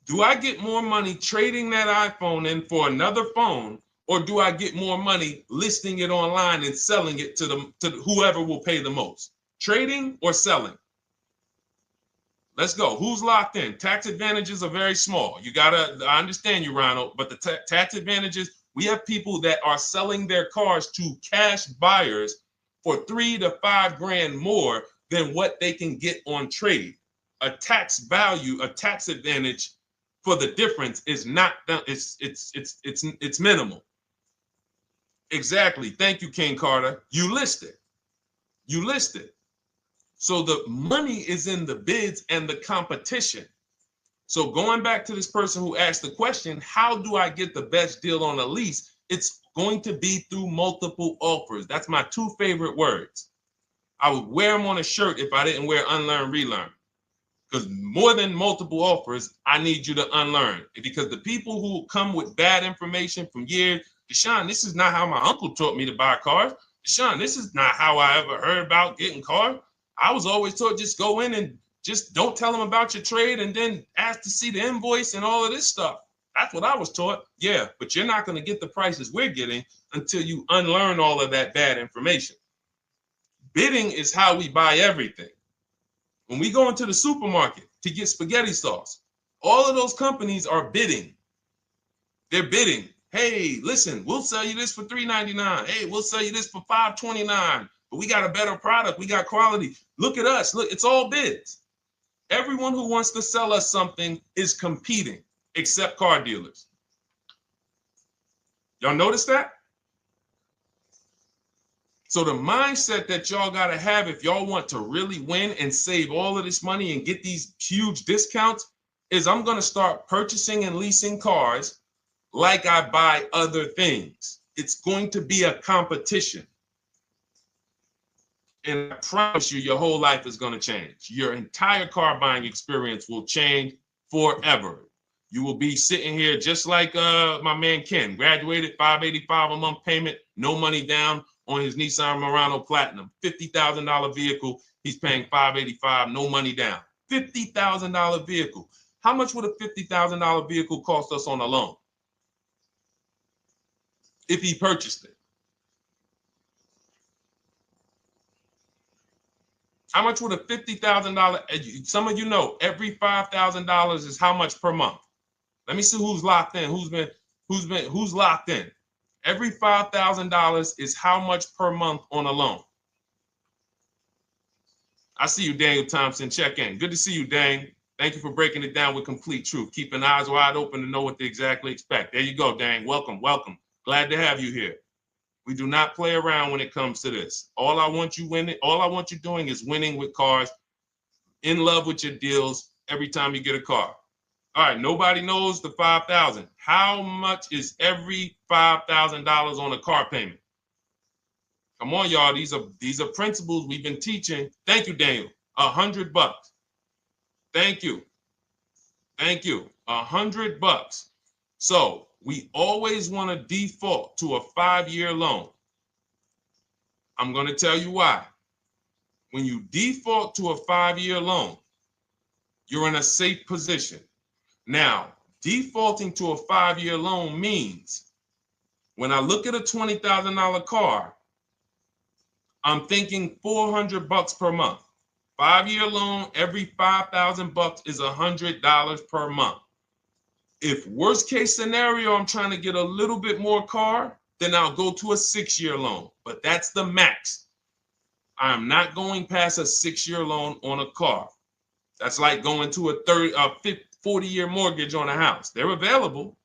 do I get more money trading that iPhone in for another phone, or do I get more money listing it online and selling it to whoever will pay the most? Trading or selling? Let's go. Who's locked in? Tax advantages are very small. I understand you, Ronald, but the tax advantages, we have people that are selling their cars to cash buyers for $3 to $5 grand more than what they can get on trade. A tax value, a tax advantage for the difference is not, it's minimal. Exactly. Thank you, King Carter. You listed. So the money is in the bids and the competition. So going back to this person who asked the question, how do I get the best deal on a lease? It's going to be through multiple offers. That's my 2 favorite words. I would wear them on a shirt if I didn't wear unlearn, relearn. Because more than multiple offers, I need you to unlearn. Because the people who come with bad information from years, Deshone, this is not how my uncle taught me to buy cars. Deshone, this is not how I ever heard about getting cars. I was always taught just go in and just don't tell them about your trade and then ask to see the invoice and all of this stuff. That's what I was taught. Yeah, but you're not going to get the prices we're getting until you unlearn all of that bad information. Bidding is how we buy everything. When we go into the supermarket to get spaghetti sauce, all of those companies are bidding. They're bidding. Hey, listen, we'll sell you this for $3.99. Hey, we'll sell you this for $5.29. But we got a better product. We got quality. Look at us. Look, it's all bids. Everyone who wants to sell us something is competing, except car dealers. Y'all notice that? So the mindset that y'all got to have if y'all want to really win and save all of this money and get these huge discounts is I'm going to start purchasing and leasing cars like I buy other things. It's going to be a competition. And I promise you, your whole life is going to change. Your entire car buying experience will change forever. You will be sitting here just like my man Ken, graduated, $585 a month payment, no money down on his Nissan Murano Platinum, $50,000 vehicle. He's paying $585, no money down. $50,000 vehicle. How much would a $50,000 vehicle cost us on a loan if he purchased it? How much would a $50,000? Some of you know every $5,000 is how much per month. Let me see who's locked in. Who's locked in? Every $5,000 is how much per month on a loan. I see you, Daniel Thompson. Check in. Good to see you, Dang. Thank you for breaking it down with complete truth. Keeping eyes wide open to know what to exactly expect. There you go, Dang. Welcome. Glad to have you here. We do not play around when it comes to this. All I want you doing is winning with cars, in love with your deals every time you get a car. All right, nobody knows the $5,000. How much is every $5,000 on a car payment? Come on, y'all. These are principles we've been teaching. Thank you, Daniel. $100. Thank you. $100. So we always want to default to a 5-year loan. I'm going to tell you why. when you default to a 5-year loan, you're in a safe position. Now, defaulting to a 5-year loan means when I look at a $20,000 car, I'm thinking $400 per month. 5-year loan, every $5,000 is $100 per month. If worst case scenario, I'm trying to get a little bit more car, then I'll go to a 6-year loan, but that's the max. I'm not going past a 6-year loan on a car. That's like going to a 40-year mortgage on a house. They're available.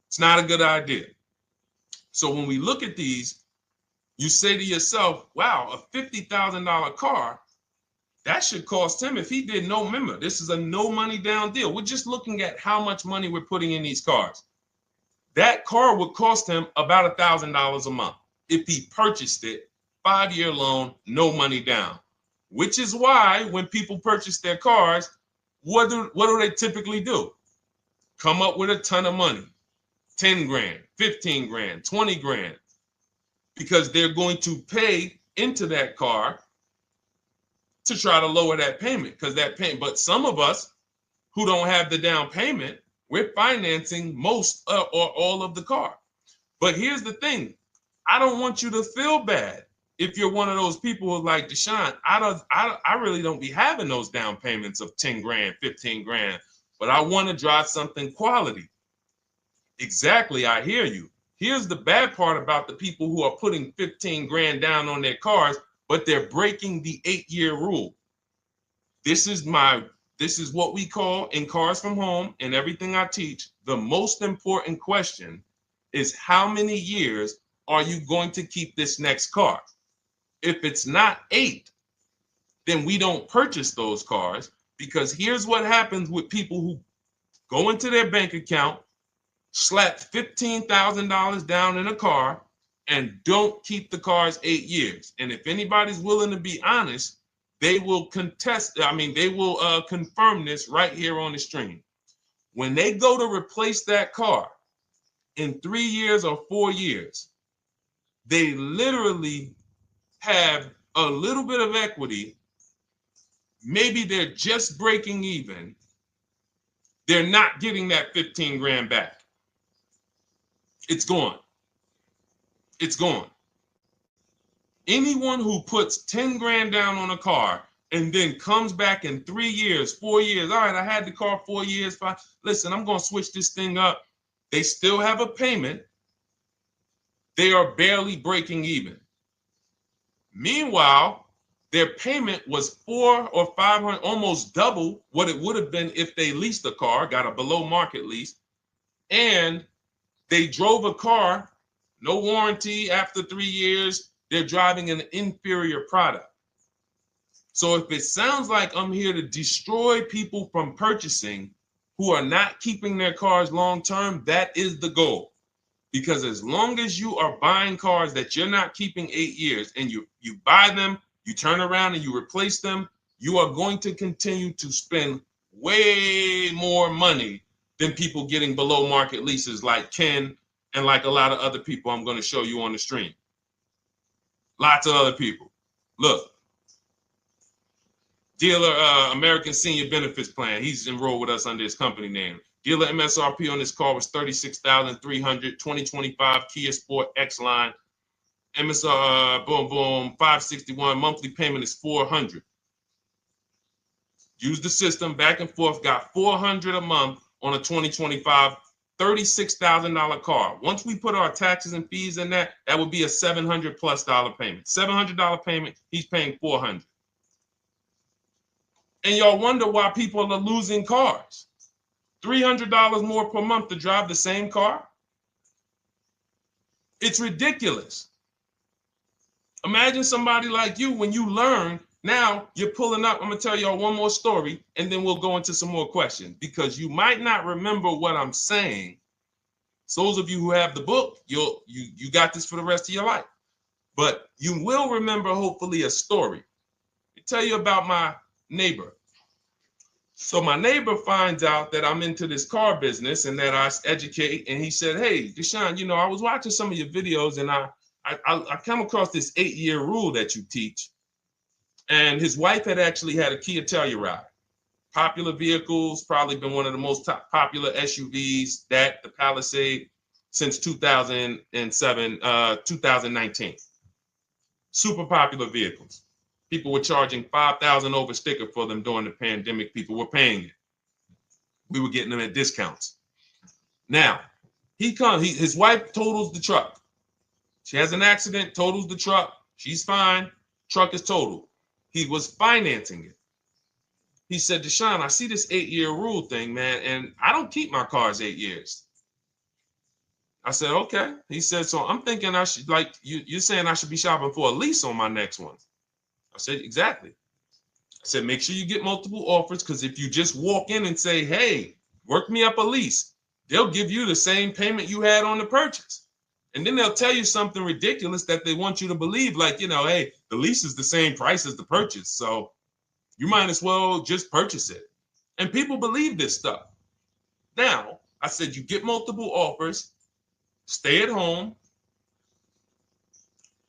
It's not a good idea. So when we look at these, you say to yourself, wow, a $50,000 car, that should cost him, if he did no, remember, this is a no money down deal. We're just looking at how much money we're putting in these cars. That car would cost him about $1,000 a month if he purchased it, 5-year loan, no money down. Which is why when people purchase their cars, what do they typically do? Come up with a ton of money, 10 grand, 15 grand, 20 grand, because they're going to pay into that car to try to lower that payment, because that payment. But some of us who don't have the down payment, we're financing most or all of the car. But here's the thing. I don't want you to feel bad if you're one of those people who's like, Deshone, I really don't be having those down payments of 10 grand, 15 grand, but I want to drive something quality. Exactly, I hear you. Here's the bad part about the people who are putting 15 grand down on their cars, but they're breaking the 8-year rule. This is what we call in Cars from Home and everything I teach, the most important question is how many years are you going to keep this next car? If it's not 8, then we don't purchase those cars, because here's what happens with people who go into their bank account, slap $15,000 down in a car, and don't keep the cars 8 years. And if anybody's willing to be honest, they will confirm this right here on the stream. When they go to replace that car in 3 years or 4 years, they literally have a little bit of equity. Maybe they're just breaking even. They're not getting that 15 grand back. It's gone. It's gone. Anyone who puts 10 grand down on a car and then comes back in 3 years, 4 years, all right, I had the car 4 years, 5. Listen, I'm going to switch this thing up. They still have a payment. They are barely breaking even. Meanwhile, their payment was $400 or $500, almost double what it would have been if they leased a car, got a below market lease, and they drove a car, no warranty after 3 years. They're driving an inferior product. So if it sounds like I'm here to destroy people from purchasing who are not keeping their cars long term, that is the goal. Because as long as you are buying cars that you're not keeping 8 years and you buy them, you turn around and you replace them, you are going to continue to spend way more money than people getting below market leases like Ken and like a lot of other people I'm going to show you on the stream. Lots of other people. Look, dealer American Senior Benefits Plan. He's enrolled with us under his company name. Dealer MSRP on this car was $36,300. 2025 Kia Sport X line. MSR boom boom 561. Monthly payment is $400. Use the system back and forth. Got $400 a month on a 2025 $36,000 car. Once we put our taxes and fees in that would be a $700+ payment. $700 payment. He's paying $400. And y'all wonder why people are losing cars. $300 more per month to drive the same car? It's ridiculous. Imagine somebody like you, when you learn, now you're pulling up. I'm going to tell y'all one more story, and then we'll go into some more questions, because you might not remember what I'm saying. So those of you who have the book, you got this for the rest of your life. But you will remember, hopefully, a story. I'll tell you about my neighbor. So my neighbor finds out that I'm into this car business and that I educate. And he said, hey, Deshone, I was watching some of your videos and I come across this 8-year rule that you teach. And his wife had actually had a Kia Telluride. Popular vehicles, probably been one of the most popular SUVs, that the Palisade, since 2007, 2019. Super popular vehicles. People were charging $5,000 over sticker for them during the pandemic. People were paying it. We were getting them at discounts. Now, his wife totals the truck. She has an accident, totals the truck. She's fine. Truck is totaled. He was financing it. He said, Deshone, I see this 8-year rule thing, man, and I don't keep my cars 8 years. I said, okay. He said, so I'm thinking I should, like, you're saying I should be shopping for a lease on my next one. I said, exactly. I said, make sure you get multiple offers, because if you just walk in and say, hey, work me up a lease, they'll give you the same payment you had on the purchase. And then they'll tell you something ridiculous that they want you to believe, like, hey, the lease is the same price as the purchase, so you might as well just purchase it. And people believe this stuff. Now, I said, you get multiple offers, stay at home.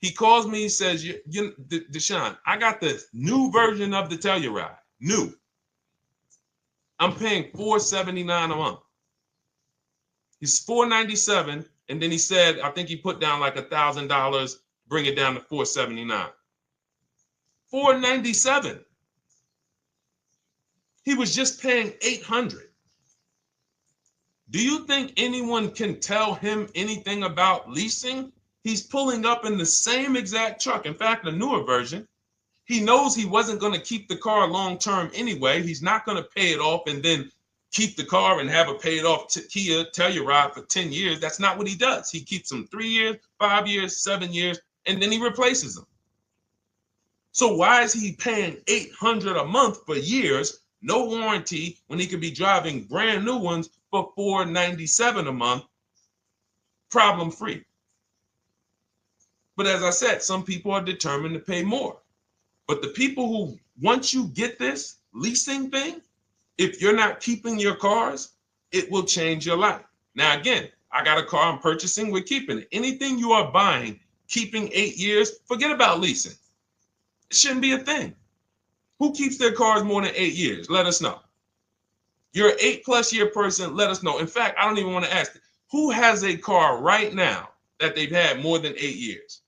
He calls me, he says, Deshone, I got the new version of the Telluride, new. I'm paying $479 a month. He's $497, and then he said, I think he put down like $1,000, bring it down to $479. $497. He was just paying $800. Do you think anyone can tell him anything about leasing? He's pulling up in the same exact truck. In fact, a newer version. He knows he wasn't going to keep the car long term anyway. He's not going to pay it off and then keep the car and have a paid off Kia Telluride for 10 years. That's not what he does. He keeps them 3 years, 5 years, 7 years, and then he replaces them. So why is he paying $800 a month for years, no warranty, when he could be driving brand new ones for $497 a month, problem free? But as I said, some people are determined to pay more. But the people who, once you get this leasing thing, if you're not keeping your cars, it will change your life. Now, again, I got a car I'm purchasing, we're keeping it. Anything you are buying, keeping 8 years, forget about leasing. It shouldn't be a thing. Who keeps their cars more than 8 years? Let us know. You're an 8+ year person, let us know. In fact, I don't even want to ask, who has a car right now that they've had more than 8 years?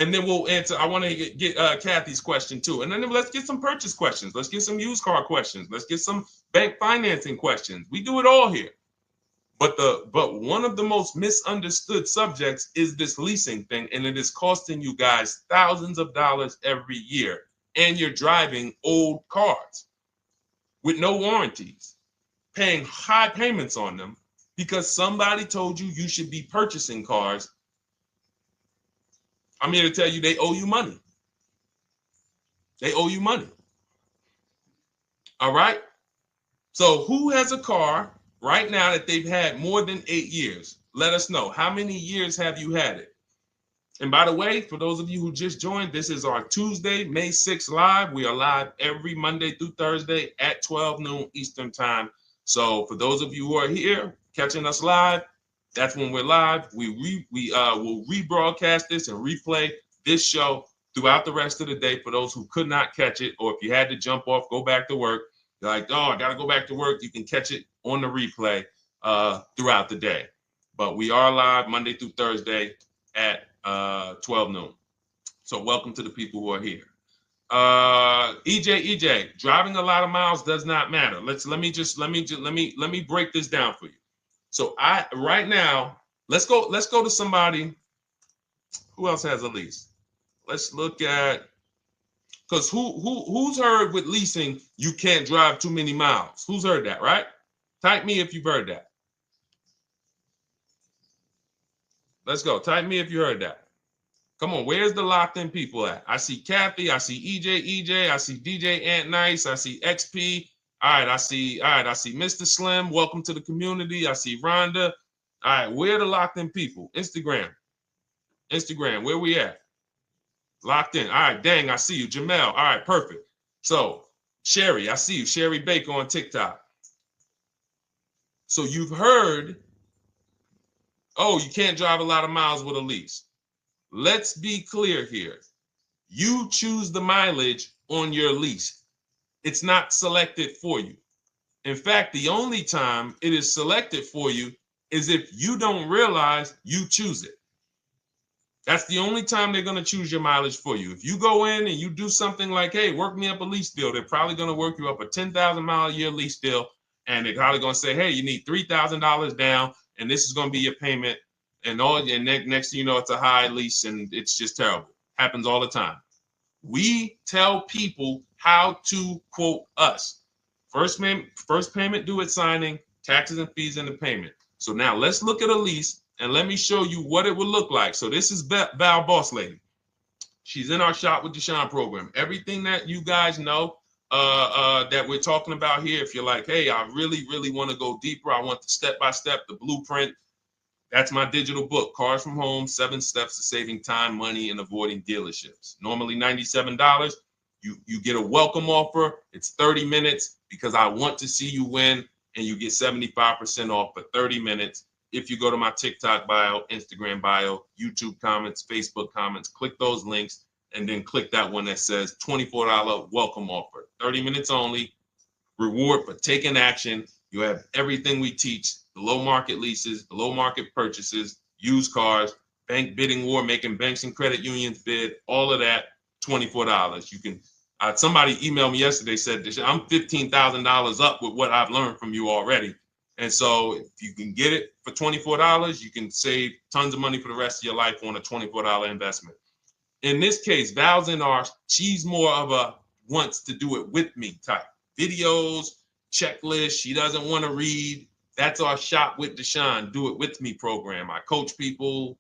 And then we'll answer. I want to get Kathy's question too. And then let's get some purchase questions. Let's get some used car questions. Let's get some bank financing questions. We do it all here. But one of the most misunderstood subjects is this leasing thing, and it is costing you guys thousands of dollars every year. And you're driving old cars with no warranties, paying high payments on them because somebody told you you should be purchasing cars. I'm here to tell you they owe you money. They owe you money. All right? So who has a car right now that they've had more than 8 years? Let us know. How many years have you had it? And by the way, for those of you who just joined, this is our Tuesday, May 6th live. We are live every Monday through Thursday at 12 noon Eastern time. So for those of you who are here catching us live, that's when we're live. We will rebroadcast this and replay this show throughout the rest of the day for those who could not catch it, or if you had to jump off, go back to work. You're like, oh, I got to go back to work. You can catch it on the replay throughout the day. But we are live Monday through Thursday at 12 noon. So welcome to the people who are here. EJ, driving a lot of miles does not matter. Let me break this down for you. So right now, let's go to somebody who else has a lease. Let's look at, because who's heard with leasing you can't drive too many miles? Who's heard that, right? Type me if you've heard that. Let's go. Type me if you heard that. Come on, where's the locked in people at? I see Kathy, I see EJ, I see DJ Ant Nice, I see XP. All right, I see Mr. Slim. Welcome to the community. I see Rhonda. All right, where are the locked in people? Instagram, where we at? Locked in. All right, dang, I see you. Jamel. All right, perfect. So Sherry, I see you. Sherry Baker on TikTok. So you've heard, oh, you can't drive a lot of miles with a lease. Let's be clear here. You choose the mileage on your lease. It's not selected for you. In fact, the only time it is selected for you is if you don't realize you choose it. That's the only time they're going to choose your mileage for you. If you go in and you do something like, hey, work me up a lease deal, they're probably going to work you up a 10,000 mile a year lease deal. And they're probably going to say, hey, you need $3,000 down, and this is going to be your payment. And next thing you know, it's a high lease, and it's just terrible. Happens all the time. We tell people how to quote us. First payment due at signing, taxes and fees in the payment. So now let's look at a lease, and let me show you what it would look like. So this is Val Boss Lady. She's in our Shop with Deshone program. Everything that you guys know that we're talking about here, if you're like, hey, I really, really want to go deeper, I want the step-by-step, the blueprint, that's my digital book, Cars from Home, 7 Steps to Saving Time, Money, and Avoiding Dealerships. Normally $97. You get a welcome offer. It's 30 minutes because I want to see you win, and you get 75% off for 30 minutes. If you go to my TikTok bio, Instagram bio, YouTube comments, Facebook comments, click those links, and then click that one that says $24 welcome offer. 30 minutes only, reward for taking action. You have everything we teach, the low market leases, the low market purchases, used cars, bank bidding war, making banks and credit unions bid, all of that, $24. You can, somebody emailed me yesterday, said, I'm $15,000 up with what I've learned from you already. And so if you can get it for $24, you can save tons of money for the rest of your life on a $24 investment. In this case, Val's in our, she's more of a wants to do it with me type. Videos, checklist, she doesn't want to read. That's our Shop with Deshone, do it with me program. I coach people.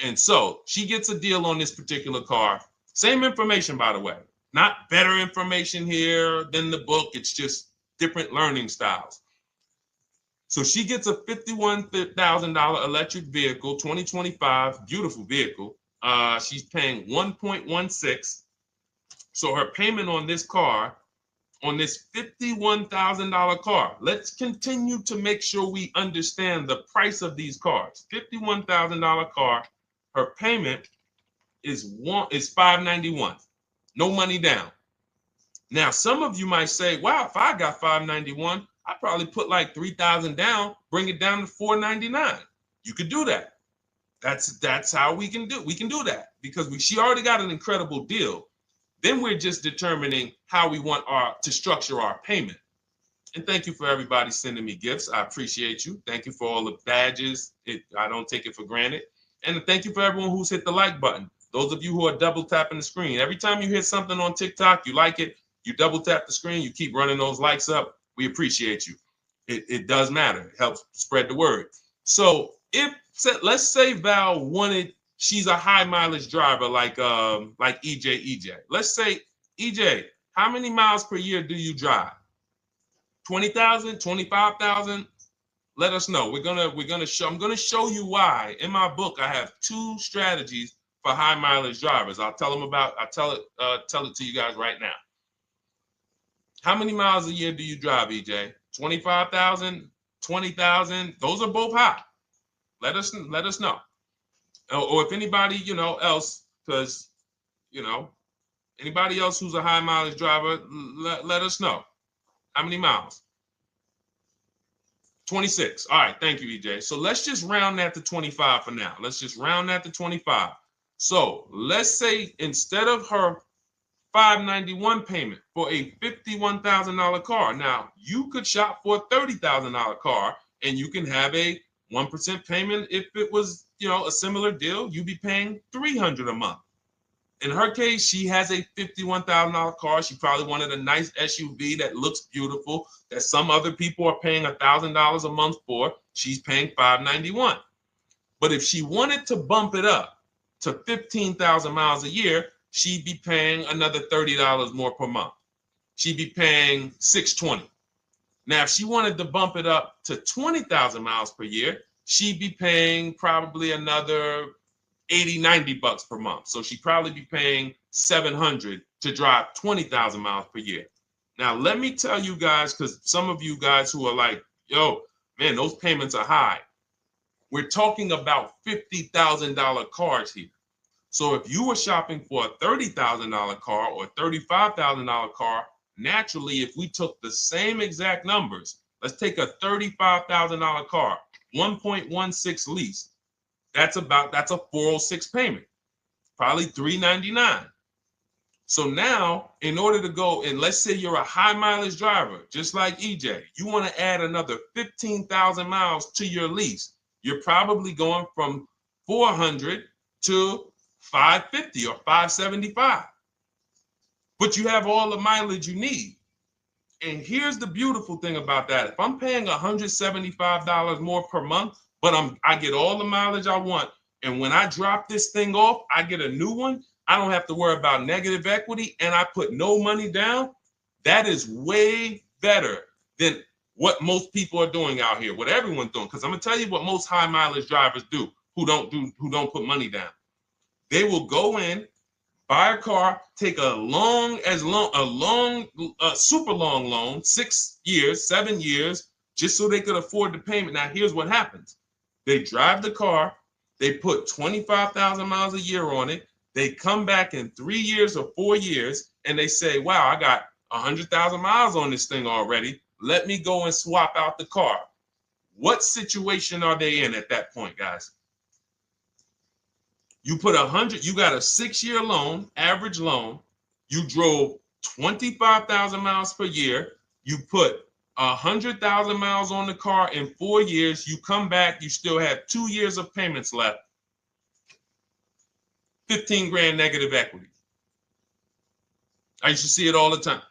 And so she gets a deal on this particular car. Same information, by the way. Not better information here than the book. It's just different learning styles. So she gets a $51,000 electric vehicle, 2025, beautiful vehicle. She's paying 1.16. So her payment on this car, on this $51,000 car, let's continue to make sure we understand the price of these cars. $51,000 car, her payment is $591. No money down. Now, some of you might say, wow, if I got $591, I probably put like $3,000 down, bring it down to $499. You could do that. That's how we can do. We can do that because she already got an incredible deal. Then we're just determining how we want to structure our payment. And thank you for everybody sending me gifts. I appreciate you. Thank you for all the badges. I don't take it for granted. And thank you for everyone who's hit the like button. Those of you who are double tapping the screen. Every time you hit something on TikTok, you like it, you double tap the screen, you keep running those likes up. We appreciate you. It does matter. It helps spread the word. So let's say Val wanted, she's a high mileage driver like EJ. Let's say, EJ, how many miles per year do you drive? 20,000, 25,000? Let us know. I'm gonna show you why. In my book, I have 2 strategies for high mileage drivers. I'll tell it to you guys right now. How many miles a year do you drive, EJ? 25,000, 20,000? Those are both high. Let us know. Or if anybody, else, because, anybody else who's a high mileage driver, let us know. How many miles? 26. All right. Thank you, EJ. So let's just round that to 25 for now. Let's just round that to 25. So let's say instead of her $591 payment for a $51,000 car, now you could shop for a $30,000 car and you can have a 1% payment. If it was, a similar deal, you'd be paying $300 a month. In her case, she has a $51,000 car. She probably wanted a nice SUV that looks beautiful, that some other people are paying $1,000 a month for. She's paying $591. But if she wanted to bump it up to 15,000 miles a year, she'd be paying another $30 more per month. She'd be paying $620. Now, if she wanted to bump it up to 20,000 miles per year, she'd be paying probably another $80, $90 per month. So she'd probably be paying $700 to drive 20,000 miles per year. Now, let me tell you guys, because some of you guys who are like, yo, man, those payments are high. We're talking about $50,000 cars here. So if you were shopping for a $30,000 car or $35,000 car, naturally, if we took the same exact numbers, let's take a $35,000 car, 1.16 lease. That's a 406 payment, probably $399. So now, in order to go, and let's say you're a high mileage driver, just like EJ, you want to add another 15,000 miles to your lease. You're probably going from 400 to 550 or 575. But you have all the mileage you need. And here's the beautiful thing about that. If I'm paying $175 more per month, but I get all the mileage I want, and when I drop this thing off, I get a new one, I don't have to worry about negative equity, and I put no money down. That is way better than what most people are doing out here, what everyone's doing. Because I'm gonna tell you what most high mileage drivers do who don't put money down. They will go in, buy a car, take a super long loan, 6 years, 7 years, just so they could afford the payment. Now, here's what happens. They drive the car, they put 25,000 miles a year on it. They come back in 3 years or 4 years, and they say, wow, I got 100,000 miles on this thing already. Let me go and swap out the car. What situation are they in at that point, guys? You put 100, you got a 6-year loan, average loan. You drove 25,000 miles per year. You put 100,000 miles on the car in 4 years. You come back, you still have 2 years of payments left. 15 grand negative equity. I used to see it all the time.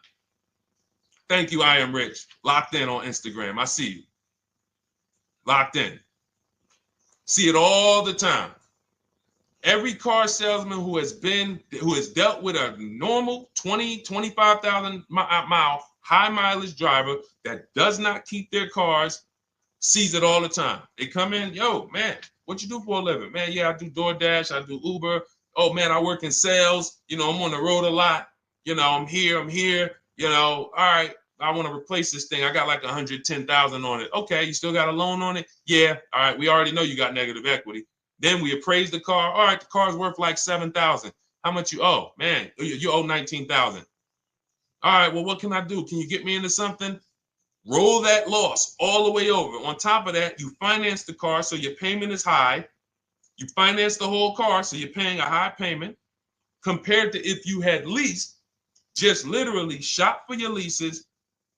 Thank you, I am rich. Locked in on Instagram. I see you. Locked in. See it all the time. Every car salesman who has dealt with a normal 25,000 mile high mileage driver that does not keep their cars sees it all the time. They come in, yo, man, what you do for a living? Man, yeah, I do DoorDash, I do Uber. Oh man, I work in sales. You know, I'm on the road a lot. You know, I'm here. You know, all right, I want to replace this thing. I got like 110,000 on it. Okay, you still got a loan on it? Yeah. All right, we already know you got negative equity. Then we appraise the car. All right, the car's worth like 7,000. How much you owe? Man, you owe 19,000. All right, well, what can I do? Can you get me into something? Roll that loss all the way over. On top of that, you finance the car, so your payment is high. You finance the whole car, so you're paying a high payment compared to if you had leased, just literally shop for your leases,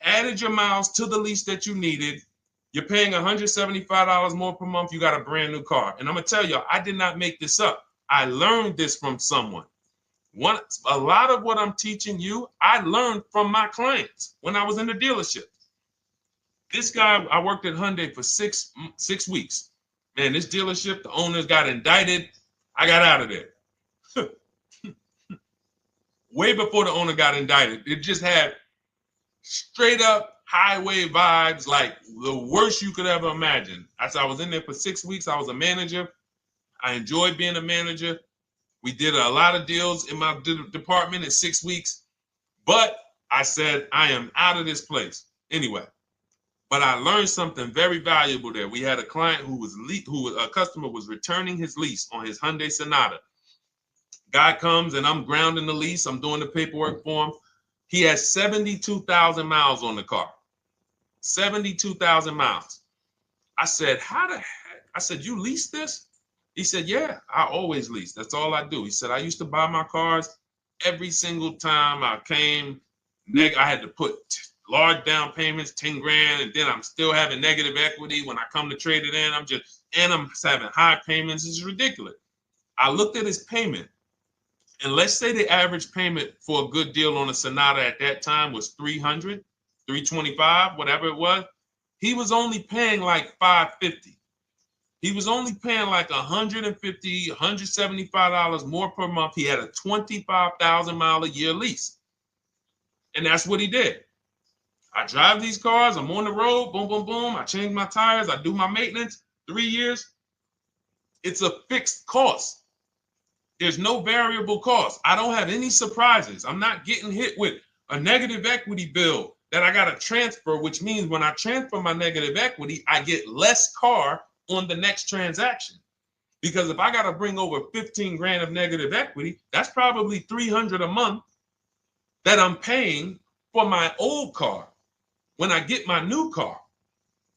added your miles to the lease that you needed. You're paying $175 more per month. You got a brand new car. And I'm going to tell you, I did not make this up. I learned this from someone. A lot of what I'm teaching you, I learned from my clients when I was in the dealership. This guy, I worked at Hyundai for six weeks. Man, this dealership, the owners got indicted. I got out of there. Way before the owner got indicted. It just had straight up highway vibes, like the worst you could ever imagine. As I was in there for 6 weeks, I was a manager. I enjoyed being a manager. We did a lot of deals in my department in 6 weeks. But I said, I am out of this place. Anyway. But I learned something very valuable there. We had a client a customer was returning his lease on his Hyundai Sonata. Guy comes and I'm grounding the lease. I'm doing the paperwork for him. He has 72,000 miles on the car. 72,000 miles. I said, how the heck? I said, you lease this? He said, yeah, I always lease. That's all I do. He said, I used to buy my cars every single time I came. I had to put large down payments, 10 grand, and then I'm still having negative equity when I come to trade it in. I'm having high payments. It's ridiculous. I looked at his payment, and let's say the average payment for a good deal on a Sonata at that time was $300, $325, whatever it was. He was only paying like $550. He was only paying like $150, $175 more per month. He had a 25,000 mile a year lease. And that's what he did. I drive these cars. I'm on the road. Boom, boom, boom. I change my tires. I do my maintenance. 3 years. It's a fixed cost. There's no variable cost. I don't have any surprises. I'm not getting hit with a negative equity bill that I got to transfer, which means when I transfer my negative equity, I get less car on the next transaction Because if I got to bring over 15 grand of negative equity, that's probably 300 a month that I'm paying for my old car when I get my new car.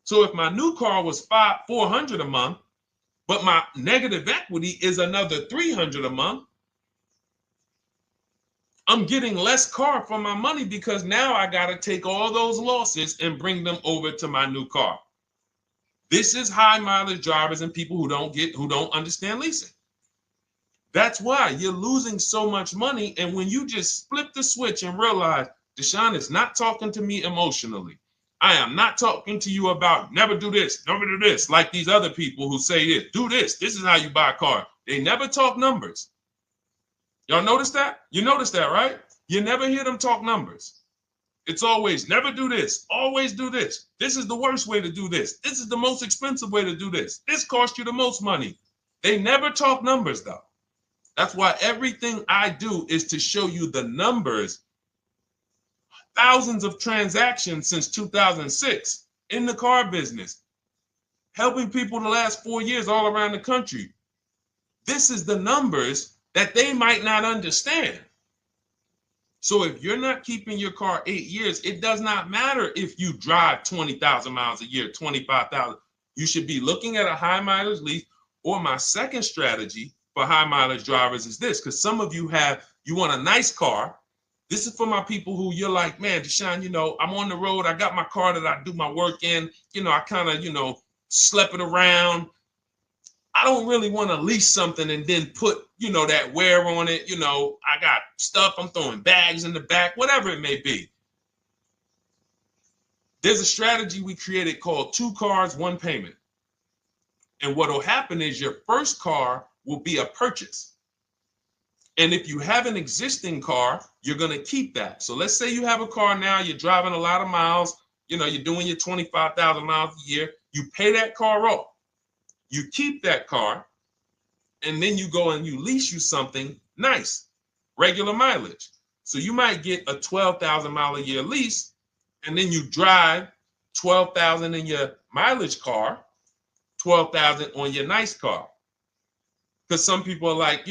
So if my new car was 400 a month, but my negative equity is another 300 a month, I'm getting less car for my money because now I got to take all those losses and bring them over to my new car. This is high mileage drivers and people who don't understand leasing. That's why you're losing so much money. And when you just flip the switch and realize Deshone is not talking to me emotionally, I am not talking to you about never do this, like these other people who say this, do this. This is how you buy a car. They never talk numbers. Y'all notice that? You notice that, right? You never hear them talk numbers. It's always never do this, always do this. This is the worst way to do this. This is the most expensive way to do this. This costs you the most money. They never talk numbers though. That's why everything I do is to show you the numbers. Thousands of transactions since 2006 in the car business, helping people the last 4 years all around the country. This is the numbers that they might not understand. So if you're not keeping your car 8 years, it does not matter if you drive 20,000 miles a year, 25,000. You should be looking at a high mileage lease. Or my second strategy for high mileage drivers is this, because some of you want a nice car. This is for my people who you're like, man, Deshone, I'm on the road. I got my car that I do my work in. I kind of, slep it around. I don't really want to lease something and then put, that wear on it. I got stuff. I'm throwing bags in the back, whatever it may be. There's a strategy we created called 2 cars, 1 payment. And what will happen is your first car will be a purchase. And if you have an existing car, you're going to keep that. So let's say you have a car now, you're driving a lot of miles, you're doing your 25,000 miles a year. You pay that car off. You keep that car, and then you go and you lease you something nice, regular mileage. So you might get a 12,000 mile a year lease, and then you drive 12,000 in your mileage car, 12,000 on your nice car. Because some people are like,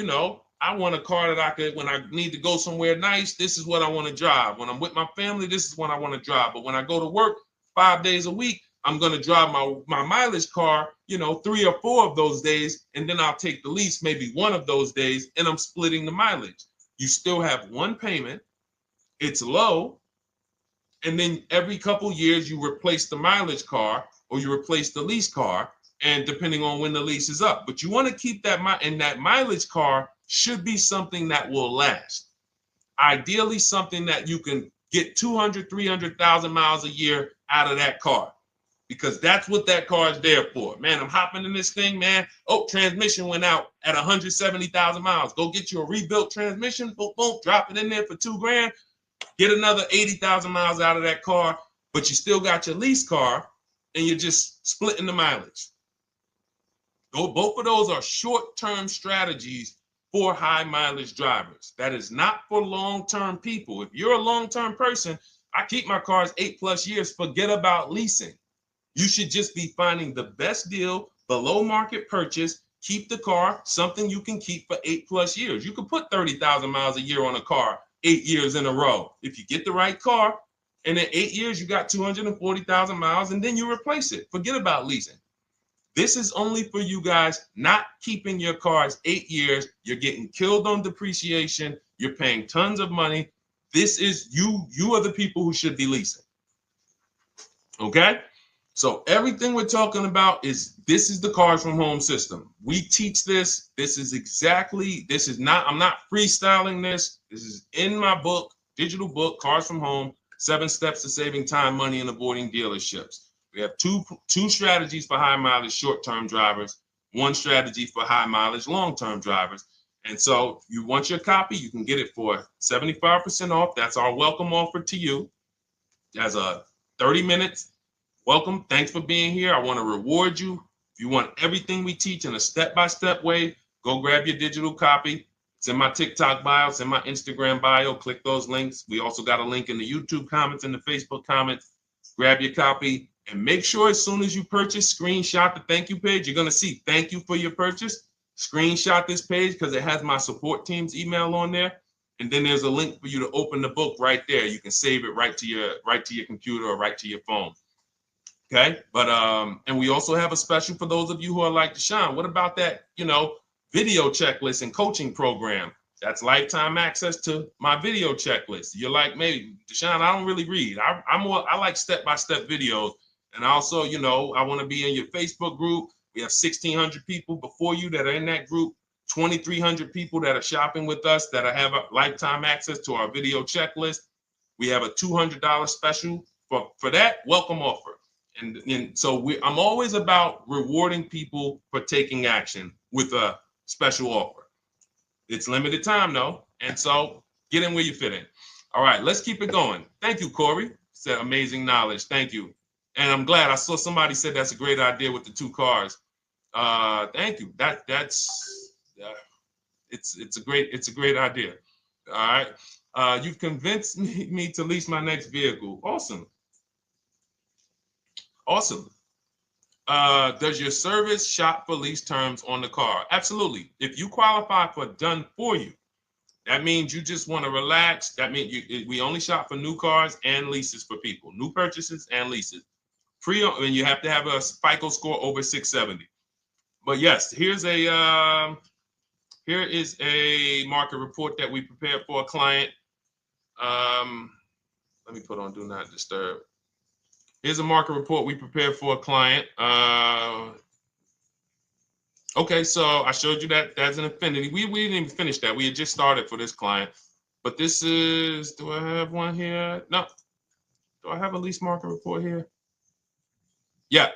I want a car that I could, when I need to go somewhere nice, this is what I want to drive. When I'm with my family, this is what I want to drive. But when I go to work 5 days a week, I'm going to drive my mileage car, 3 or 4 of those days, and then I'll take the lease maybe 1 of those days, and I'm splitting the mileage. You still have 1 payment. It's low. And then every couple years, you replace the mileage car or you replace the lease car, and depending on when the lease is up. But you want to keep that, and that mileage car should be something that will last. Ideally, something that you can get 200, 300,000 miles a year out of that car, because that's what that car is there for. Man, I'm hopping in this thing, man. Oh, transmission went out at 170,000 miles. Go get you a rebuilt transmission, boom, boom, drop it in there for $2 grand, get another 80,000 miles out of that car, but you still got your lease car and you're just splitting the mileage. Both of those are short-term strategies for high mileage drivers. That is not for long-term people. If you're a long-term person, I keep my cars 8+ years, forget about leasing. You should just be finding the best deal, below market purchase, keep the car, something you can keep for 8+ years. You can put 30,000 miles a year on a car 8 years in a row. If you get the right car, and in 8 years, you got 240,000 miles, and then you replace it. Forget about leasing. This is only for you guys not keeping your cars 8 years. You're getting killed on depreciation. You're paying tons of money. This is you are the people who should be leasing. Okay? So everything we're talking about this is the Cars from Home system. We teach this. I'm not freestyling this. This is in my book, digital book, Cars from Home, 7 Steps to Saving Time, Money, and Avoiding Dealerships. We have two strategies for high mileage short-term drivers, 1 strategy for high mileage long-term drivers. And so if you want your copy, you can get it for 75% off. That's our welcome offer to you as a 30 minutes. Welcome. Thanks for being here. I want to reward you. If you want everything we teach in a step-by-step way, go grab your digital copy. It's in my TikTok bio. It's in my Instagram bio. Click those links. We also got a link in the YouTube comments and the Facebook comments. Grab your copy and make sure as soon as you purchase, screenshot the thank you page. You're going to see thank you for your purchase. screenshot this page because it has my support team's email on there. And then there's a link for you to open the book right there. You can save it right to your computer or right to your phone. Okay. But and we also have a special for those of you who are like Deshone. What about that, video checklist and coaching program? That's lifetime access to my video checklist. You're like, maybe Deshone, I don't really read. I like step-by-step videos. And also, I want to be in your Facebook group. We have 1,600 people before you that are in that group, 2,300 people that are shopping with us that have a lifetime access to our video checklist. We have a $200 special for that welcome offer. And so I'm always about rewarding people for taking action with a special offer. It's limited time though. And so get in where you fit in. All right, let's keep it going. Thank you, Corey. Said amazing knowledge. Thank you. And I'm glad I saw somebody said that's a great idea with the 2 cars. Thank you. It's a great idea. All right. You've convinced me to lease my next vehicle. Awesome. Awesome. Does your service shop for lease terms on the car? Absolutely. If you qualify for done for you, that means you just want to relax. That means we only shop for new cars and leases for people, new purchases and leases. And you have to have a FICO score over 670. But yes, here is a market report that we prepared for a client. Let me put on do not disturb. Here's a market report we prepared for a client. Okay, so I showed you that that's an Infinity. We didn't even finish that. We had just started for this client. But this is, do I have one here? No. Do I have a lease market report here? Yeah,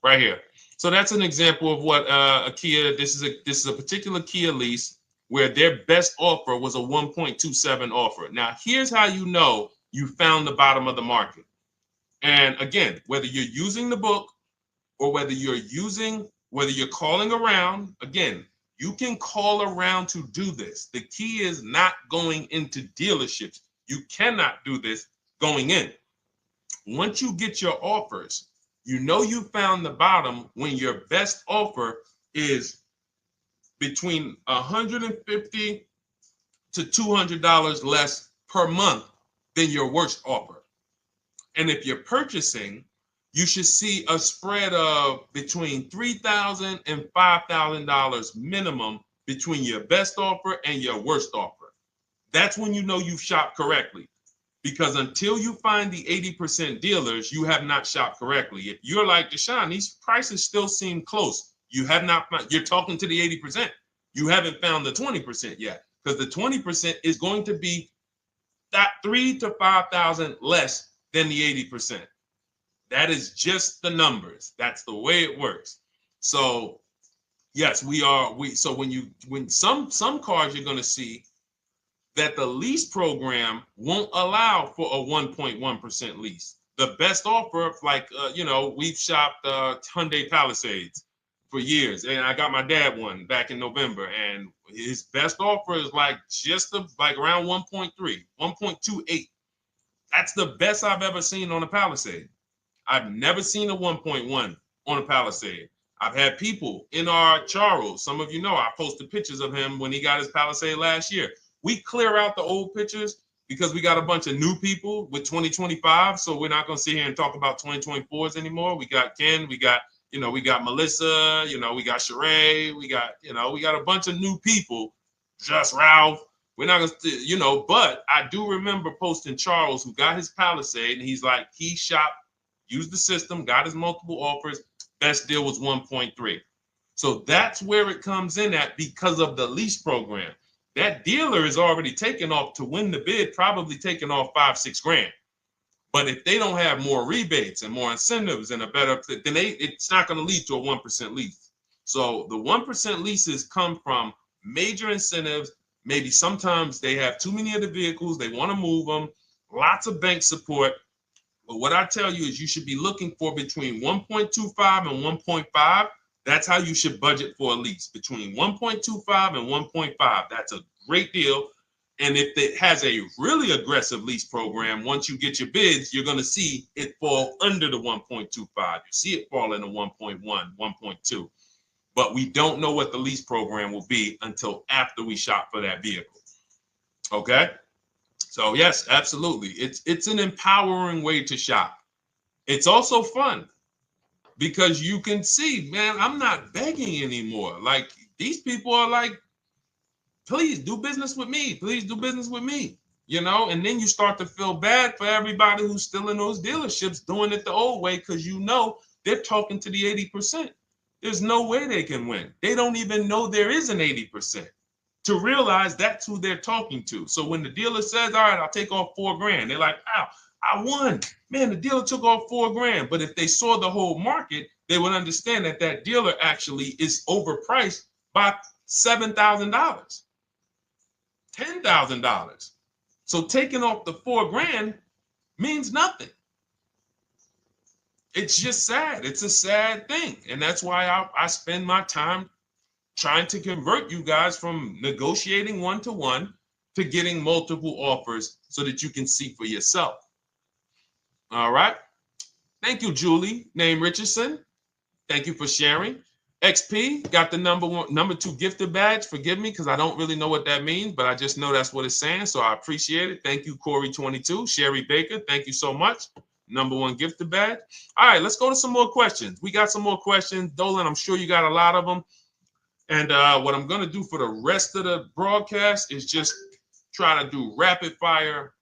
right here. So that's an example of what a Kia, this is a particular Kia lease where their best offer was a 1.27 offer. Now, here's how you know you found the bottom of the market. And again, whether you're using the book or whether you're calling around, again, you can call around to do this. The key is not going into dealerships. You cannot do this going in. Once you get your offers, you know you found the bottom when your best offer is between $150 to $200 less per month than your worst offer. And if you're purchasing, you should see a spread of between $3,000 and $5,000 minimum between your best offer and your worst offer. That's when you know you've shopped correctly. Because until you find the 80% dealers, you have not shopped correctly. If you're like Deshone, these prices still seem close. You have not found, you're talking to the 80%. You haven't found the 20% yet. Because the 20% is going to be that $3,000 to $5,000 less than the 80%. That is just the numbers. That's the way it works. So yes, so when some cars you're going to see that the lease program won't allow for a 1.1% lease. The best offer, like we've shopped Hyundai Palisades for years, and I got my dad one back in November, and his best offer is like around 1.3, 1.28. That's the best I've ever seen on a Palisade. I've never seen a 1.1 on a Palisade. I've had people in our Charles, some of you know, I posted pictures of him when he got his Palisade last year. We clear out the old pictures because we got a bunch of new people with 2025. So we're not going to sit here and talk about 2024s anymore. We got Ken, we got Melissa, we got Sheree, we got a bunch of new people, just Ralph. We're not going to, but I do remember posting Charles who got his Palisade and he's like, he shopped, used the system, got his multiple offers. Best deal was 1.3. So that's where it comes in at because of the lease program. That dealer is already taken off to win the bid, probably taking off $5-6 grand. But if they don't have more rebates and more incentives and a better, then it's not going to lead to a 1% lease. So the 1% leases come from major incentives. Maybe sometimes they have too many of the vehicles. They want to move them. Lots of bank support. But what I tell you is you should be looking for between 1.25 and 1.5. That's how you should budget for a lease, between 1.25 and 1.5. That's a great deal. And if it has a really aggressive lease program, once you get your bids, you're going to see it fall under the 1.25. You see it fall into 1.1, 1.2. but we don't know what the lease program will be until after we shop for that vehicle. Okay? So yes, absolutely. It's an empowering way to shop. It's also fun because you can see, man, I'm not begging anymore. Like these people are like, please do business with me. Please do business with me. You know, and then you start to feel bad for everybody who's still in those dealerships doing it the old way because you know they're talking to the 80%. There's no way they can win. They don't even know there is an 80% to realize that's who they're talking to. So when the dealer says, all right, I'll take off $4,000, they're like, ow, I won. Man, the dealer took off $4,000. But if they saw the whole market, they would understand that that dealer actually is overpriced by $7,000, $10,000. So taking off the $4,000 means nothing. It's just sad. It's a sad thing. And that's why I spend my time trying to convert you guys from negotiating one-to-one to getting multiple offers so that you can see for yourself. All right. Thank you, Julie, name Richardson. Thank you for sharing. XP got the number 2 gifted badge. Forgive me because I don't really know what that means, but I just know that's what it's saying. So I appreciate it. Thank you, Corey22. Sherry Baker, thank you so much. Number 1 gifted badge. All right, let's go to some more questions. We got some more questions. Dolan, I'm sure you got a lot of them. And what I'm going to do for the rest of the broadcast is just try to do rapid fire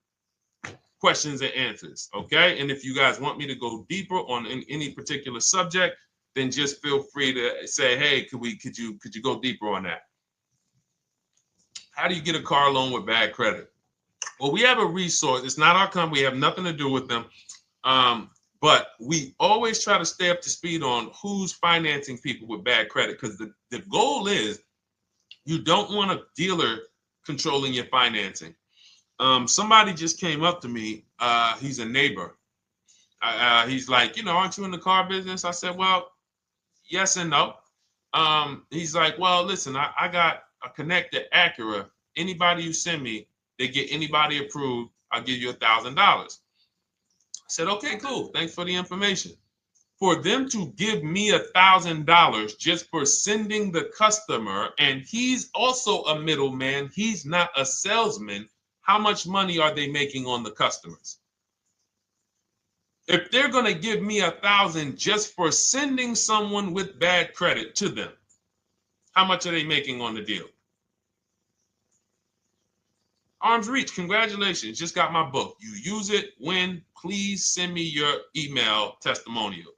questions and answers. Okay. And if you guys want me to go deeper on any particular subject, then just feel free to say, hey, could you go deeper on that? How do you get a car loan with bad credit? Well, we have a resource. It's not our company. We have nothing to do with them. But we always try to stay up to speed on who's financing people with bad credit, because the goal is you don't want a dealer controlling your financing. Somebody just came up to me. He's a neighbor. He's like, aren't you in the car business? I said, well, yes and no. He's like, well, listen, I got a connected Acura. Anybody you send me, they get anybody approved, I'll give you $1,000. I said, okay, cool. Thanks for the information. For them to give me $1,000 just for sending the customer, and he's also a middleman, he's not a salesman, how much money are they making on the customers? If they're going to give me $1,000 just for sending someone with bad credit to them, how much are they making on the deal? Arms Reach, congratulations. Just got my book. You use it when, please send me your email testimonial.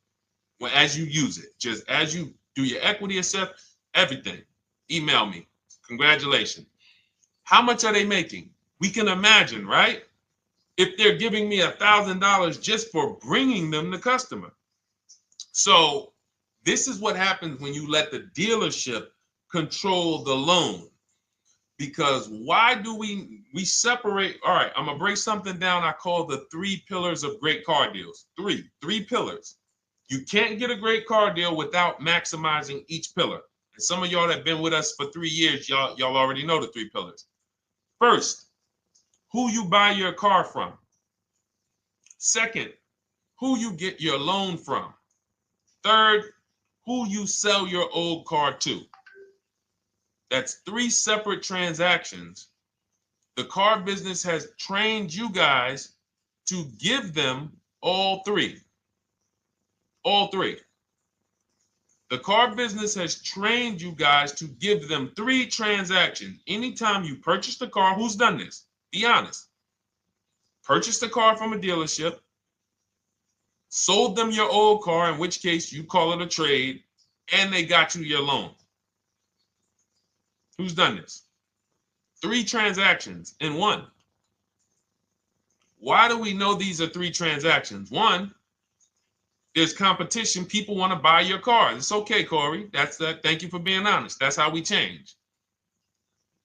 Well, as you use it, just as you do your equity assessment, everything, email me. Congratulations. How much are they making? We can imagine, right? If they're giving me $1,000 just for bringing them the customer. So this is what happens when you let the dealership control the loan. Because why do we separate? All right, I'm going to break something down I call the 3 pillars of great car deals. Three pillars. You can't get a great car deal without maximizing each pillar. And some of y'all that have been with us for 3 years, y'all already know the 3 pillars. First, who you buy your car from. Second, who you get your loan from. Third, who you sell your old car to. That's 3 separate transactions. The car business has trained you guys to give them all 3. All 3. The car business has trained you guys to give them 3 transactions. Anytime you purchase the car, who's done this? Be honest. Purchase the car from a dealership, sold them your old car, in which case you call it a trade, and they got you your loan. Who's done this? 3 transactions in one. Why do we know these are 3 transactions? One, there's competition. People want to buy your car. It's okay, Corey. That's that. Thank you for being honest. That's how we change.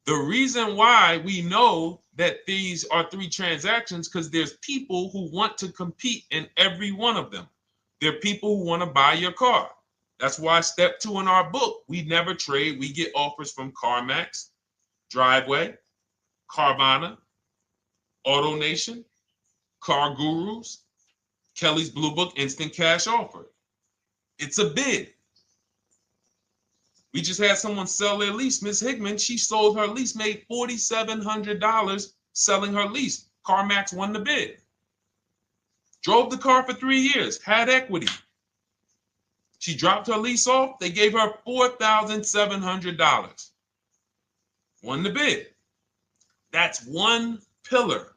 The reason why we know that these are 3 transactions, because there's people who want to compete in every one of them. There are people who want to buy your car. That's why step 2 in our book, we never trade. We get offers from CarMax, Driveway, Carvana, AutoNation, Car Gurus, Kelly's Blue Book Instant Cash Offer. It's a bid. We just had someone sell their lease. Miss Hickman, she sold her lease, made $4,700 selling her lease. CarMax won the bid. Drove the car for 3 years, had equity. She dropped her lease off. They gave her $4,700. Won the bid. That's one pillar.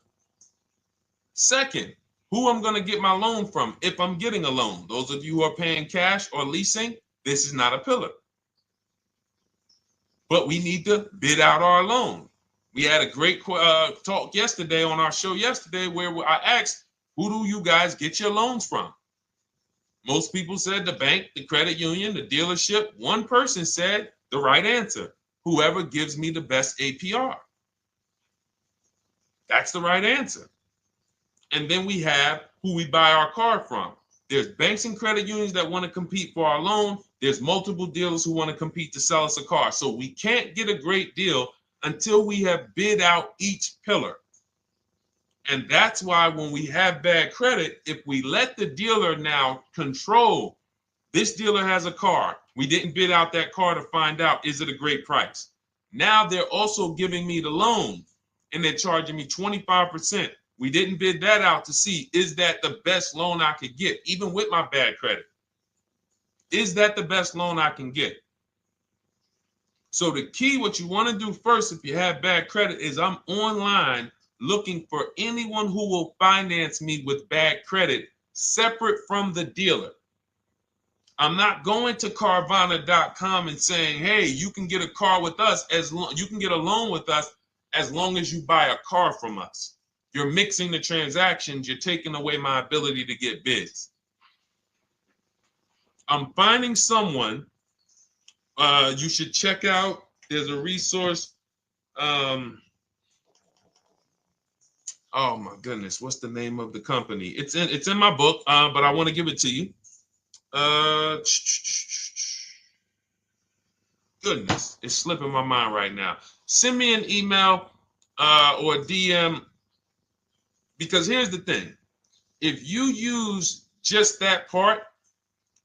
Second, who I'm going to get my loan from if I'm getting a loan. Those of you who are paying cash or leasing, this is not a pillar. But we need to bid out our loan. We had a great talk yesterday on our show yesterday where I asked, who do you guys get your loans from? Most people said the bank, the credit union, the dealership. One person said the right answer, whoever gives me the best APR. That's the right answer. And then we have who we buy our car from. There's banks and credit unions that want to compete for our loan. There's multiple dealers who want to compete to sell us a car. So we can't get a great deal until we have bid out each pillar. And that's why when we have bad credit, if we let the dealer now control, this dealer has a car. We didn't bid out that car to find out, is it a great price? Now they're also giving me the loan and they're charging me 25%. We didn't bid that out to see, is that the best loan I could get, even with my bad credit? Is that the best loan I can get? So the key, what you want to do first if you have bad credit is I'm online looking for anyone who will finance me with bad credit separate from the dealer. I'm not going to Carvana.com and saying, hey, you can get a car with us you can get a loan with us as long as you buy a car from us. You're mixing the transactions. You're taking away my ability to get bids. I'm finding someone you should check out. There's a resource. Oh my goodness, what's the name of the company? It's in my book, but I want to give it to you. Goodness, it's slipping my mind right now. Send me an email or a DM. Because here's the thing, if you use just that part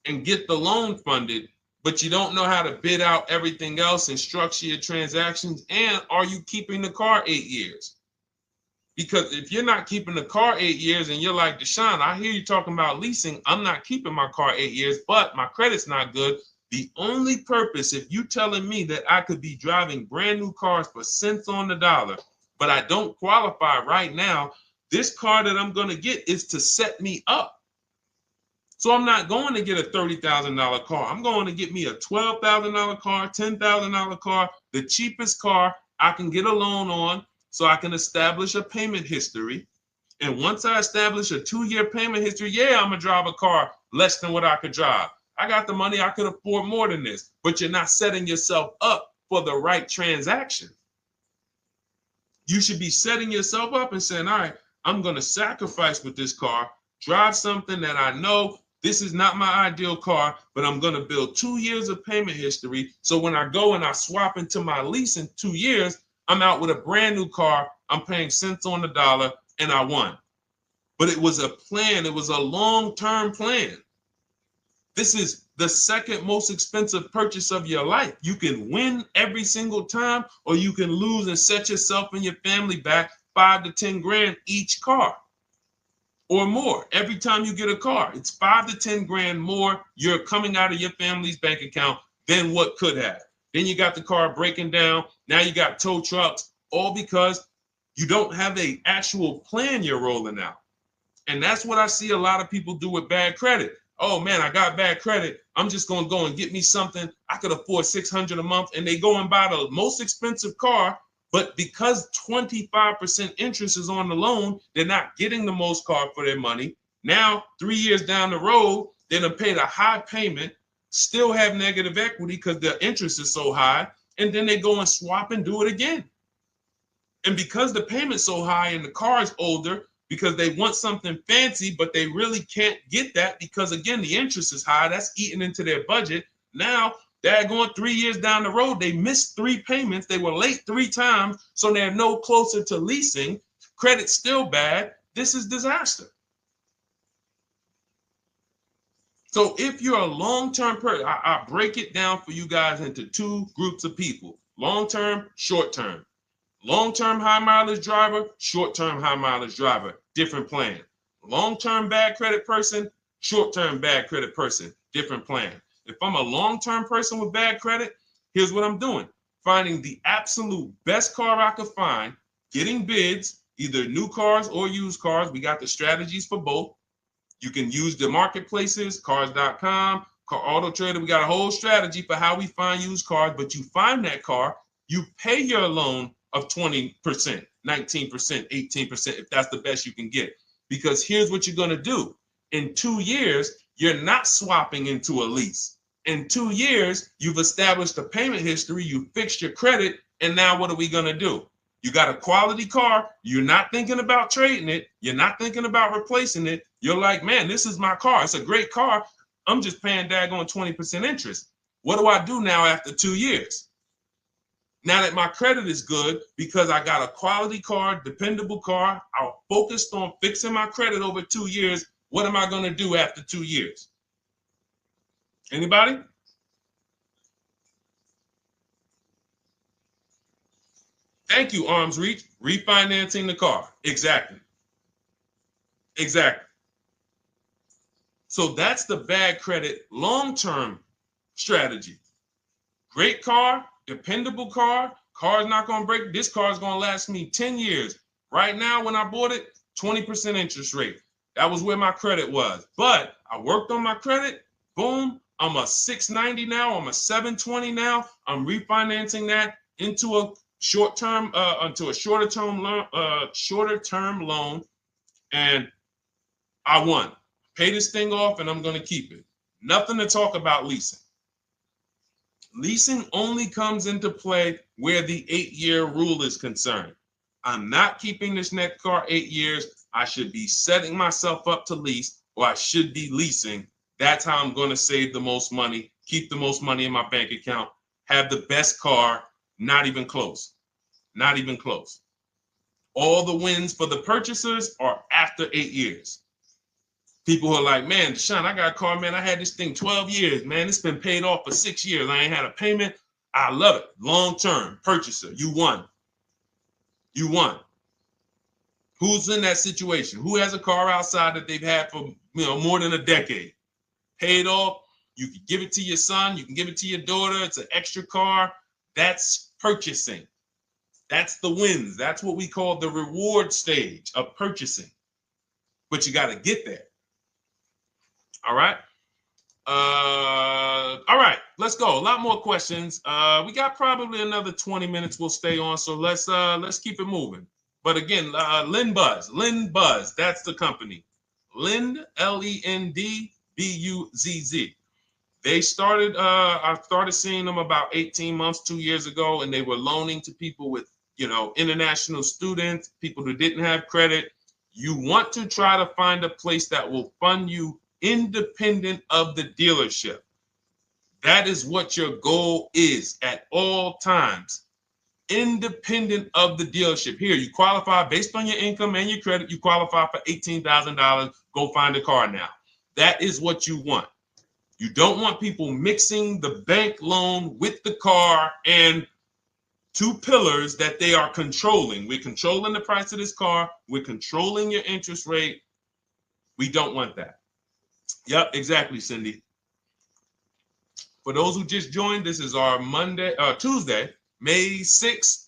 and get the loan funded, but you don't know how to bid out everything else and structure your transactions, and are you keeping the car 8 years? Because if you're not keeping the car 8 years and you're like, Deshone, I hear you talking about leasing, I'm not keeping my car 8 years, but my credit's not good. The only purpose, if you telling me that I could be driving brand new cars for cents on the dollar, but I don't qualify right now, this car that I'm going to get is to set me up. So I'm not going to get a $30,000 car. I'm going to get me a $12,000 car, $10,000 car, the cheapest car I can get a loan on so I can establish a payment history. And once I establish a 2-year payment history, yeah, I'm going to drive a car less than what I could drive. I got the money. I could afford more than this. But you're not setting yourself up for the right transaction. You should be setting yourself up and saying, all right, I'm going to sacrifice with this car, drive something that I know this is not my ideal car, but I'm going to build 2 years of payment history. So when I go and I swap into my lease in 2 years, I'm out with a brand new car. I'm paying cents on the dollar and I won. But it was a plan. It was a long-term plan. This is the second most expensive purchase of your life. You can win every single time, or you can lose and set yourself and your family back 5 to 10 grand each car or more. Every time you get a car, it's 5 to 10 grand more you're coming out of your family's bank account than what could have. Then you got the car breaking down. Now you got tow trucks, all because you don't have an actual plan you're rolling out. And that's what I see a lot of people do with bad credit. Oh man, I got bad credit. I'm just going to go and get me something. I could afford $600 a month. And they go and buy the most expensive car. But because 25% interest is on the loan, they're not getting the most car for their money. Now, 3 years down the road, they're going to pay the high payment, still have negative equity because the interest is so high. And then they go and swap and do it again. And because the payment's so high and the car is older, because they want something fancy, but they really can't get that because, again, the interest is high. That's eating into their budget. Now, they're going 3 years down the road. They missed 3 payments. They were late 3 times, so they're no closer to leasing. Credit's still bad. This is disaster. So if you're a long-term person, I break it down for you guys into two groups of people: long-term, short-term. Long-term high mileage driver, short-term high mileage driver, different plan. Long-term bad credit person, short-term bad credit person, different plan. If I'm a long-term person with bad credit, here's what I'm doing: finding the absolute best car I could find, getting bids, either new cars or used cars. We got the strategies for both. You can use the marketplaces, cars.com, Car Auto Trader. We got a whole strategy for how we find used cars, but you find that car, you pay your loan of 20%, 19%, 18%, if that's the best you can get. Because here's what you're going to do. In 2 years, you're not swapping into a lease. In 2 years, you've established a payment history, you fixed your credit, and now what are we going to do? You got a quality car. You're not thinking about trading it. You're not thinking about replacing it. You're like, man, this is my car. It's a great car. I'm just paying daggone 20% interest. What do I do now after 2 years? Now that my credit is good because I got a quality car, dependable car, I focused on fixing my credit over 2 years. What am I going to do after 2 years? Anybody? Thank you, Arms Reach. Refinancing the car. Exactly. Exactly. So that's the bad credit long-term strategy. Great car, dependable car, car's not going to break. This car is going to last me 10 years. Right now, when I bought it, 20% interest rate. That was where my credit was. But I worked on my credit. Boom. I'm a 690 now. I'm a 720 now. I'm refinancing that into a short-term, into a shorter-term loan, and I won. Pay this thing off, and I'm going to keep it. Nothing to talk about leasing. Leasing only comes into play where the 8-year rule is concerned. I'm not keeping this next car 8 years. I should be setting myself up to lease, or I should be leasing. That's how I'm going to save the most money, keep the most money in my bank account, have the best car. Not even close. Not even close. All the wins for the purchasers are after 8 years. People who are like, man, Deshone, I got a car, man. I had this thing 12 years, man. It's been paid off for 6 years. I ain't had a payment. I love it. Long-term purchaser. You won. You won. Who's in that situation? Who has a car outside that they've had for more than a decade? Paid off. You can give it to your son. You can give it to your daughter. It's an extra car. That's purchasing. That's the wins. That's what we call the reward stage of purchasing. But you got to get there. All right. All right, let's go. A lot more questions. We got probably another 20 minutes we'll stay on, so let's keep it moving. But again, Lend Buzz, that's the company. Lend, Lendbuzz. They started, I started seeing them about 18 months, 2 years ago, and they were loaning to people with, international students, people who didn't have credit. You want to try to find a place that will fund you independent of the dealership. That is what your goal is at all times. Independent of the dealership. Here, you qualify based on your income and your credit. You qualify for $18,000. Go find a car now. That is what you want. You don't want people mixing the bank loan with the car and two pillars that they are controlling. We're controlling the price of this car. We're controlling your interest rate. We don't want that. Yep, exactly, Cindy. For those who just joined, this is our Tuesday, May 6th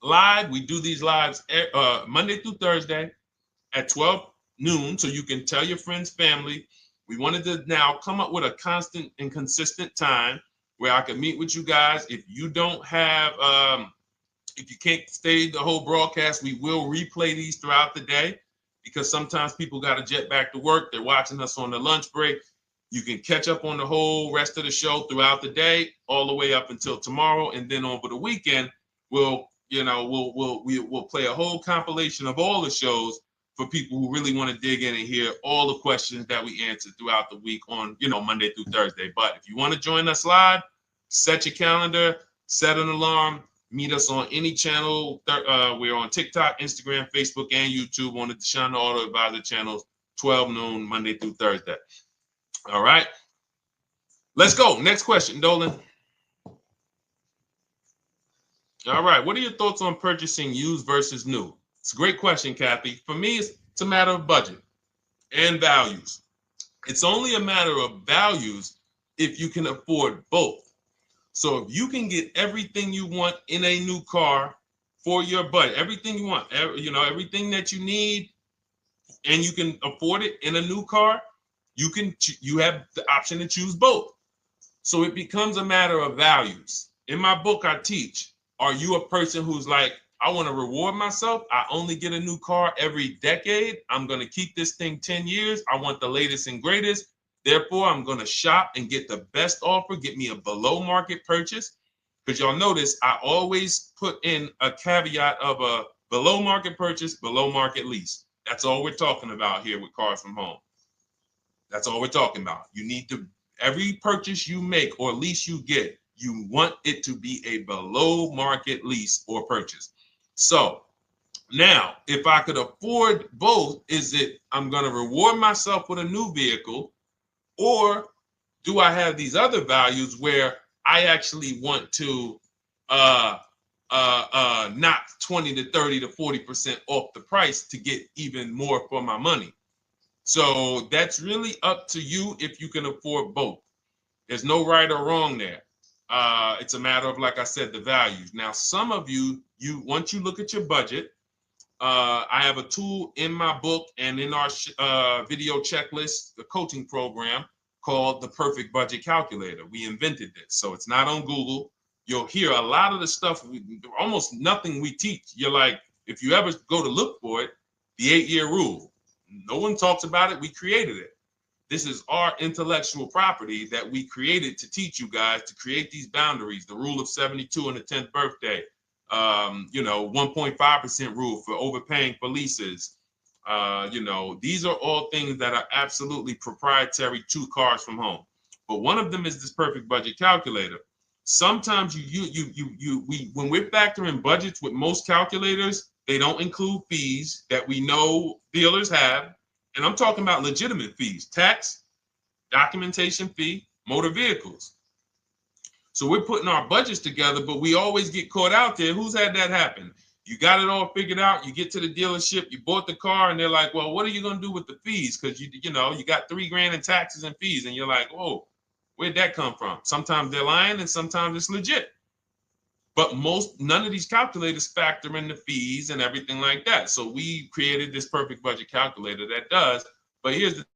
live. We do these lives Monday through Thursday at 12 noon, so you can tell your friends, family. We wanted to now come up with a constant and consistent time where I can meet with you guys. If you don't have, if you can't stay the whole broadcast, we will replay these throughout the day, because sometimes people got to jet back to work. They're watching us on the lunch break. You can catch up on the whole rest of the show throughout the day, all the way up until tomorrow, and then over the weekend, we'll play a whole compilation of all the shows for people who really want to dig in and hear all the questions that we answered throughout the week on, Monday through Thursday. But if you want to join us live, set your calendar, set an alarm. Meet us on any channel. We're on TikTok, Instagram, Facebook, and YouTube on the Deshone the Auto Advisor channels, 12 noon, Monday through Thursday. All right. Let's go. Next question, Dolan. All right. What are your thoughts on purchasing used versus new? It's a great question, Kathy. For me, it's a matter of budget and values. It's only a matter of values if you can afford both. So if you can get everything you want in a new car for your budget, everything you want, everything that you need, and you can afford it in a new car, you have the option to choose both. So it becomes a matter of values. In my book, I teach, are you a person who's like, I want to reward myself. I only get a new car every decade. I'm going to keep this thing 10 years. I want the latest and greatest. Therefore, I'm going to shop and get the best offer, get me a below market purchase. Because y'all notice I always put in a caveat of a below market purchase, below market lease. That's all we're talking about here with Cars from Home. That's all we're talking about. You need to, every purchase you make or lease you get, you want it to be a below market lease or purchase. So now, if I could afford both, is it I'm going to reward myself with a new vehicle, or do I have these other values where I actually want to knock 20 to 30 to 40% off the price to get even more for my money? So that's really up to you if you can afford both. There's no right or wrong there. It's a matter of, like I said, the values. Now, some of you once you look at your budget, I have a tool in my book and in our video checklist, the coaching program called the Perfect Budget Calculator. We invented this, so it's not on Google. You'll hear a lot of the stuff, almost nothing we teach. You're like, if you ever go to look for it, the 8-year rule. No one talks about it. We created it. This is our intellectual property that we created to teach you guys to create these boundaries, the rule of 72 and the 10th birthday, 1.5% rule for overpaying for leases. These are all things that are absolutely proprietary to Cars from Home. But one of them is this perfect budget calculator. Sometimes when we're factoring budgets with most calculators, they don't include fees that we know dealers have. And I'm talking about legitimate fees, tax, documentation fee, motor vehicles. So we're putting our budgets together, but we always get caught out there. Who's had that happen? You got it all figured out. You get to the dealership, you bought the car, and they're like, well, what are you going to do with the fees? Because you got $3,000 in taxes and fees. And you're like, oh, where'd that come from? Sometimes they're lying and sometimes it's legit. But none of these calculators factor in the fees and everything like that. So we created this perfect budget calculator that does. But here's the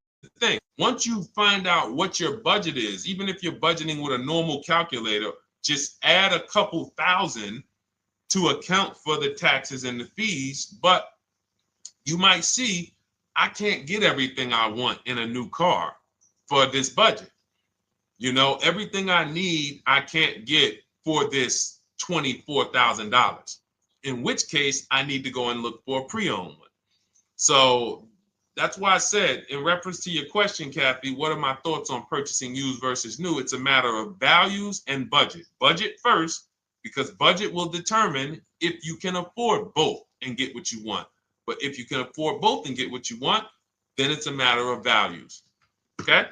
thing. Once you find out what your budget is, even if you're budgeting with a normal calculator, just add a couple thousand to account for the taxes and the fees. But you might see, I can't get everything I want in a new car for this budget. Everything I need, I can't get for this $24,000, in which case I need to go and look for a pre-owned one. So that's why I said, in reference to your question, Kathy, what are my thoughts on purchasing used versus new? It's a matter of values and budget. Budget first, because budget will determine if you can afford both and get what you want. But if you can afford both and get what you want, then it's a matter of values. Okay?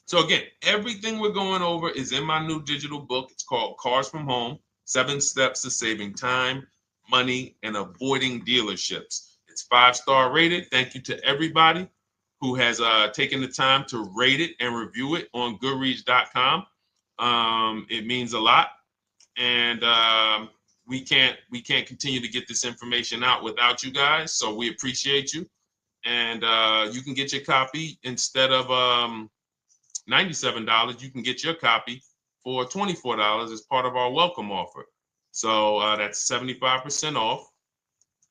So again, everything we're going over is in my new digital book. It's called Cars from Home, 7 Steps to Saving Time, Money, and Avoiding Dealerships. It's 5-star rated. Thank you to everybody who has taken the time to rate it and review it on Goodreads.com. It means a lot. And we can't continue to get this information out without you guys. So we appreciate you. And you can get your copy instead of $97, you can get your copy for $24 as part of our welcome offer. So that's 75% off.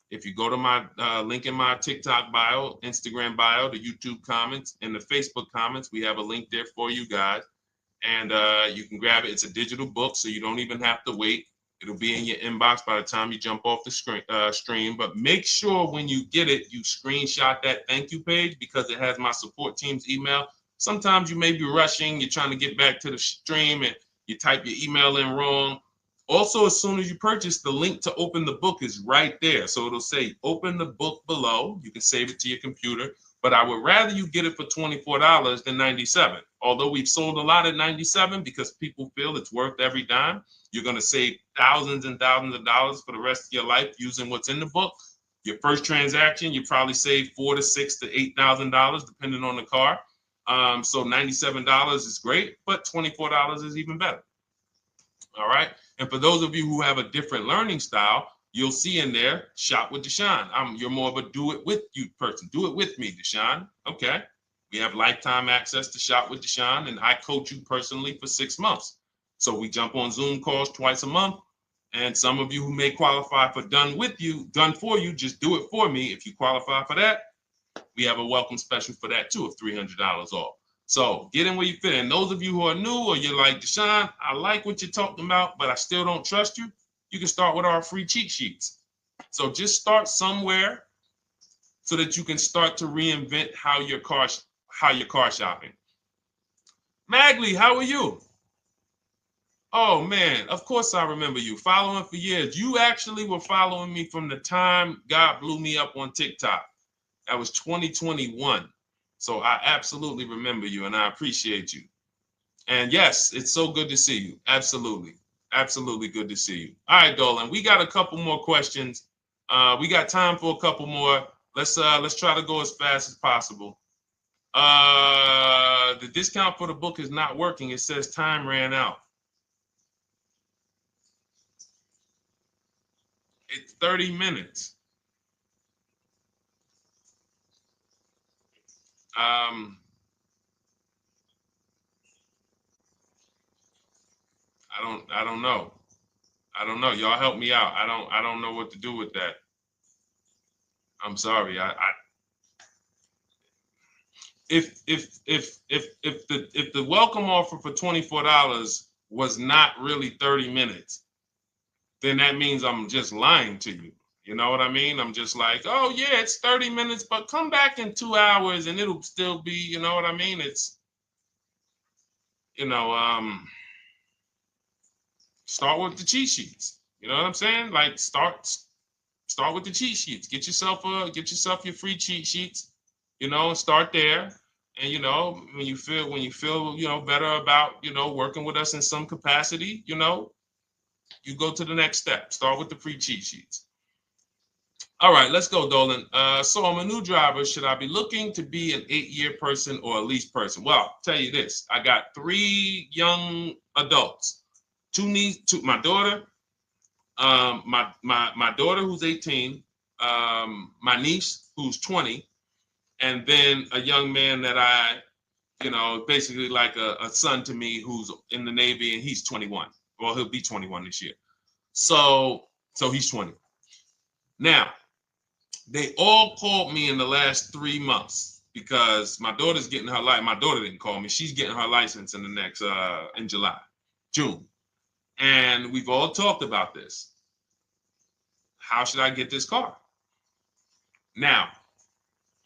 If you go to my link in my TikTok bio, Instagram bio, the YouTube comments, and the Facebook comments, we have a link there for you guys. And you can grab it. It's a digital book, so you don't even have to wait. It'll be in your inbox by the time you jump off the stream. But make sure when you get it, you screenshot that thank you page, because it has my support team's email. Sometimes you may be rushing, you're trying to get back to the stream and you type your email in wrong. Also, as soon as you purchase, the link to open the book is right there. So it'll say open the book below. You can save it to your computer. but I would rather you get it for $24 than $97. Although we've sold a lot at $97 because people feel it's worth every dime. You're going to save thousands and thousands of dollars for the rest of your life using what's in the book. Your first transaction, you probably save $4,000 to $6,000 to $8,000 depending on the car. So $97 is great, but $24 is even better. All right. And for those of you who have a different learning style, you'll see in there, shop with Deshone. You're more of a do it with you person. Do it with me, Deshone. Okay. We have lifetime access to shop with Deshone, and I coach you personally for 6 months. So we jump on Zoom calls twice a month. And some of you who may qualify for done for you, just do it for me. If you qualify for that, we have a welcome special for that too of $300 off. So get in where you fit. And those of you who are new or you're like, Deshone, I like what you're talking about, but I still don't trust you. You can start with our free cheat sheets. So just start somewhere so that you can start to reinvent how you're car shopping. Magley, how are you? Oh man, of course I remember you. Following for years. You actually were following me from the time God blew me up on TikTok. That was 2021. So I absolutely remember you and I appreciate you. And yes, it's so good to see you. Absolutely. Absolutely good to see you. All right, Dolan, we got a couple more questions. We got time for a couple more. Let's try to go as fast as possible. The discount for the book is not working. It says time ran out. It's 30 minutes. I don't know. I don't know. Y'all help me out. I don't know what to do with that. I'm sorry. If the welcome offer for $24 was not really 30 minutes, then that means I'm just lying to you. You know what I mean? I'm just like, oh yeah, it's 30 minutes, but come back in 2 hours and it'll still be, you know what I mean? It's, start with the cheat sheets. You know what I'm saying? Like start with the cheat sheets. Get yourself your free cheat sheets, and start there. And when you feel better about working with us in some capacity, you go to the next step. Start with the free cheat sheets. All right, let's go, Dolan. So I'm a new driver. Should I be looking to be an 8-year person or a lease person? Well, I'll tell you this. I got 3 young adults. My daughter, my daughter who's 18, my niece who's 20, and then a young man that I, basically like a son to me who's in the Navy and he's 21. Well, he'll be 21 this year. So he's 20. Now, they all called me in the last 3 months because my daughter's getting her license. My daughter didn't call me. She's getting her license in the next, in June. And we've all talked about this. How should I get this car? Now,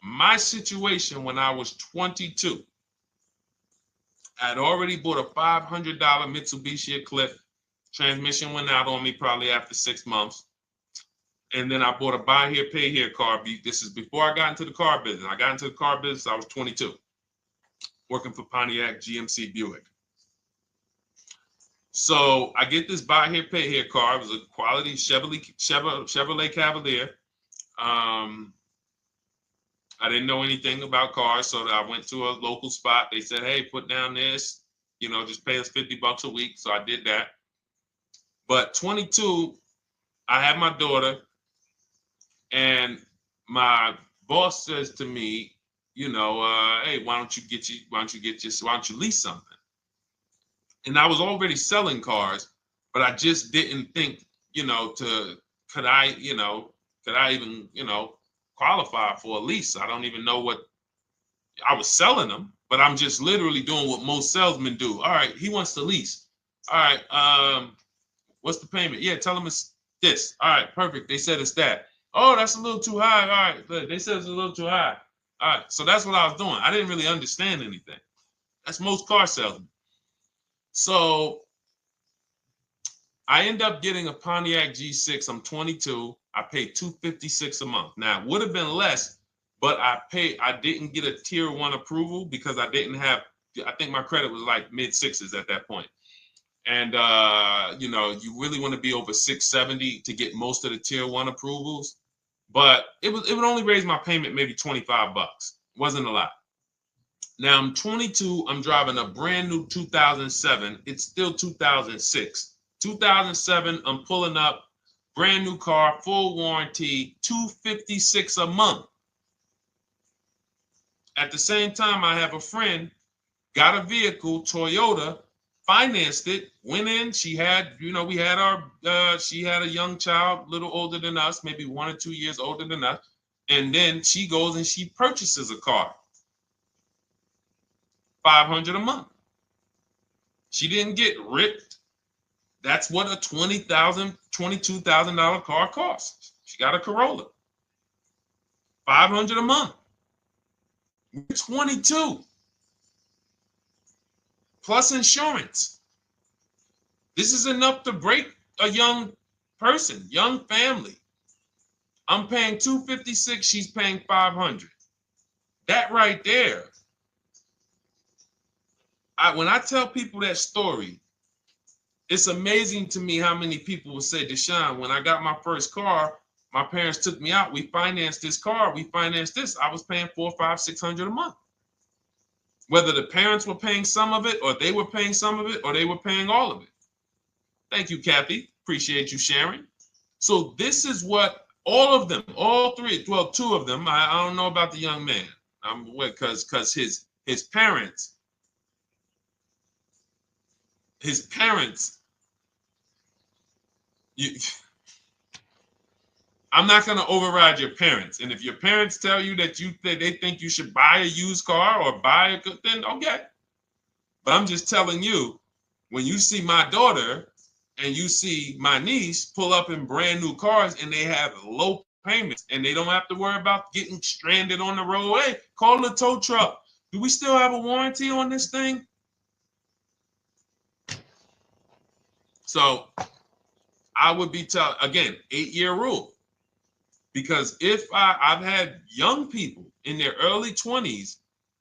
my situation when I was 22, I'd already bought a $500 Mitsubishi Eclipse. Transmission went out on me probably after 6 months. And then I bought a buy here, pay here car. This is before I got into the car business. I got into the car business, I was 22, working for Pontiac GMC Buick. So I get this buy here, pay here car. It was a quality Chevrolet Cavalier. I didn't know anything about cars, so I went to a local spot. They said, hey, put down this, just pay us $50 a week. So I did that. But 22, I had my daughter, and my boss says to me, hey, why don't you lease something? And I was already selling cars, but I just didn't think, could I even, qualify for a lease? I don't even know what I was selling them, but I'm just literally doing what most salesmen do. All right, he wants to lease. All right, what's the payment? Yeah, tell him it's this. All right, perfect. They said it's that. Oh, that's a little too high. All right, they said it's a little too high. All right, so that's what I was doing. I didn't really understand anything. That's most car salesmen. So I end up getting a Pontiac G6. I'm 22. I paid $256 a month. Now, it would have been less, but I didn't get a tier 1 approval because I think my credit was like mid 6s at that point. And you know, you really want to be over 670 to get most of the tier 1 approvals. But it would only raise my payment maybe $25. Wasn't a lot. Now I'm 22. I'm driving a brand new 2007. It's still 2006. 2007. I'm pulling up, brand new car, full warranty, $256 a month. At the same time, I have a friend, got a vehicle, Toyota, financed it, went in. She had, you know, we had she had a young child, a little older than us, maybe 1 or 2 years older than us. And then she goes and she purchases a car, $500 a month. She didn't get ripped. That's what a $20,000, $22,000 car costs. She got a Corolla, $500 a month. We're 22. Plus insurance. This is enough to break a young person, young family. I'm paying $256, she's paying $500. That right there. When I tell people that story, it's amazing to me how many people will say, Deshone, when I got my first car, my parents took me out. We financed this car. We financed this. I was paying $400, $500, $600 a month. Whether the parents were paying some of it, or they were paying some of it, or they were paying all of it. Thank you, Kathy. Appreciate you sharing. So this is what all of them, all three, well, 2 of them. I don't know about the young man. Because his parents. I'm not going to override your parents. And if your parents tell you that they think you should buy a used car or buy a good, then okay. But I'm just telling you, when you see my daughter and you see my niece pull up in brand new cars and they have low payments and they don't have to worry about getting stranded on the road, hey, call the tow truck. Do we still have a warranty on this thing? So I would be telling, again, 8-year rule. Because if I've had young people in their early 20s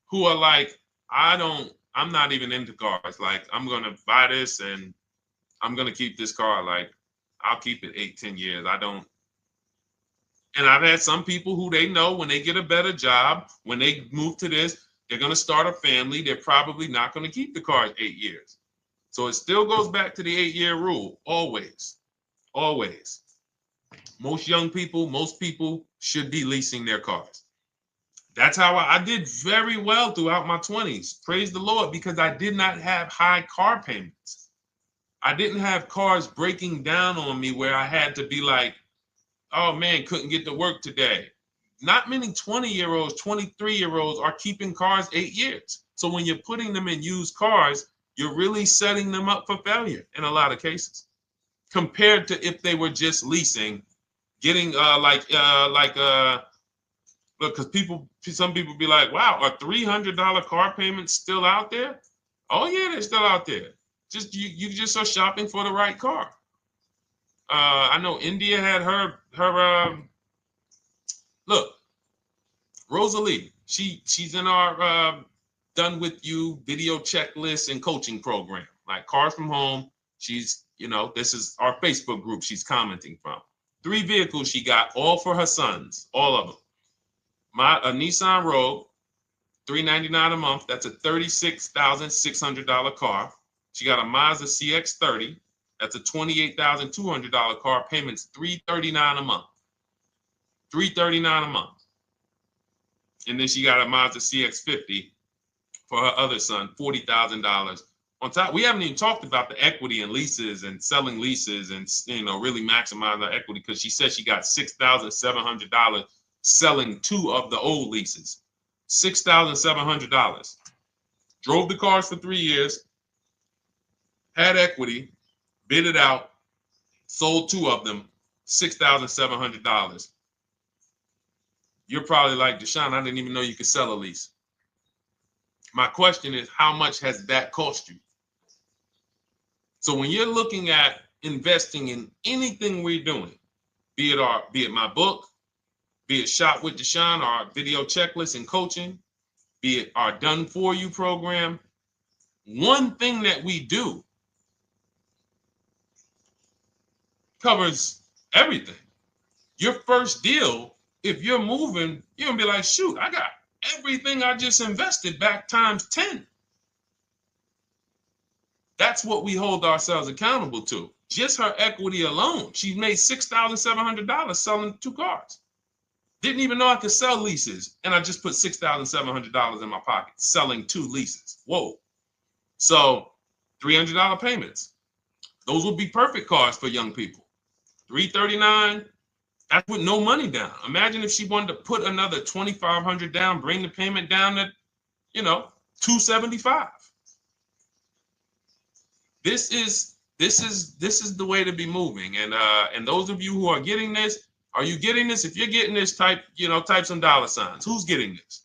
who are like, I'm not even into cars. Like, I'm going to buy this and I'm going to keep this car. Like, I'll keep it 8-10 years. And I've had some people who they know when they get a better job, when they move to this, they're going to start a family. They're probably not going to keep the car 8 years. So it still goes back to the 8-year rule. Always. Always. Most people should be leasing their cars. That's how I did very well throughout my 20s. Praise the Lord, because I did not have high car payments. I didn't have cars breaking down on me where I had to be like, oh man, couldn't get to work today. Not many 20-year-olds, 23-year-olds are keeping cars 8 years. So when you're putting them in used cars, you're really setting them up for failure in a lot of cases, compared to if they were just leasing, getting look, because some people be like, wow, are $300 car payments still out there? Oh yeah, they're still out there. Just you just are shopping for the right car. I know India had her look, Rosalie, she's in our done with you video checklist and coaching program, like Cars from Home. She's, this is our Facebook group she's commenting from. 3 vehicles she got, all for her sons, all of them. A Nissan Rogue, $399 a month. That's a $36,600 car. She got a Mazda CX-30. That's a $28,200 car. Payments $339 a month. $339 a month. And then she got a Mazda CX-50 for her other son, $40,000. On top, we haven't even talked about the equity and leases and selling leases and really maximizing her equity, because she said she got $6,700 selling 2 of the old leases. $6,700. Drove the cars for 3 years, had equity, bid it out, sold 2 of them, $6,700. You're probably like, Deshone, I didn't even know you could sell a lease. My question is, how much has that cost you? So when you're looking at investing in anything we're doing, be it my book, be it Shop with Deshone, our video checklist and coaching, be it our Done For You program. One thing that we do covers everything. Your first deal, if you're moving, you're gonna be like, shoot, I got everything I just invested back times 10. That's what we hold ourselves accountable to. Just her equity alone, she made $6,700 selling 2 cars. Didn't even know I could sell leases, and I just put $6,700 in my pocket selling 2 leases. Whoa. So $300 payments. Those would be perfect cars for young people. $339, that's with no money down. Imagine if she wanted to put another $2,500 down, bring the payment down to, $275. This is the way to be moving. And those of you who are getting this, are you getting this? If you're getting this, type some dollar signs. Who's getting this?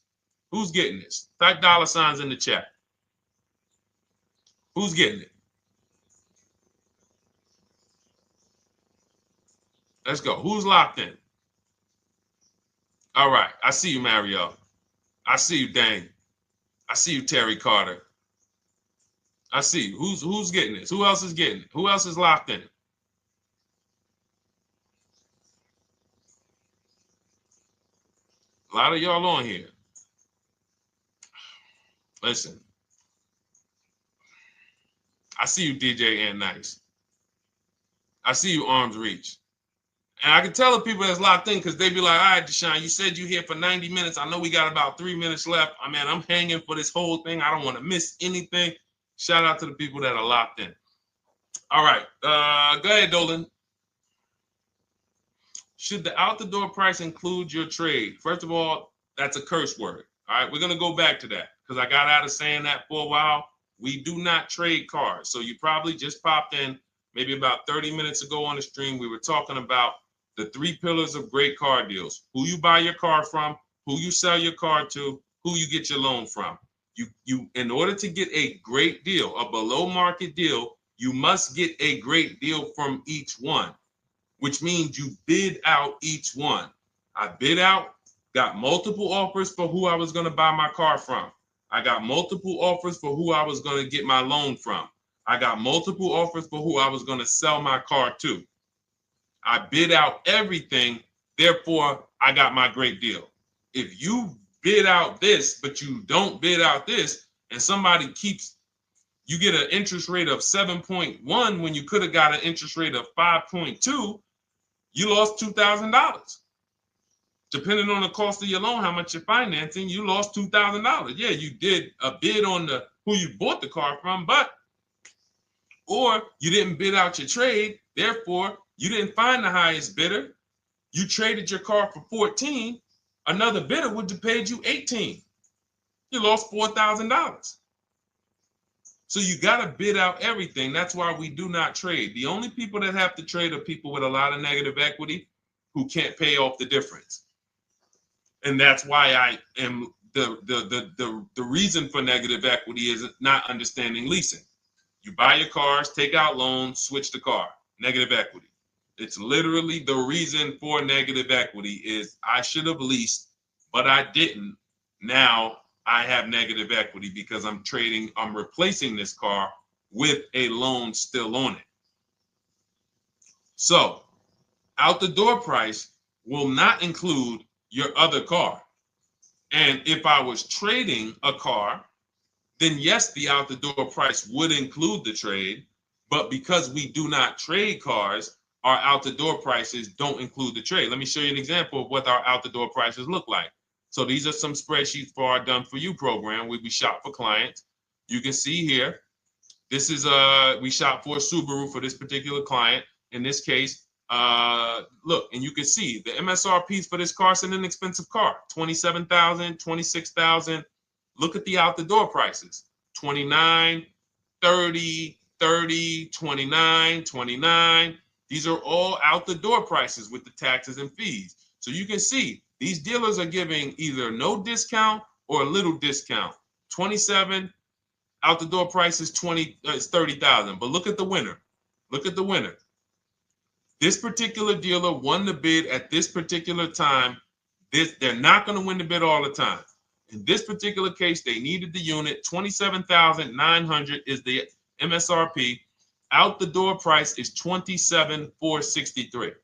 Who's getting this? Type dollar signs in the chat. Who's getting it? Let's go. Who's locked in? All right. I see you, Mario. I see you, Dane. I see you, Terry Carter. I see you. Who's getting this? Who else is getting it? Who else is locked in? A lot of y'all on here. Listen. I see you, DJ and Nice. I see you, Arms Reach. And I can tell the people that's locked in because they be like, all right, Deshone, you said you're here for 90 minutes. I know we got about 3 minutes left. I'm hanging for this whole thing. I don't want to miss anything. Shout out to the people that are locked in. All right. Go ahead, Dolan. Should the out-the-door price include your trade? First of all, that's a curse word. All right. We're going to go back to that because I got out of saying that for a while. We do not trade cars. So you probably just popped in maybe about 30 minutes ago on the stream. We were talking about the 3 pillars of great car deals: who you buy your car from, who you sell your car to, who you get your loan from. You in order to get a great deal, a below market deal, you must get a great deal from each one, which means you bid out each one. I bid out, got multiple offers for who I was going to buy my car from. I got multiple offers for who I was going to get my loan from. I got multiple offers for who I was going to sell my car to. I bid out everything, therefore I got my great deal. If you bid out this, but you don't bid out this, and somebody you get an interest rate of 7.1 when you could have got an interest rate of 5.2, you lost $2,000. Depending on the cost of your loan, how much you're financing, you lost $2,000. Yeah, you did a bid on who you bought the car from, or you didn't bid out your trade, therefore you didn't find the highest bidder. You traded your car for 14. Another bidder would have paid you 18. You lost $4,000. So you got to bid out everything. That's why we do not trade. The only people that have to trade are people with a lot of negative equity who can't pay off the difference. And that's why I am the reason for negative equity is not understanding leasing. You buy your cars, take out loans, switch the car. Negative equity. It's literally the reason for negative equity is I should have leased, but I didn't. Now I have negative equity because I'm replacing this car with a loan still on it. So out the door price will not include your other car. And if I was trading a car, then yes, the out the door price would include the trade. But because we do not trade cars, our out the door prices don't include the trade. Let me show you an example of what our out the door prices look like. So these are some spreadsheets for our Done For You program where we shop for clients. You can see here, this is we shop for a Subaru for this particular client. In this case, look, and you can see the MSRPs for this car. It's an inexpensive car, $27,000, $26,000. Look at the out the door prices, 29, 30, 30, 29, 29. These are all out the door prices with the taxes and fees. So you can see these dealers are giving either no discount or a little discount. 27 out the door price is 30,000. But look at the winner. Look at the winner. This particular dealer won the bid at this particular time They're not going to win the bid all the time. In this particular case, they needed the unit. $27,900 is the MSRP. Out the door price is $27,463.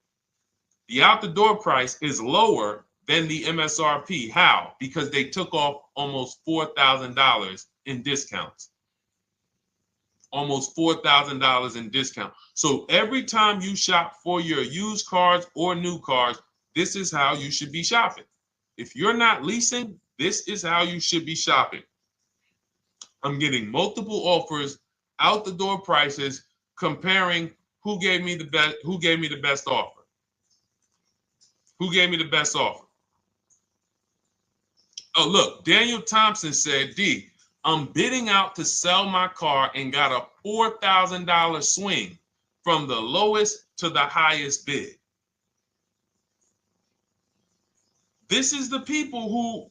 The out the door price is lower than the MSRP. How? Because they took off almost $4,000 in discounts. Almost $4,000 in discount. So every time you shop for your used cars or new cars, this is how you should be shopping. If you're not leasing, this is how you should be shopping. I'm getting multiple offers, out the door prices, comparing who gave me the best offer. Who gave me the best offer? Oh, look, Daniel Thompson said, D, I'm bidding out to sell my car and got a $4,000 swing from the lowest to the highest bid. This is the people who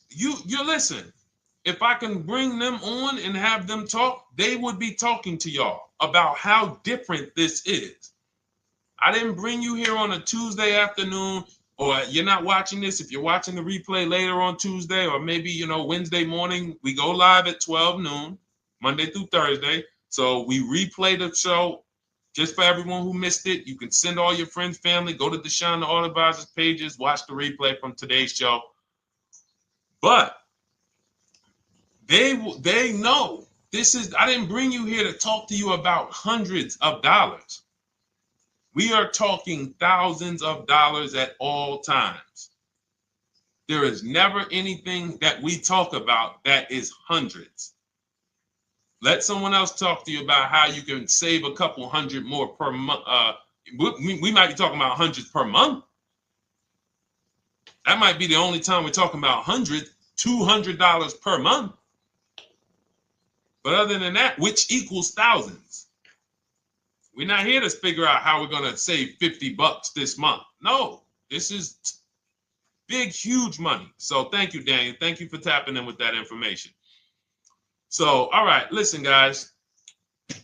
you listen. If I can bring them on and have them talk, they would be talking to y'all about how different this is. I didn't bring you here on a Tuesday afternoon, or you're not watching this. If you're watching the replay later on Tuesday, or maybe, Wednesday morning, we go live at 12 noon, Monday through Thursday. So we replay the show just for everyone who missed it. You can send all your friends, family, go to Deshone the Auto Advisor's pages, watch the replay from today's show. But they know this is, I didn't bring you here to talk to you about hundreds of dollars. We are talking thousands of dollars at all times. There is never anything that we talk about that is hundreds. Let someone else talk to you about how you can save a couple hundred more per month. We might be talking about hundreds per month. That might be the only time we're talking about hundreds, $200 per month. But other than that, which equals thousands. We're not here to figure out how we're going to save $50 this month. No, this is big, huge money. So thank you, Daniel. Thank you for tapping in with that information. So, all right, listen, guys.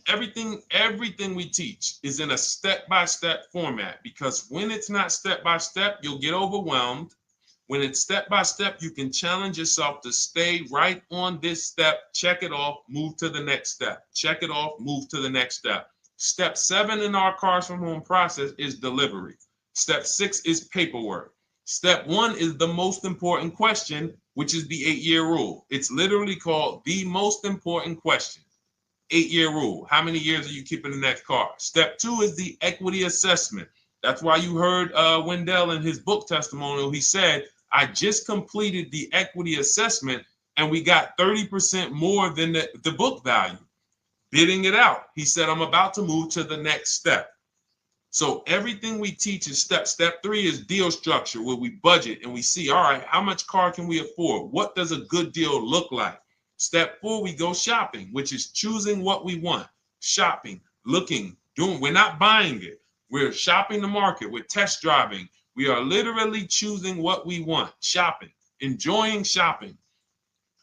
Everything we teach is in a step-by-step format, because when it's not step-by-step, you'll get overwhelmed. When it's step-by-step, you can challenge yourself to stay right on this step, check it off, move to the next step. Check it off, move to the next step. Step 7 in our Cars from Home process is delivery. Step 6 is paperwork. Step 1 is the most important question, which is the 8-year rule. It's literally called the most important question. 8-year rule. How many years are you keeping the next car? Step 2 is the equity assessment. That's why you heard Wendell in his book testimonial. He said, I just completed the equity assessment and we got 30% more than the book value. Bidding it out. He said, I'm about to move to the next step. So everything we teach is step. Step 3 is deal structure, where we budget and we see, all right, how much car can we afford? What does a good deal look like? Step 4, we go shopping, which is choosing what we want. Shopping, looking, doing. We're not buying it. We're shopping the market. We're test driving. We are literally choosing what we want. Shopping, enjoying shopping.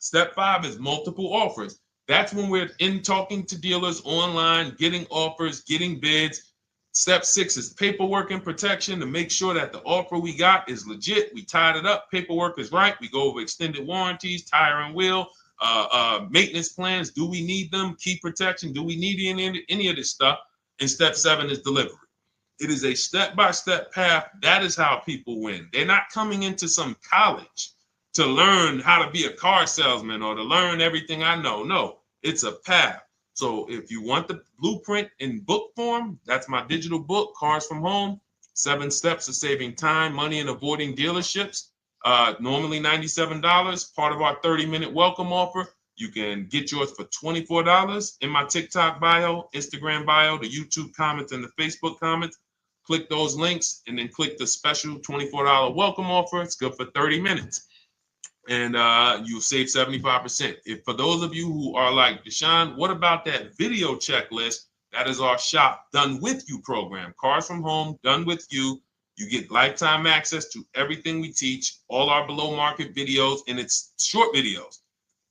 Step 5 is multiple offers. That's when we're in talking to dealers online, getting offers, getting bids. Step 6 is paperwork and protection, to make sure that the offer we got is legit. We tied it up. Paperwork is right. We go over extended warranties, tire and wheel, maintenance plans. Do we need them? Key protection. Do we need any of this stuff? And step 7 is delivery. It is a step-by-step path. That is how people win. They're not coming into some college to learn how to be a car salesman or to learn everything I know. No, it's a path. So if you want the blueprint in book form, that's my digital book, Cars from Home, 7 Steps of Saving Time, Money, and Avoiding Dealerships. Normally $97, part of our 30-minute welcome offer. You can get yours for $24 in my TikTok bio, Instagram bio, the YouTube comments, and the Facebook comments. Click those links and then click the special $24 welcome offer. It's good for 30 minutes. And you'll save 75%. If for those of you who are like, Deshone, what about that video checklist? That is our Shop Done With You program. Cars from Home, done with you. You get lifetime access to everything we teach, all our below market videos, and it's short videos.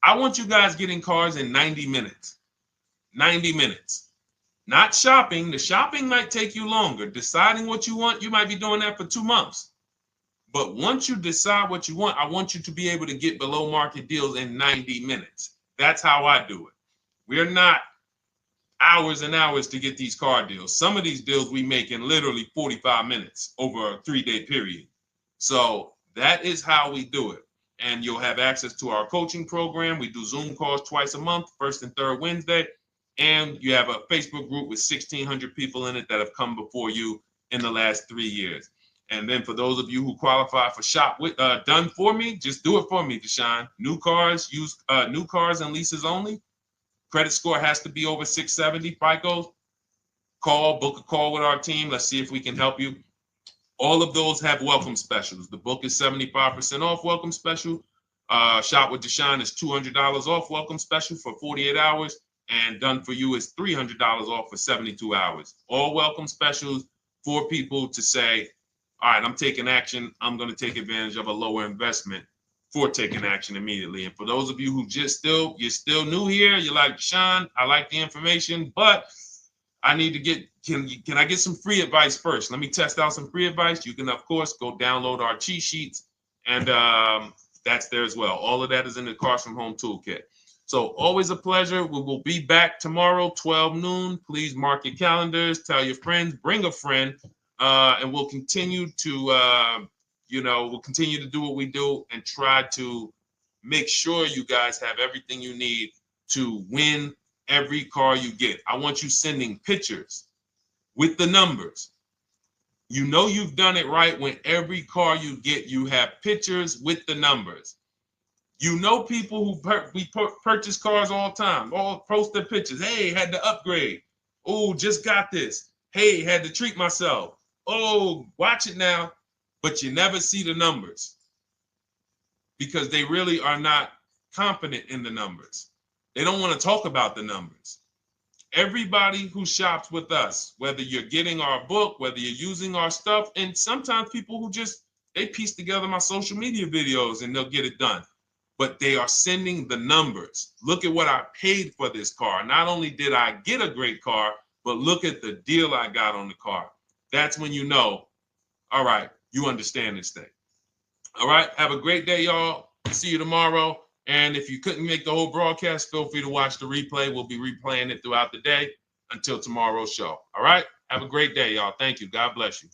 I want you guys getting cars in 90 minutes. 90 minutes. Not shopping. The shopping might take you longer. Deciding what you want, you might be doing that for 2 months. But once you decide what you want, I want you to be able to get below market deals in 90 minutes. That's how I do it. We're not hours and hours to get these car deals. Some of these deals we make in literally 45 minutes over a 3-day period. So that is how we do it. And you'll have access to our coaching program. We do Zoom calls twice a month, first and third Wednesday. And you have a Facebook group with 1,600 people in it that have come before you in the last 3 years. And then for those of you who qualify for shop with done for me, just do it for me, Deshone. New cars, new cars and leases only. Credit score has to be over 670 FICO. Book a call with our team. Let's see if we can help you. All of those have welcome specials. The book is 75% off welcome special. Shop with Deshone is $200 off welcome special for 48 hours. And done for you is $300 off for 72 hours. All welcome specials for people to say, all right, I'm taking action. I'm going to take advantage of a lower investment for taking action immediately. And for those of you who you're still new here, you're like, Deshone, I like the information, but I need to get, can I get some free advice first? Let me test out some free advice. You can, of course, go download our cheat sheets, and that's there as well. All of that is in the Cars from Home Toolkit. So always a pleasure. We will be back tomorrow, 12 noon. Please mark your calendars, tell your friends, bring a friend, and we'll continue to, we'll continue to do what we do and try to make sure you guys have everything you need to win every car you get. I want you sending pictures with the numbers. You know you've done it right when every car you get, you have pictures with the numbers. You know people who purchase cars all the time, all post their pictures. Hey, had to upgrade. Oh, just got this. Hey, had to treat myself. Oh, watch it now. But you never see the numbers because they really are not confident in the numbers. They don't want to talk about the numbers. Everybody who shops with us, whether you're getting our book, whether you're using our stuff, and sometimes people who they piece together my social media videos and they'll get it done. But they are sending the numbers. Look at what I paid for this car. Not only did I get a great car, but look at the deal I got on the car. That's when you know, all right, you understand this thing. All right, have a great day, y'all. See you tomorrow. And if you couldn't make the whole broadcast, feel free to watch the replay. We'll be replaying it throughout the day until tomorrow's show. All right, have a great day, y'all. Thank you. God bless you.